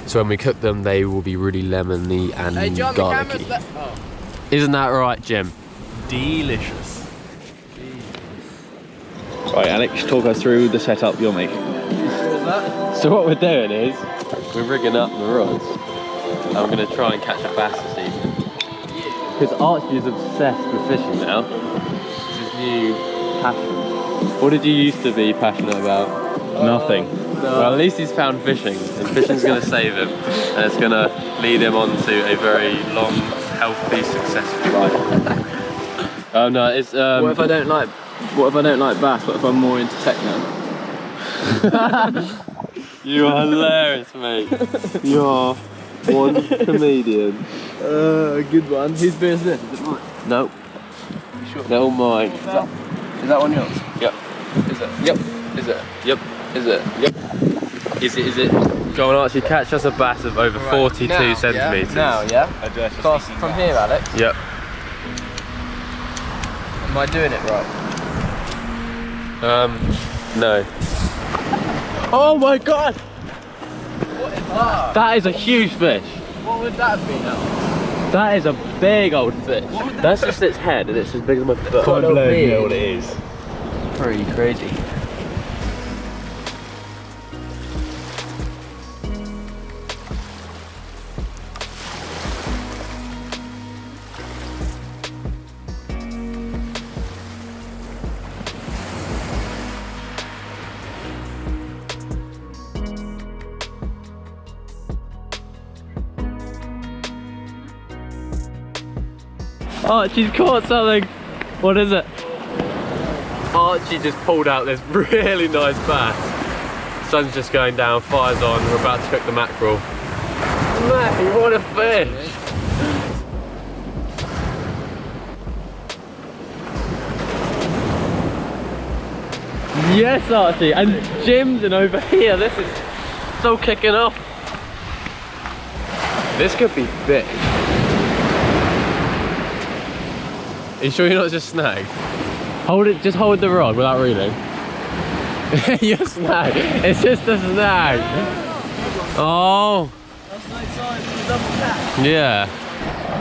So when we cook them, they will be really lemony and garlicky. Isn't that right, Jim? Delicious. Right, Alex, talk us through the setup you're making. So what we're doing is we're rigging up the rods, and we're going to try and catch a bass this evening. Because Archie is obsessed with fishing now. It's his new passion. What did you used to be passionate about? Nothing. Well, at least he's found fishing, and fishing's going to save him, and it's going to lead him on to a very long, healthy, successful life. Oh no, it's What if I don't like bass? What if I'm more into techno? You are hilarious, mate. You are one comedian. Good one. Whose beer is this? Is it mine? Nope. You sure? They're all mine. Is that one yours? Yep. Is it? Yep. Is it? Yep. Is it? Yep. Is it? Go on, Archie, catch us a bass of over 42 centimetres. Yeah? Now, yeah? Class from here, Alex? Yep. Am I doing it right? No. Oh my god! What is that? That is a huge fish. What would that be now? That is a big old fish. That's just its head, and it's as big as my foot. Full blown, you know what it is. Pretty crazy. Archie's caught something. What is it? Archie just pulled out this really nice bass. Sun's just going down, fire's on, we're about to cook the mackerel. Man, what a fish! Yes, Archie, and Jim's in over here. This is so kicking off. This could be big. Are you sure you're not just snagged? Hold it, just hold the rod without reeling. You're snagged. It's just a snag. Oh. That's no sign of a double catch. Yeah.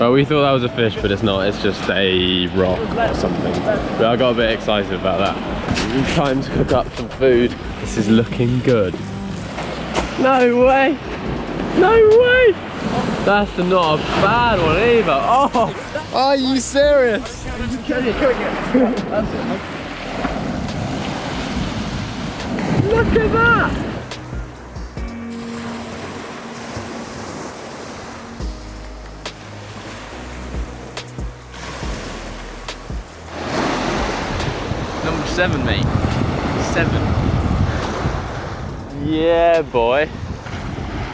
Well, we thought that was a fish, but it's not. It's just a rock or something. But I got a bit excited about that. Time to cook up some food. This is looking good. No way. No way. That's not a bad one either. Oh. Are you serious? Look at that! Number 7, mate. 7. Yeah, boy.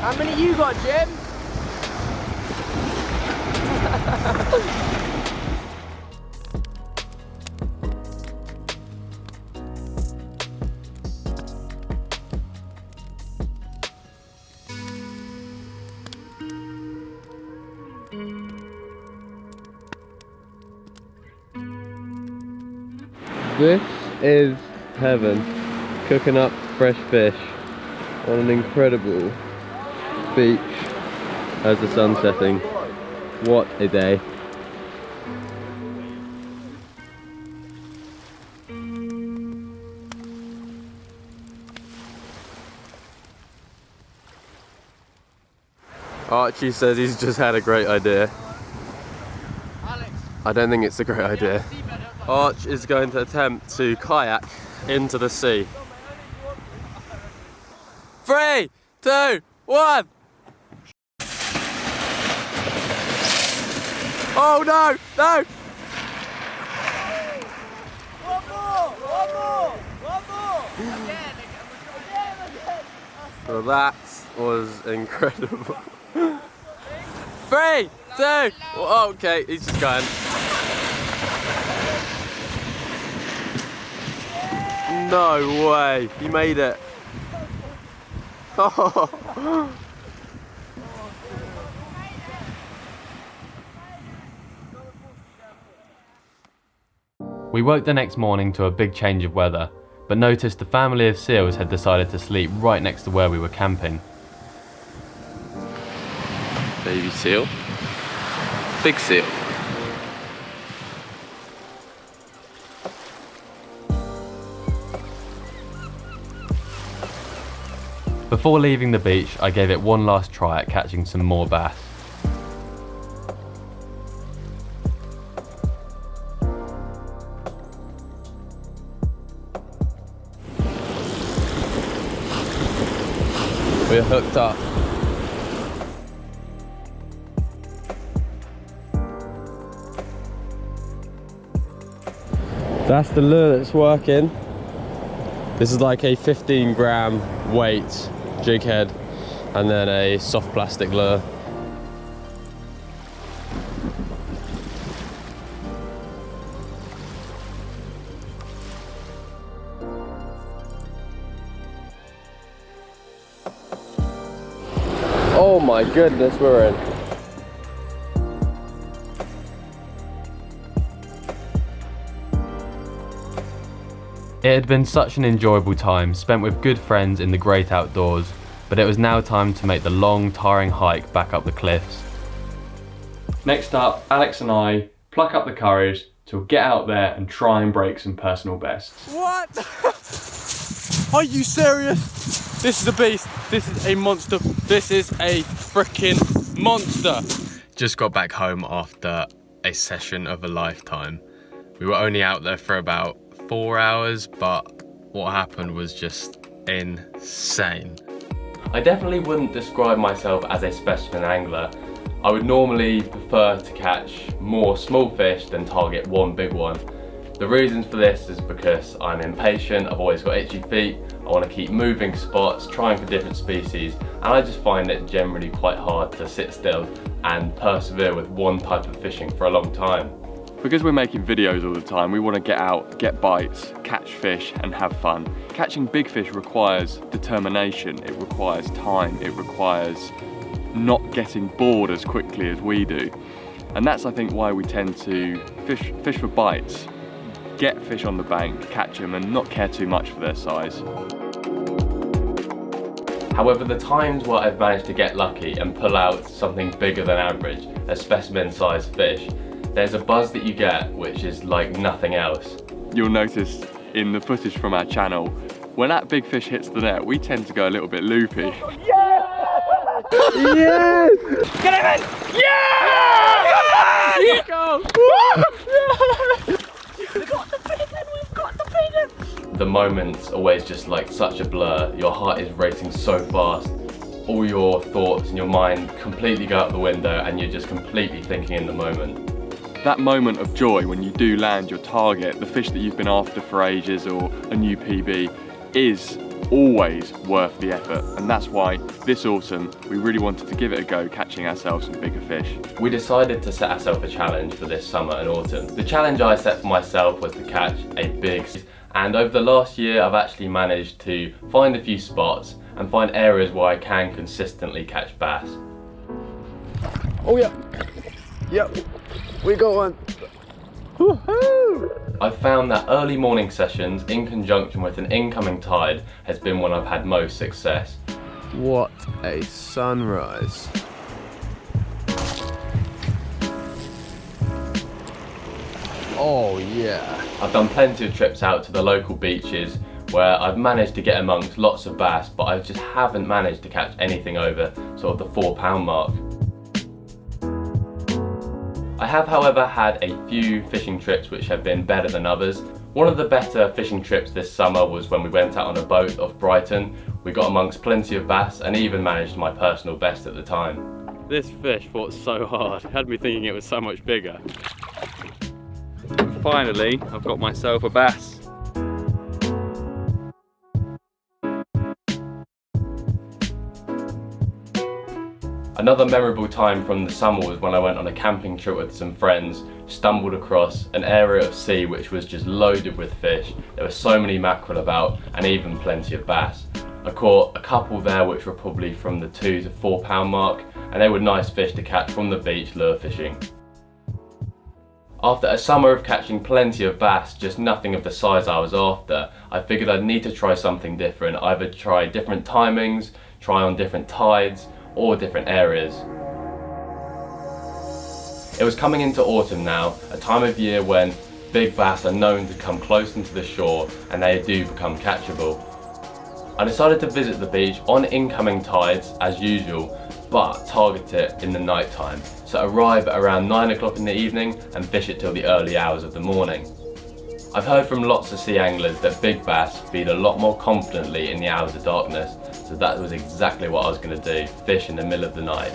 How many you got, Jim? This is heaven, cooking up fresh fish on an incredible beach as the sun's setting. What a day. Archie says he's just had a great idea. I don't think it's a great idea. Arch is going to attempt to kayak into the sea. 3, 2, 1! Oh no! No! Well, that was incredible. 3, 2, oh, okay, he's just going. No way, he made it. Oh. We woke the next morning to a big change of weather, but noticed the family of seals had decided to sleep right next to where we were camping. Baby seal. Big seal. Before leaving the beach, I gave it one last try at catching some more bass. We're hooked up. That's the lure that's working. This is like a 15-gram weight jig head and then a soft plastic lure. Oh my goodness, we're in. It had been such an enjoyable time spent with good friends in the great outdoors, but it was now time to make the long, tiring hike back up the cliffs. Next up, Alex and I pluck up the courage to get out there and try and break some personal bests. What? Are you serious? This is a beast. This is a monster. This is a freaking monster. Just got back home after a session of a lifetime. We were only out there for about 4 hours, but what happened was just insane. I definitely wouldn't describe myself as a specimen angler. I would normally prefer to catch more small fish than target one big one. The reasons for this is because I'm impatient, I've always got itchy feet, I want to keep moving spots, trying for different species, and I just find it generally quite hard to sit still and persevere with one type of fishing for a long time. Because we're making videos all the time, we want to get out, get bites, catch fish and have fun. Catching big fish requires determination, it requires time, it requires not getting bored as quickly as we do. And that's, I think, why we tend to fish for bites, get fish on the bank, catch them and not care too much for their size. However, the times where I've managed to get lucky and pull out something bigger than average, a specimen-sized fish, there's a buzz that you get which is like nothing else. You'll notice in the footage from our channel, when that big fish hits the net, we tend to go a little bit loopy. Yes! Yes! Get him in! Yeah! Let's go! We've got the big one! We've got the big one! The moment's always just like such a blur. Your heart is racing so fast. All your thoughts and your mind completely go out the window and you're just completely thinking in the moment. That moment of joy when you do land your target, the fish that you've been after for ages or a new PB, is always worth the effort. And that's why this autumn we really wanted to give it a go catching ourselves some bigger fish. We decided to set ourselves a challenge for this summer and autumn. The challenge I set for myself was to catch a big, and over the last year I've actually managed to find a few spots and find areas where I can consistently catch bass. Oh yeah. Yep, we got one. Woohoo! I've found that early morning sessions in conjunction with an incoming tide has been when I've had most success. What a sunrise. Oh yeah. I've done plenty of trips out to the local beaches where I've managed to get amongst lots of bass, but I just haven't managed to catch anything over sort of the 4 pound mark. I have, however, had a few fishing trips which have been better than others. One of the better fishing trips this summer was when we went out on a boat off Brighton. We got amongst plenty of bass and even managed my personal best at the time. This fish fought so hard, it had me thinking it was so much bigger. Finally, I've got myself a bass. Another memorable time from the summer was when I went on a camping trip with some friends, stumbled across an area of sea which was just loaded with fish. There were so many mackerel about and even plenty of bass. I caught a couple there which were probably from the 2 to 4 pound mark, and they were nice fish to catch from the beach lure fishing. After a summer of catching plenty of bass, just nothing of the size I was after, I figured I'd need to try something different, either try different timings, try on different tides, or different areas. It was coming into autumn now, a time of year when big bass are known to come close into the shore and they do become catchable. I decided to visit the beach on incoming tides as usual, but target it in the night time. So arrive at around 9 o'clock in the evening and fish it till the early hours of the morning. I've heard from lots of sea anglers that big bass feed a lot more confidently in the hours of darkness, so that was exactly what I was going to do, fish in the middle of the night.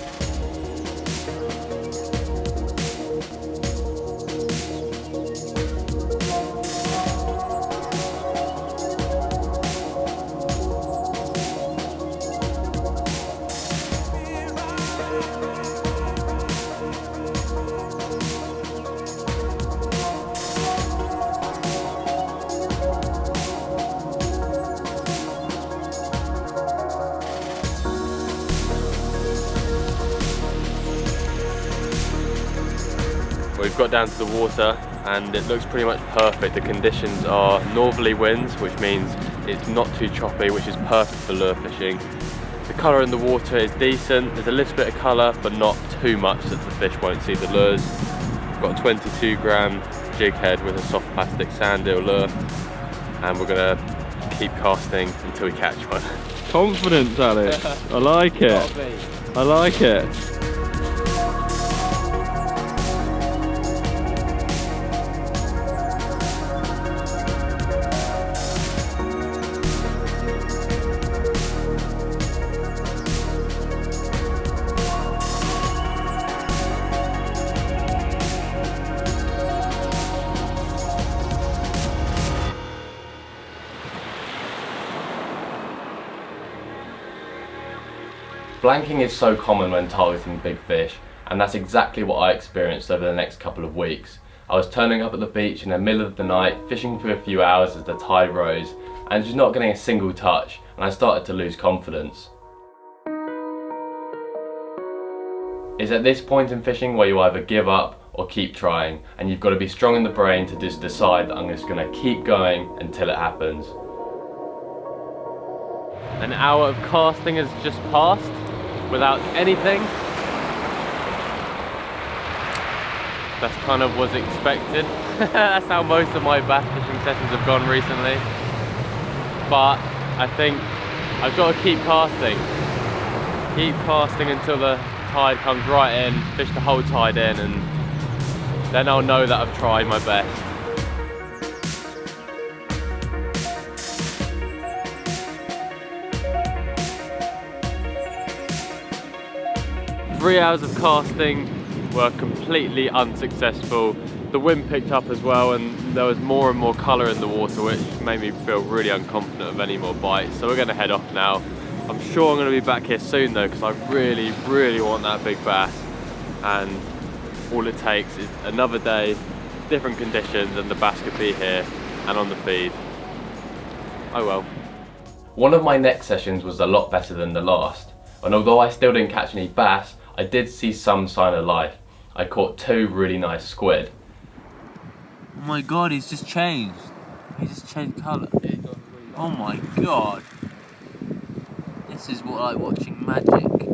We've got down to the water and it looks pretty much perfect. The conditions are northerly winds, which means it's not too choppy, which is perfect for lure fishing. The colour in the water is decent. There's a little bit of colour, but not too much that the fish won't see the lures. We've got a 22 gram jig head with a soft plastic sand eel lure, and we're gonna keep casting until we catch one. Confidence, Alex. I like it. I like it. 'Blanking' is so common when targeting big fish, and that's exactly what I experienced over the next couple of weeks. I was turning up at the beach in the middle of the night, fishing for a few hours as the tide rose, and just not getting a single touch, and I started to lose confidence. It's at this point in fishing where you either give up or keep trying, and you've got to be strong in the brain to just decide that I'm just going to keep going until it happens. An hour of casting has just passed without anything. That's kind of was expected. That's how most of my bass fishing sessions have gone recently. But I think I've got to keep casting. Keep casting until the tide comes right in, fish the whole tide in, and then I'll know that I've tried my best. Three hours of casting were completely unsuccessful. The wind picked up as well, and there was more and more colour in the water, which made me feel really unconfident of any more bites. So we're going to head off now. I'm sure I'm going to be back here soon though, because I really, really want that big bass. And all it takes is another day, different conditions, and the bass could be here and on the feed. Oh well. One of my next sessions was a lot better than the last, and although I still didn't catch any bass, I did see some sign of life. I caught 2 really nice squid. Oh my god, he's just changed. He just changed colour. Oh my god. This is what like watching magic.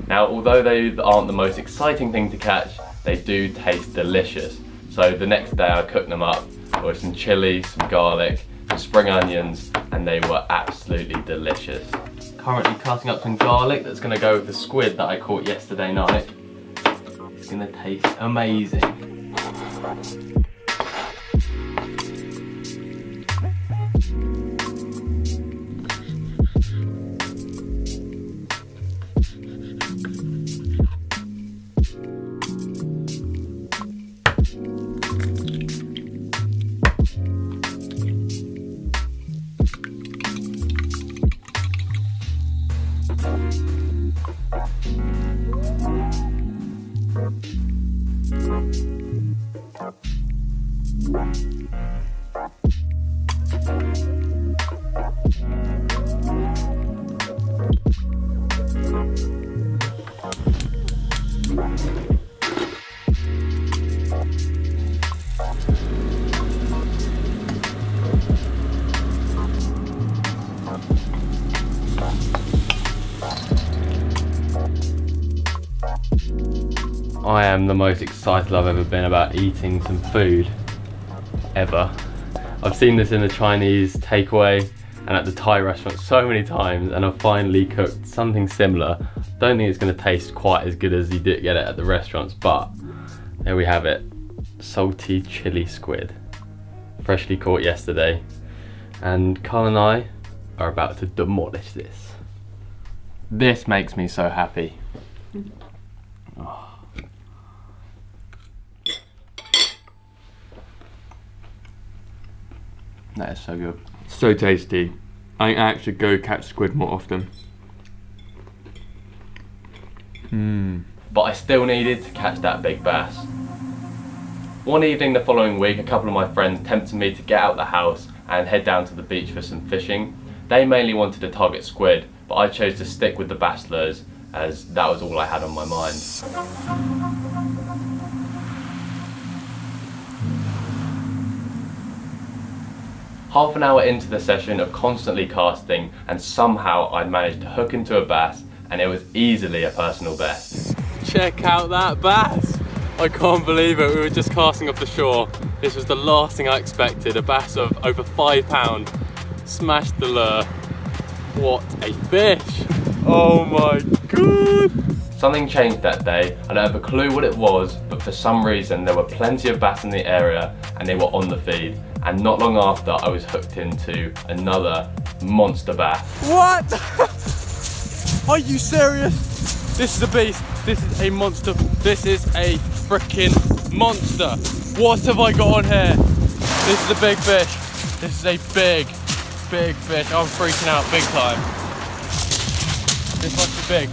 Now, although they aren't the most exciting thing to catch, they do taste delicious. So the next day I cooked them up with some chilli, some garlic, some spring onions, and they were absolutely delicious. Currently cutting up some garlic that's gonna go with the squid that I caught yesterday night. It's gonna taste amazing. I am the most excited I've ever been about eating some food, ever. I've seen this in the Chinese takeaway and at the Thai restaurant so many times, and I've finally cooked something similar. Don't think it's going to taste quite as good as you did get it at the restaurants, but there we have it. Salty chili squid. Freshly caught yesterday. And Carl and I are about to demolish this. This makes me so happy. Oh. That is so good. So tasty. I actually go catch squid more often. But I still needed to catch that big bass. One evening the following week, a couple of my friends tempted me to get out the house and head down to the beach for some fishing. They mainly wanted to target squid, but I chose to stick with the bass lures as that was all I had on my mind. Half an hour into the session of constantly casting, and somehow I'd managed to hook into a bass, and it was easily a personal best. Check out that bass! I can't believe it, we were just casting off the shore. This was the last thing I expected, a bass of over 5 pounds. Smashed the lure. What a fish! Oh my god! Something changed that day. I don't have a clue what it was, but for some reason there were plenty of bass in the area and they were on the feed. And not long after, I was hooked into another monster bass. What? Are you serious? This is a beast. This is a monster. This is a freaking monster. What have I got on here? This is a big fish. This is a big fish. I'm freaking out big time. This must be big.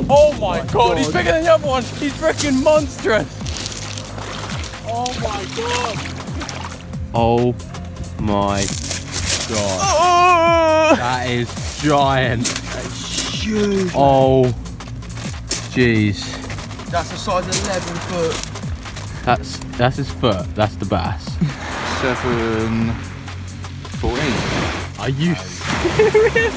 Oh my god, he's bigger than the other one. He's freaking monstrous. Oh my god. Oh my god. Oh! That is giant. That's huge. Oh, jeez. That's the size of 11 foot. That's his foot. That's the bass. 7.14. Are you serious?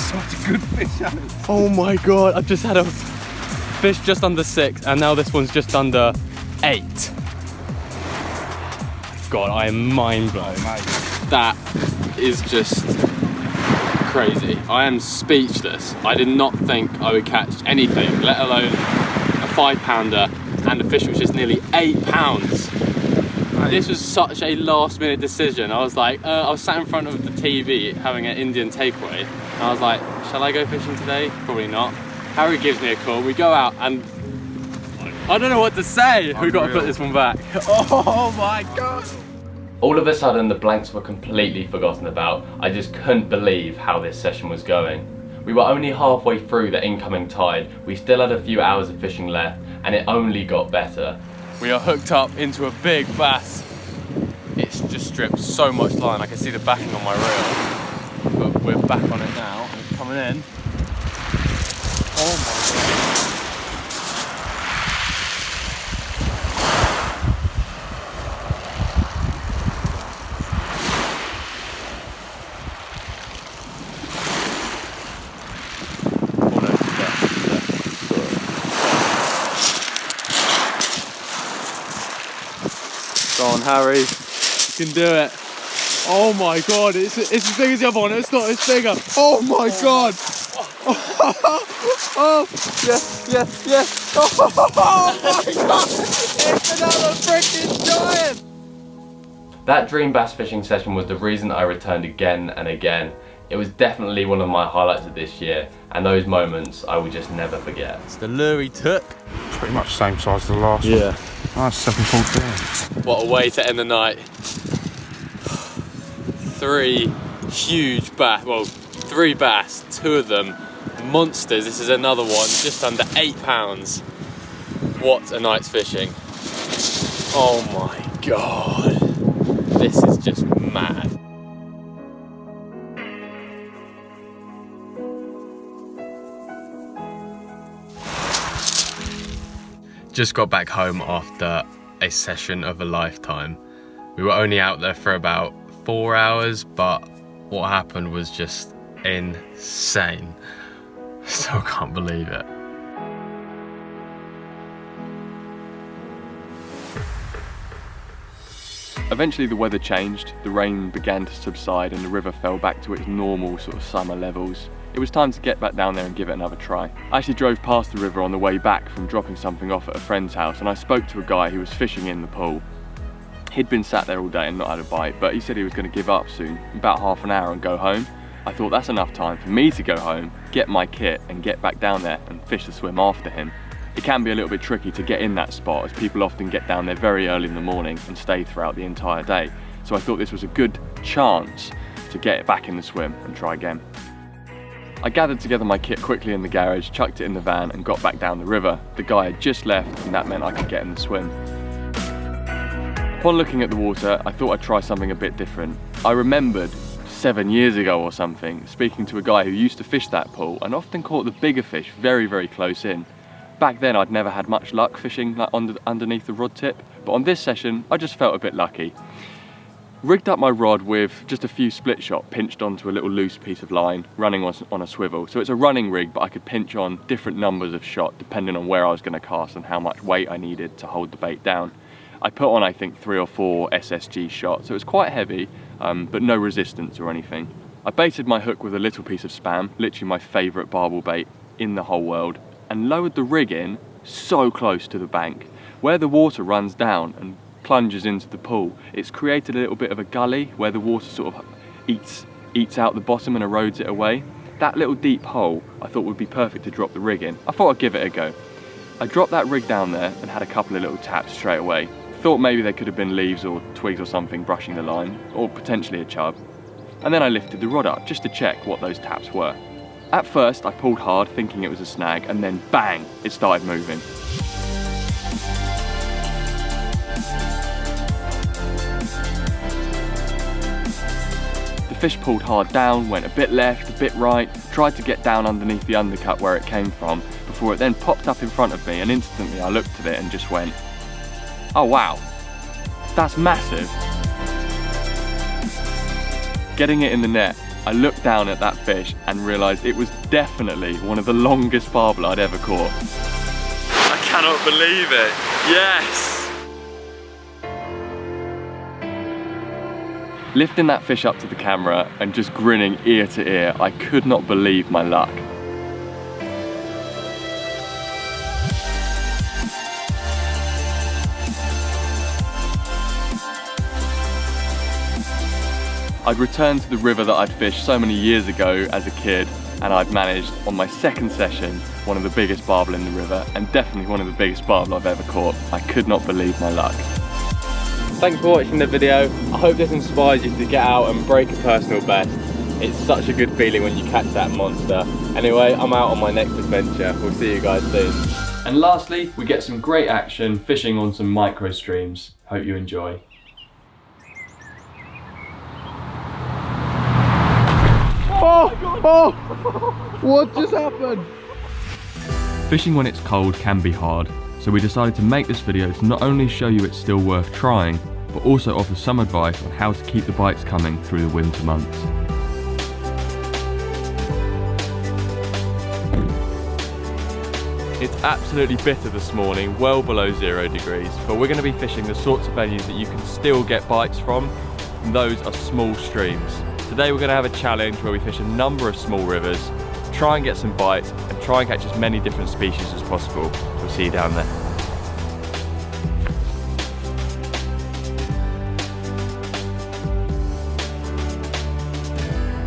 Such a good fish, Alex. Oh my god, I've just had a fish just under 6 and now this one's just under 8. God, I am mind blown. That is just crazy. I am speechless. I did not think I would catch anything, let alone a 5 pounder and a fish which is nearly 8 pounds. This was such a last minute decision. I was like, I was sat in front of the TV having an Indian takeaway and I was like, shall I go fishing today? Probably not. Harry gives me a call, we go out and I don't know what to say. We've got to put this one back. Oh my god. All of a sudden the blanks were completely forgotten about. I just couldn't believe how this session was going. We were only halfway through the incoming tide. We still had a few hours of fishing left and it only got better. We are hooked up into a big bass. It's just stripped so much line. I can see the backing on my reel. But we're back on it now. It's coming in. Oh my god. on, Harry. You can do it. Oh my god, it's as big as the other one. It's not, it's bigger. Oh my god. Oh, yes, yes, yes. Oh my god, it's another freaking giant. That dream bass fishing session was the reason I returned again and again. It was definitely one of my highlights of this year, and those moments I will just never forget. It's the lure he took. Pretty much same size as the last one. Yeah. Nice 7.4. What a way to end the night. 3 huge bass, well, 3 bass, 2 of them monsters. This is another one, just under 8 pounds. What a night's fishing. Oh my god. This is just mad. Just got back home after a session of a lifetime. We were only out there for about 4 hours, but what happened was just insane. Still can't believe it. Eventually the weather changed, the rain began to subside and the river fell back to its normal sort of summer levels. It was time to get back down there and give it another try. I actually drove past the river on the way back from dropping something off at a friend's house, and I spoke to a guy who was fishing in the pool. He'd been sat there all day and not had a bite, but he said he was going to give up soon, about half an hour, and go home. I thought that's enough time for me to go home, get my kit and get back down there and fish the swim after him. It can be a little bit tricky to get in that spot, as people often get down there very early in the morning and stay throughout the entire day. So I thought this was a good chance to get it back in the swim and try again. I gathered together my kit quickly in the garage, chucked it in the van and got back down the river. The guy had just left and that meant I could get in the swim. Upon looking at the water, I thought I'd try something a bit different. I remembered 7 years ago or something, speaking to a guy who used to fish that pool and often caught the bigger fish very, very close in. Back then I'd never had much luck fishing like underneath the rod tip, but on this session I just felt a bit lucky. Rigged up my rod with just a few split shot pinched onto a little loose piece of line running on a swivel. So it's a running rig, but I could pinch on different numbers of shot depending on where I was going to cast and how much weight I needed to hold the bait down. I put on I think 3 or 4 SSG shots, so it was quite heavy, but no resistance or anything. I baited my hook with a little piece of Spam, literally my favourite barbel bait in the whole world, and lowered the rig in so close to the bank. Where the water runs down and plunges into the pool, it's created a little bit of a gully where the water sort of eats out the bottom and erodes it away. That little deep hole I thought would be perfect to drop the rig in. I thought I'd give it a go. I dropped that rig down there and had a couple of little taps straight away. Thought maybe there could have been leaves or twigs or something brushing the line, or potentially a chub. And then I lifted the rod up just to check what those taps were. At first I pulled hard thinking it was a snag, and then bang, it started moving. The fish pulled hard down, went a bit left, a bit right, tried to get down underneath the undercut where it came from, before it then popped up in front of me, and instantly I looked at it and just went, oh wow, that's massive. Getting it in the net, I looked down at that fish and realised it was definitely one of the longest barbel I'd ever caught. I cannot believe it, yes! Lifting that fish up to the camera and just grinning ear to ear, I could not believe my luck. I'd returned to the river that I'd fished so many years ago as a kid, and I'd managed on my second session one of the biggest barbel in the river, and definitely one of the biggest barbel I've ever caught. I could not believe my luck. Thanks for watching the video. I hope this inspires you to get out and break a personal best. It's such a good feeling when you catch that monster. Anyway, I'm out on my next adventure. We'll see you guys soon. And lastly, we get some great action fishing on some micro streams. Hope you enjoy. Oh! What just happened? Fishing when it's cold can be hard, so we decided to make this video to not only show you it's still worth trying, but also offer some advice on how to keep the bites coming through the winter months. It's absolutely bitter this morning, well below 0 degrees, but we're going to be fishing the sorts of venues that you can still get bites from, and those are small streams. Today we're going to have a challenge where we fish a number of small rivers, try and get some bites, and try and catch as many different species as possible. We'll see you down there.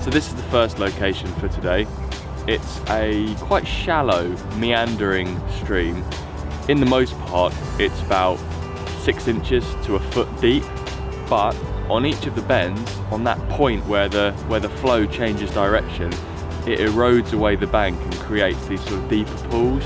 So this is the first location for today. It's a quite shallow, meandering stream. In the most part, it's about 6 inches to a foot deep, but on each of the bends, on that point where the flow changes direction, it erodes away the bank and creates these sort of deeper pools.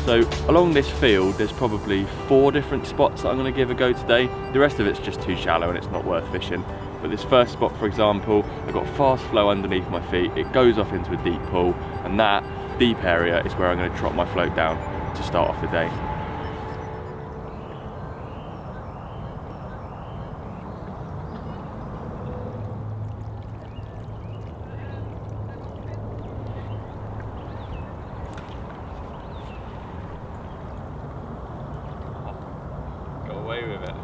So along this field, there's probably 4 different spots that I'm going to give a go today. The rest of it's just too shallow and it's not worth fishing. But this first spot, for example, I've got fast flow underneath my feet, it goes off into a deep pool, and that deep area is where I'm going to trot my float down to start off the day. Got away with it.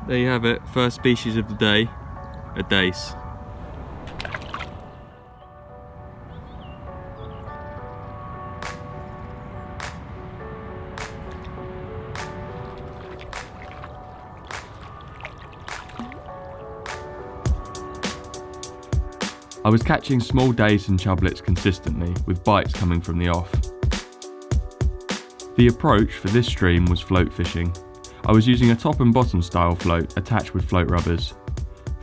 There you have it, first species of the day, a dace. I was catching small dace and chublets consistently, with bites coming from the off. The approach for this stream was float fishing. I was using a top and bottom style float attached with float rubbers.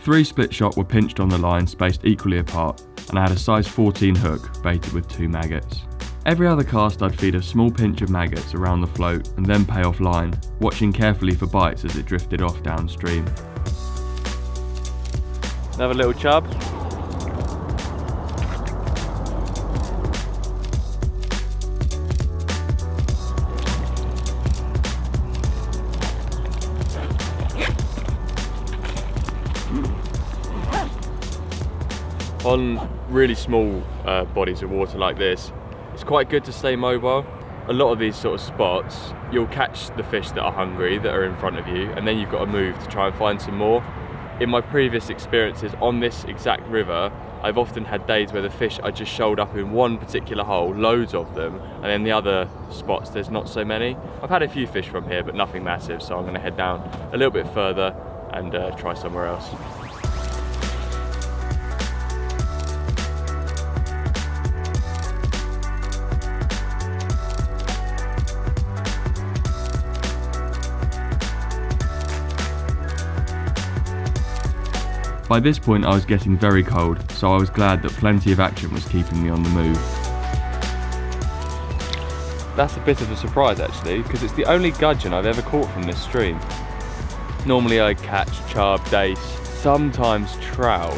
3 split shot were pinched on the line spaced equally apart, and I had a size 14 hook baited with 2 maggots. Every other cast I'd feed a small pinch of maggots around the float and then pay off line, watching carefully for bites as it drifted off downstream. Another little chub. On really small bodies of water like this, it's quite good to stay mobile. A lot of these sort of spots, you'll catch the fish that are hungry, that are in front of you, and then you've got to move to try and find some more. In my previous experiences on this exact river, I've often had days where the fish are just shoaled up in one particular hole, loads of them, and then the other spots there's not so many. I've had a few fish from here, but nothing massive, so I'm going to head down a little bit further and try somewhere else. By this point I was getting very cold, so I was glad that plenty of action was keeping me on the move. That's a bit of a surprise actually, because it's the only gudgeon I've ever caught from this stream. Normally I catch chub, dace, sometimes trout,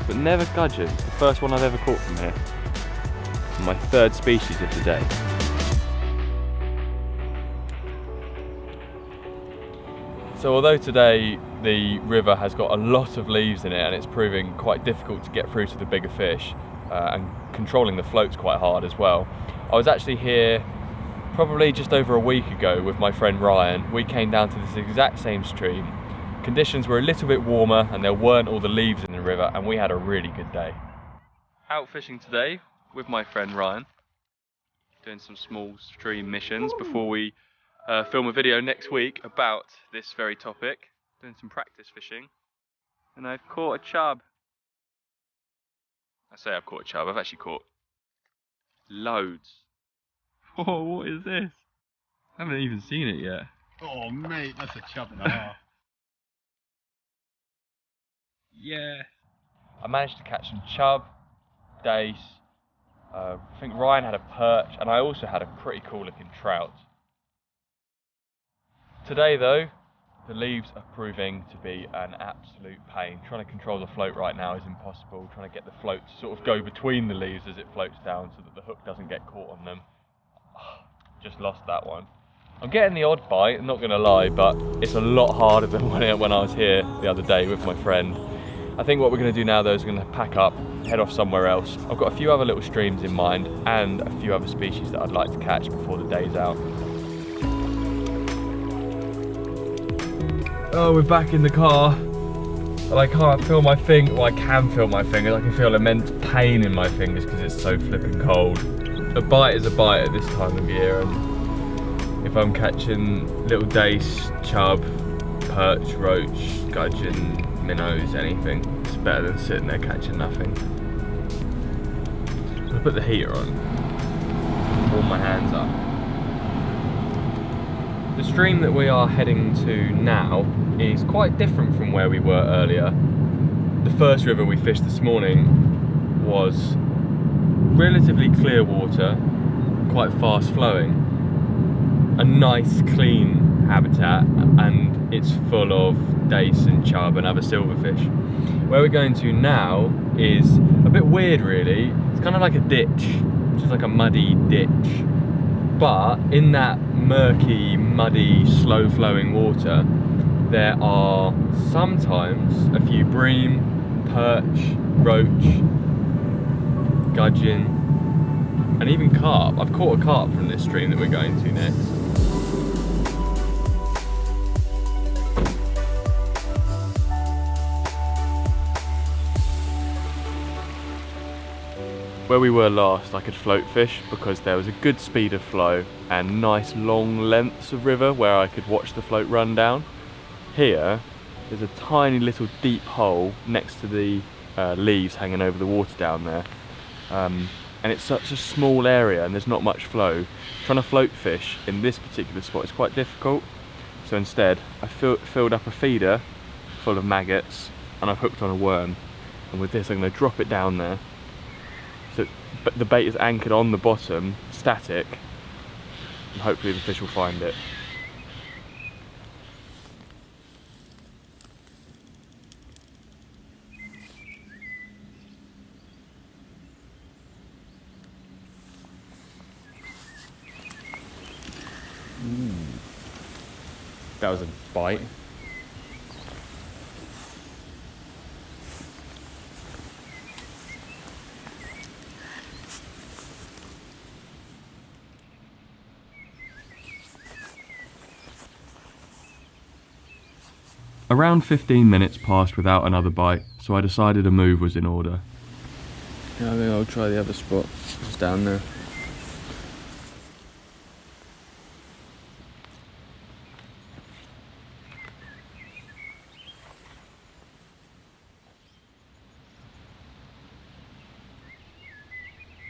but never gudgeon. It's the first one I've ever caught from here. My 3rd species of the day. So although today the river has got a lot of leaves in it and it's proving quite difficult to get through to the bigger fish, and controlling the floats quite hard as well, I was actually here probably just over a week ago with my friend Ryan. We came down to this exact same stream. Conditions were a little bit warmer and there weren't all the leaves in the river, and we had a really good day. Out fishing today with my friend Ryan, doing some small stream missions before we film a video next week about this very topic, doing some practice fishing, and I've caught a chub. I say I've caught a chub, I've actually caught loads. Oh, what is this? I haven't even seen it yet. Oh mate, that's a chub and a half. Yeah. I managed to catch some chub, dace, I think Ryan had a perch, and I also had a pretty cool looking trout. Today though, The leaves are proving to be an absolute pain. Trying to control the float right now is impossible. Trying to get the float to sort of go between the leaves as it floats down so that the hook doesn't get caught on them. Just lost that one. I'm getting the odd bite, not gonna lie, but it's a lot harder than when I was here the other day with my friend. I think what we're gonna do now though is we're gonna pack up, head off somewhere else. I've got a few other little streams in mind and a few other species that I'd like to catch before the day's out. Oh, we're back in the car, and I can't feel my finger. Well, I can feel my fingers. I can feel immense pain in my fingers because it's so flipping cold. A bite is a bite at this time of year, and if I'm catching little dace, chub, perch, roach, gudgeon, minnows, anything, it's better than sitting there catching nothing. I'll put the heater on, warm my hands up. The stream that we are heading to now is quite different from where we were earlier. The first river we fished this morning was relatively clear water, quite fast flowing, a nice clean habitat, and it's full of dace and chub and other silverfish. Where we're going to now is a bit weird really. It's kind of like a ditch, just like a muddy ditch. But in that murky, muddy, slow-flowing water, there are sometimes a few bream, perch, roach, gudgeon, and even carp. I've caught a carp from this stream that we're going to next. Where we were last, I could float fish because there was a good speed of flow and nice long lengths of river where I could watch the float run down. Here, there's a tiny little deep hole next to the leaves hanging over the water down there. And it's such a small area and there's not much flow. Trying to float fish in this particular spot is quite difficult. So instead, I filled up a feeder full of maggots and I've hooked on a worm. And with this, I'm going to drop it down there. But the bait is anchored on the bottom, static, and hopefully the fish will find it. That was a bite. Around 15 minutes passed without another bite, so I decided a move was in order. Yeah, I think I'll try the other spot. It's down there.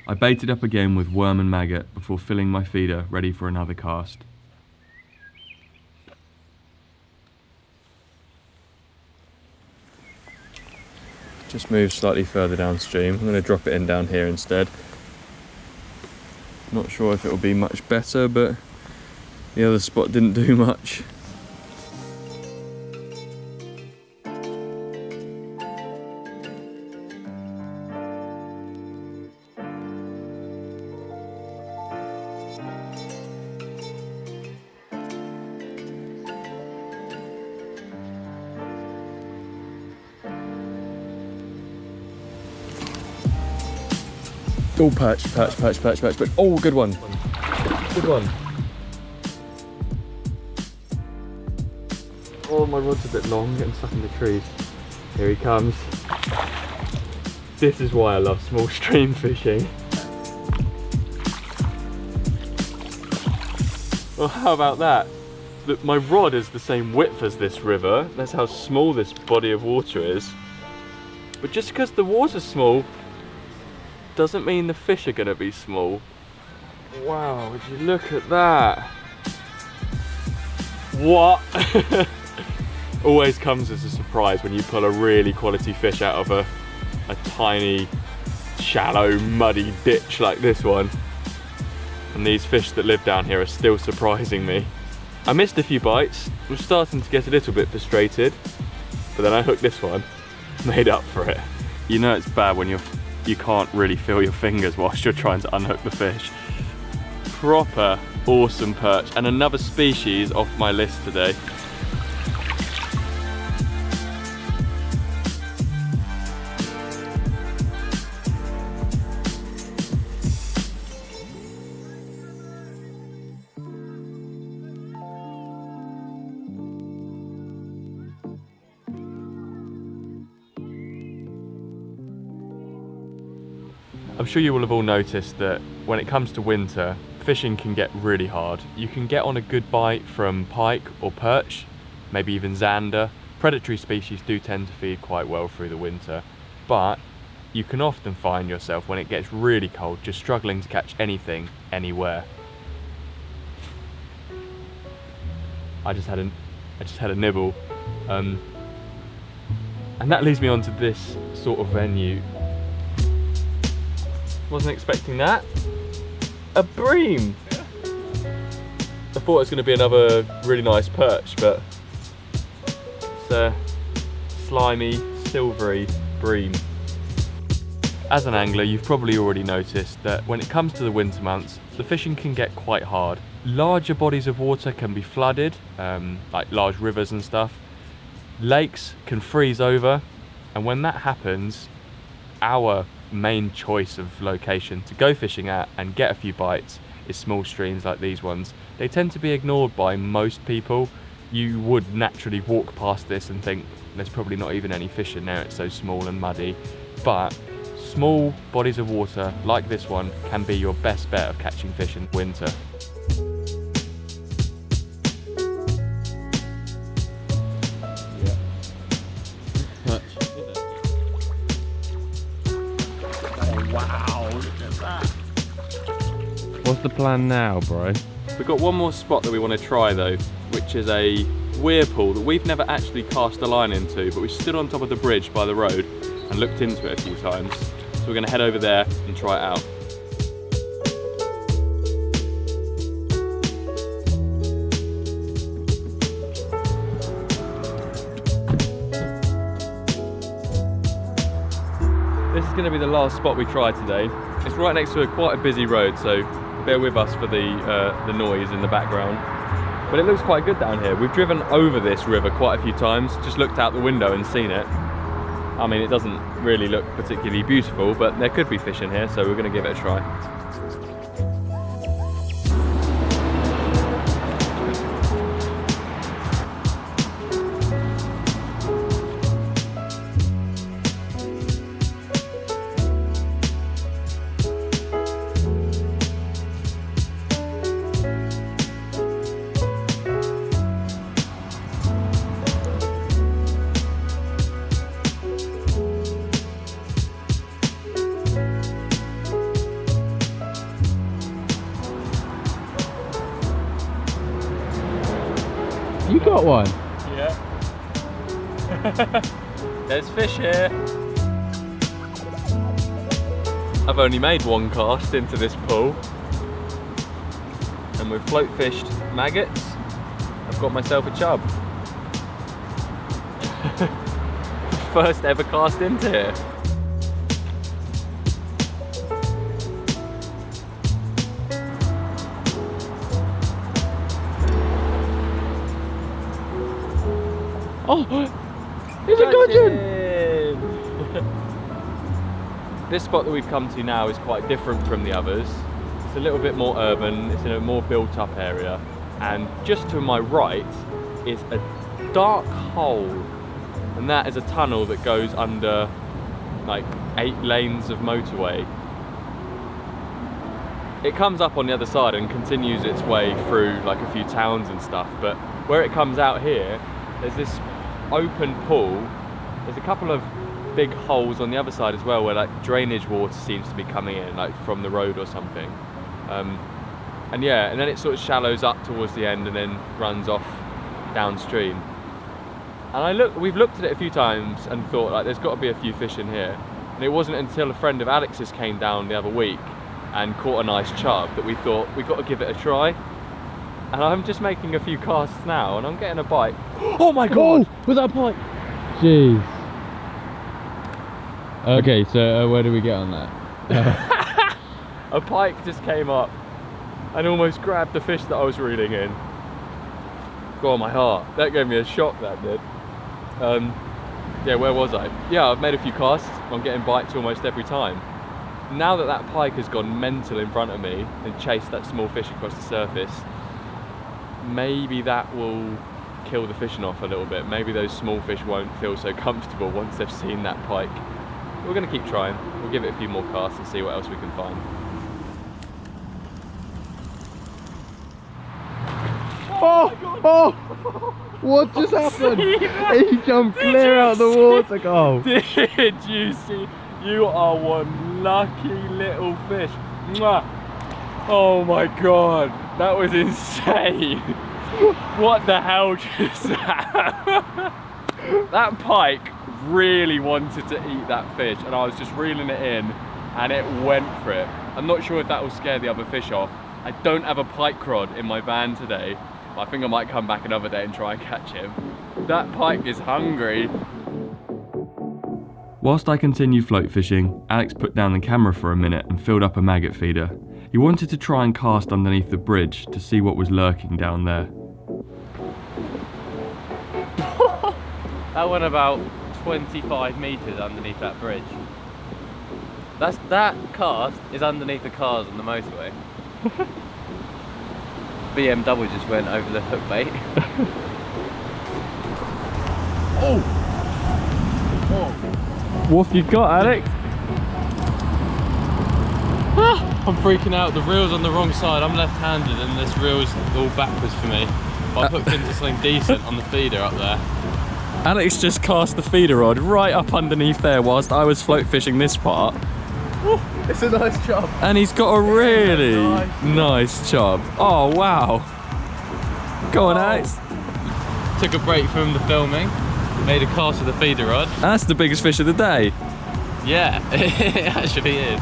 I baited up again with worm and maggot before filling my feeder ready for another cast. Just move slightly further downstream. I'm going to drop it in down here instead. Not sure if it will be much better, but the other spot didn't do much. Oh, perch. Oh, good one. Good one. Oh, my rod's a bit long, getting stuck in the trees. Here he comes. This is why I love small stream fishing. Well, how about that? Look, my rod is the same width as this river. That's how small this body of water is. But just because the water's small, doesn't mean the fish are going to be small. Wow, would you look at that? What? Always comes as a surprise when you pull a really quality fish out of a tiny, shallow, muddy ditch like this one. And these fish that live down here are still surprising me. I missed a few bites, I was starting to get a little bit frustrated, but then I hooked this one, made up for it. You know it's bad when you can't really feel your fingers whilst you're trying to unhook the fish. Proper awesome perch, and another species off my list today. I'm sure you will have all noticed that when it comes to winter, fishing can get really hard. You can get on a good bite from pike or perch, maybe even zander. Predatory species do tend to feed quite well through the winter, but you can often find yourself when it gets really cold just struggling to catch anything, anywhere. I just had a nibble, and that leads me on to this sort of venue. Wasn't expecting that. A bream! I thought it was going to be another really nice perch, but it's a slimy, silvery bream. As an angler, you've probably already noticed that when it comes to the winter months, the fishing can get quite hard. Larger bodies of water can be flooded, like large rivers and stuff. Lakes can freeze over, and when that happens, our main choice of location to go fishing at and get a few bites is small streams like these ones. They tend to be ignored by most people. You would naturally walk past this and think there's probably not even any fish in there, it's so small and muddy. But small bodies of water like this one can be your best bet of catching fish in winter. Wow, look at that. What's the plan now, bro? We've got one more spot that we want to try though, which is a weir pool that we've never actually cast a line into, but we stood on top of the bridge by the road and looked into it a few times. So we're going to head over there and try it out. This is going to be the last spot we try today. It's right next to quite a busy road, so bear with us for the noise in the background. But it looks quite good down here. We've driven over this river quite a few times, just looked out the window and seen it. I mean, it doesn't really look particularly beautiful, but there could be fish in here, so we're going to give it a try. You got one? Yeah. There's fish here. I've only made one cast into this pool, and we've float fished maggots. I've got myself a chub. First ever cast into here. Oh, it's a gudgeon! This spot that we've come to now is quite different from the others. It's a little bit more urban, it's in a more built up area, and just to my right is a dark hole, and that is a tunnel that goes under like 8 lanes of motorway. It comes up on the other side and continues its way through like a few towns and stuff, but where it comes out here, there's this open pool. There's a couple of big holes on the other side as well where like drainage water seems to be coming in, like from the road or something. And yeah, and then it sort of shallows up towards the end and then runs off downstream. And we've looked at it a few times and thought like there's got to be a few fish in here. And it wasn't until a friend of Alex's came down the other week and caught a nice chub that we thought we've got to give it a try. and I'm just making a few casts now, and I'm getting a bite. Oh my god! Was that a pike? Jeez. Okay, so where do we get on that? A pike just came up and almost grabbed the fish that I was reeling in. God, my heart. That gave me a shock, that did. Yeah, where was I? Yeah, I've made a few casts. I'm getting bites almost every time. Now that that pike has gone mental in front of me and chased that small fish across the surface, maybe that will kill the fishing off a little bit. Maybe those small fish won't feel so comfortable once they've seen that pike. We're going to keep trying. We'll give it a few more casts and see what else we can find. Oh! What just happened? He jumped clear out of the water. Oh. Did you see? You are one lucky little fish. Mwah. Oh my god, that was insane. What the hell just happened? That pike really wanted to eat that fish, and I was just reeling it in and it went for it. I'm not sure if that will scare the other fish off. I don't have a pike rod in my van today. I think I might come back another day and try and catch him. That pike is hungry. Whilst I continued float fishing, Alex put down the camera for a minute and filled up a maggot feeder. He wanted to try and cast underneath the bridge to see what was lurking down there. That went about 25 metres underneath that bridge. That cast is underneath the cars on the motorway. BMW just went over the hook bait. Oh! What have you got, Alex? I'm freaking out. The reel's on the wrong side. I'm left-handed and this reel's all backwards for me. I've hooked into something decent on the feeder up there. Alex just cast the feeder rod right up underneath there whilst I was float fishing this part. Ooh, it's a nice chub. And he's got a really nice chub. Oh, wow. Go on, Alex. Took a break from the filming. Made a cast with the feeder rod. That's the biggest fish of the day. Yeah, it actually is.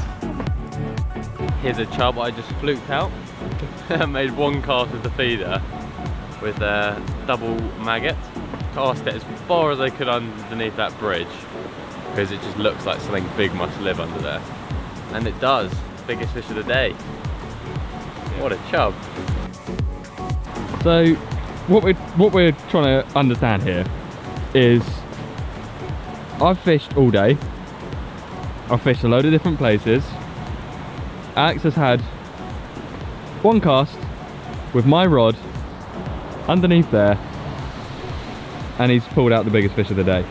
Here's a chub I just fluked out. I made one cast with the feeder with a double maggot. Cast it as far as I could underneath that bridge because it just looks like something big must live under there. And it does. Biggest fish of the day. What a chub. So what we're trying to understand here is I've fished all day. I've fished a load of different places. Alex has had one cast with my rod underneath there and he's pulled out the biggest fish of the day.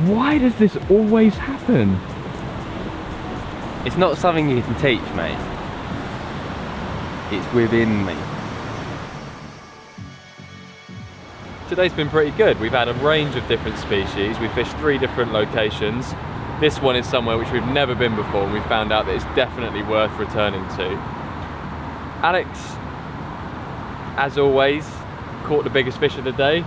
Why does this always happen? It's not something you can teach, mate. It's within me. Today's been pretty good. We've had a range of different species. We fished 3 different locations. This one is somewhere which we've never been before, and we found out that it's definitely worth returning to. Alex, as always, caught the biggest fish of the day.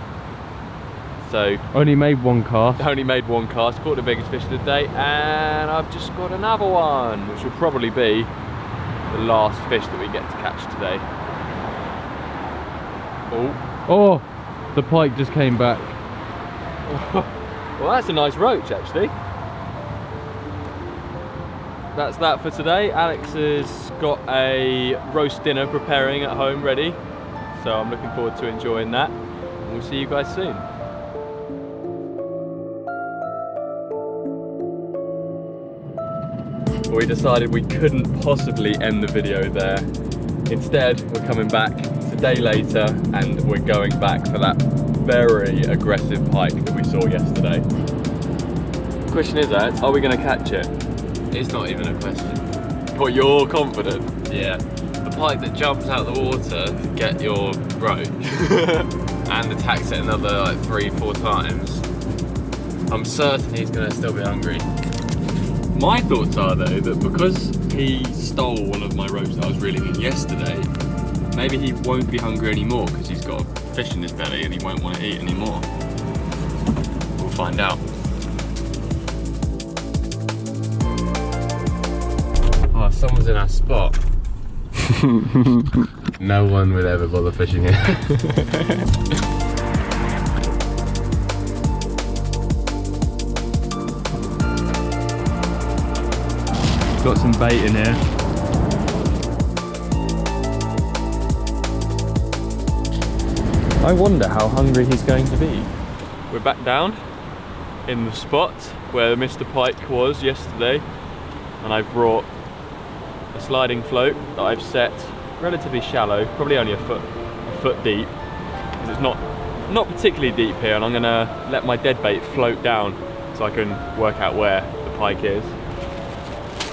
So only made one cast. Only made one cast, caught the biggest fish of the day, and I've just got another one, which will probably be the last fish that we get to catch today. Oh, the pike just came back. Well, that's a nice roach, actually. That's that for today. Alex has got a roast dinner preparing at home ready, so I'm looking forward to enjoying that. We'll see you guys soon. We decided we couldn't possibly end the video there. Instead, we're coming back. It's a day later and we're going back for that very aggressive pike that we saw yesterday. The question is, are we going to catch it? It's not even a question. But you're confident? Yeah. The pike that jumps out of the water to get your roach and attacks it another like 3-4 times, I'm certain he's going to still be hungry. My thoughts are though that because he stole one of my roach that I was reeling in yesterday, maybe he won't be hungry anymore because he's got a fish in his belly and he won't want to eat anymore. We'll find out. Oh, someone's in our spot. No one would ever bother fishing here. Got some bait in here. I wonder how hungry he's going to be. We're back down in the spot where Mr. Pike was yesterday, and I've brought a sliding float that I've set relatively shallow, probably only a foot deep. And it's not particularly deep here, and I'm gonna let my dead bait float down so I can work out where the pike is.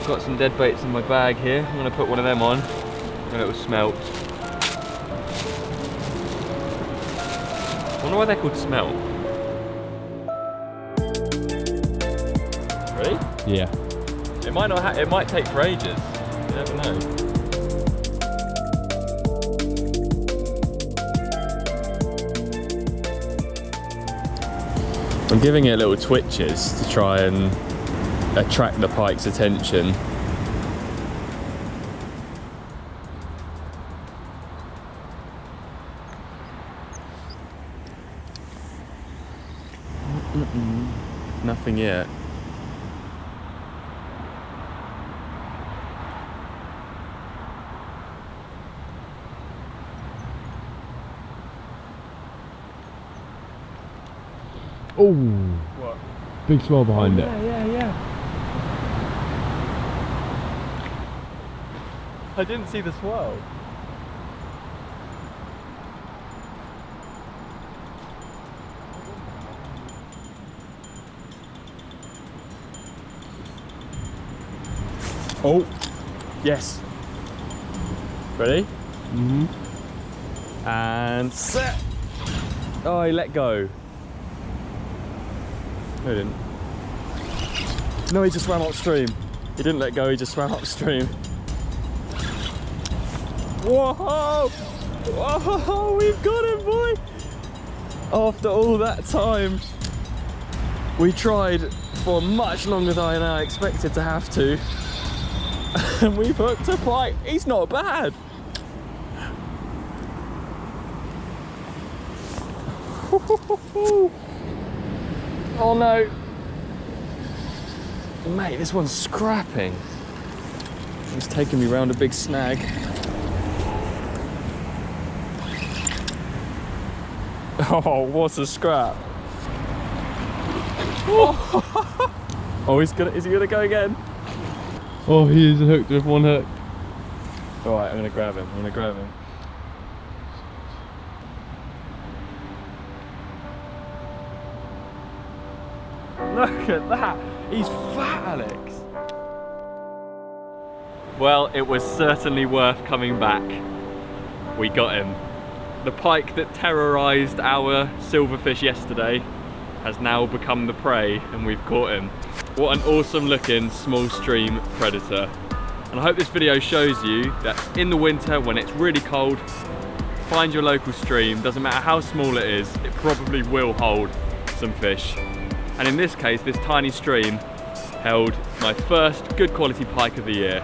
I've got some dead baits in my bag here. I'm gonna put one of them on, a little smelt. I wonder why they're called smelt. Ready? Yeah. It might not. It might take for ages. You never know. I'm giving it little twitches to try and attract the pike's attention. Nothing yet. Oh, what? Big swell behind it. Yeah. I didn't see the swell. Oh, yes. Ready? Mm-hmm. And set. Oh, he let go. No, he didn't. No, he just swam upstream. He didn't let go, he just swam upstream. Whoa! Whoa, we've got him, boy! After all that time, we tried for much longer than I expected to have to. And we've hooked a pike. He's not bad. Oh no. Mate, this one's scrapping. He's taking me round a big snag. Oh, what a scrap. Oh, is he gonna go again? Oh, he is hooked with one hook. All right, I'm gonna grab him. Look at that. He's fat, Alex. Well, it was certainly worth coming back. We got him. The pike that terrorized our silverfish yesterday has now become the prey, and we've caught him. What an awesome looking small stream predator. And I hope this video shows you that in the winter when it's really cold, find your local stream. Doesn't matter how small it is, it probably will hold some fish. And in this case, this tiny stream held my first good quality pike of the year.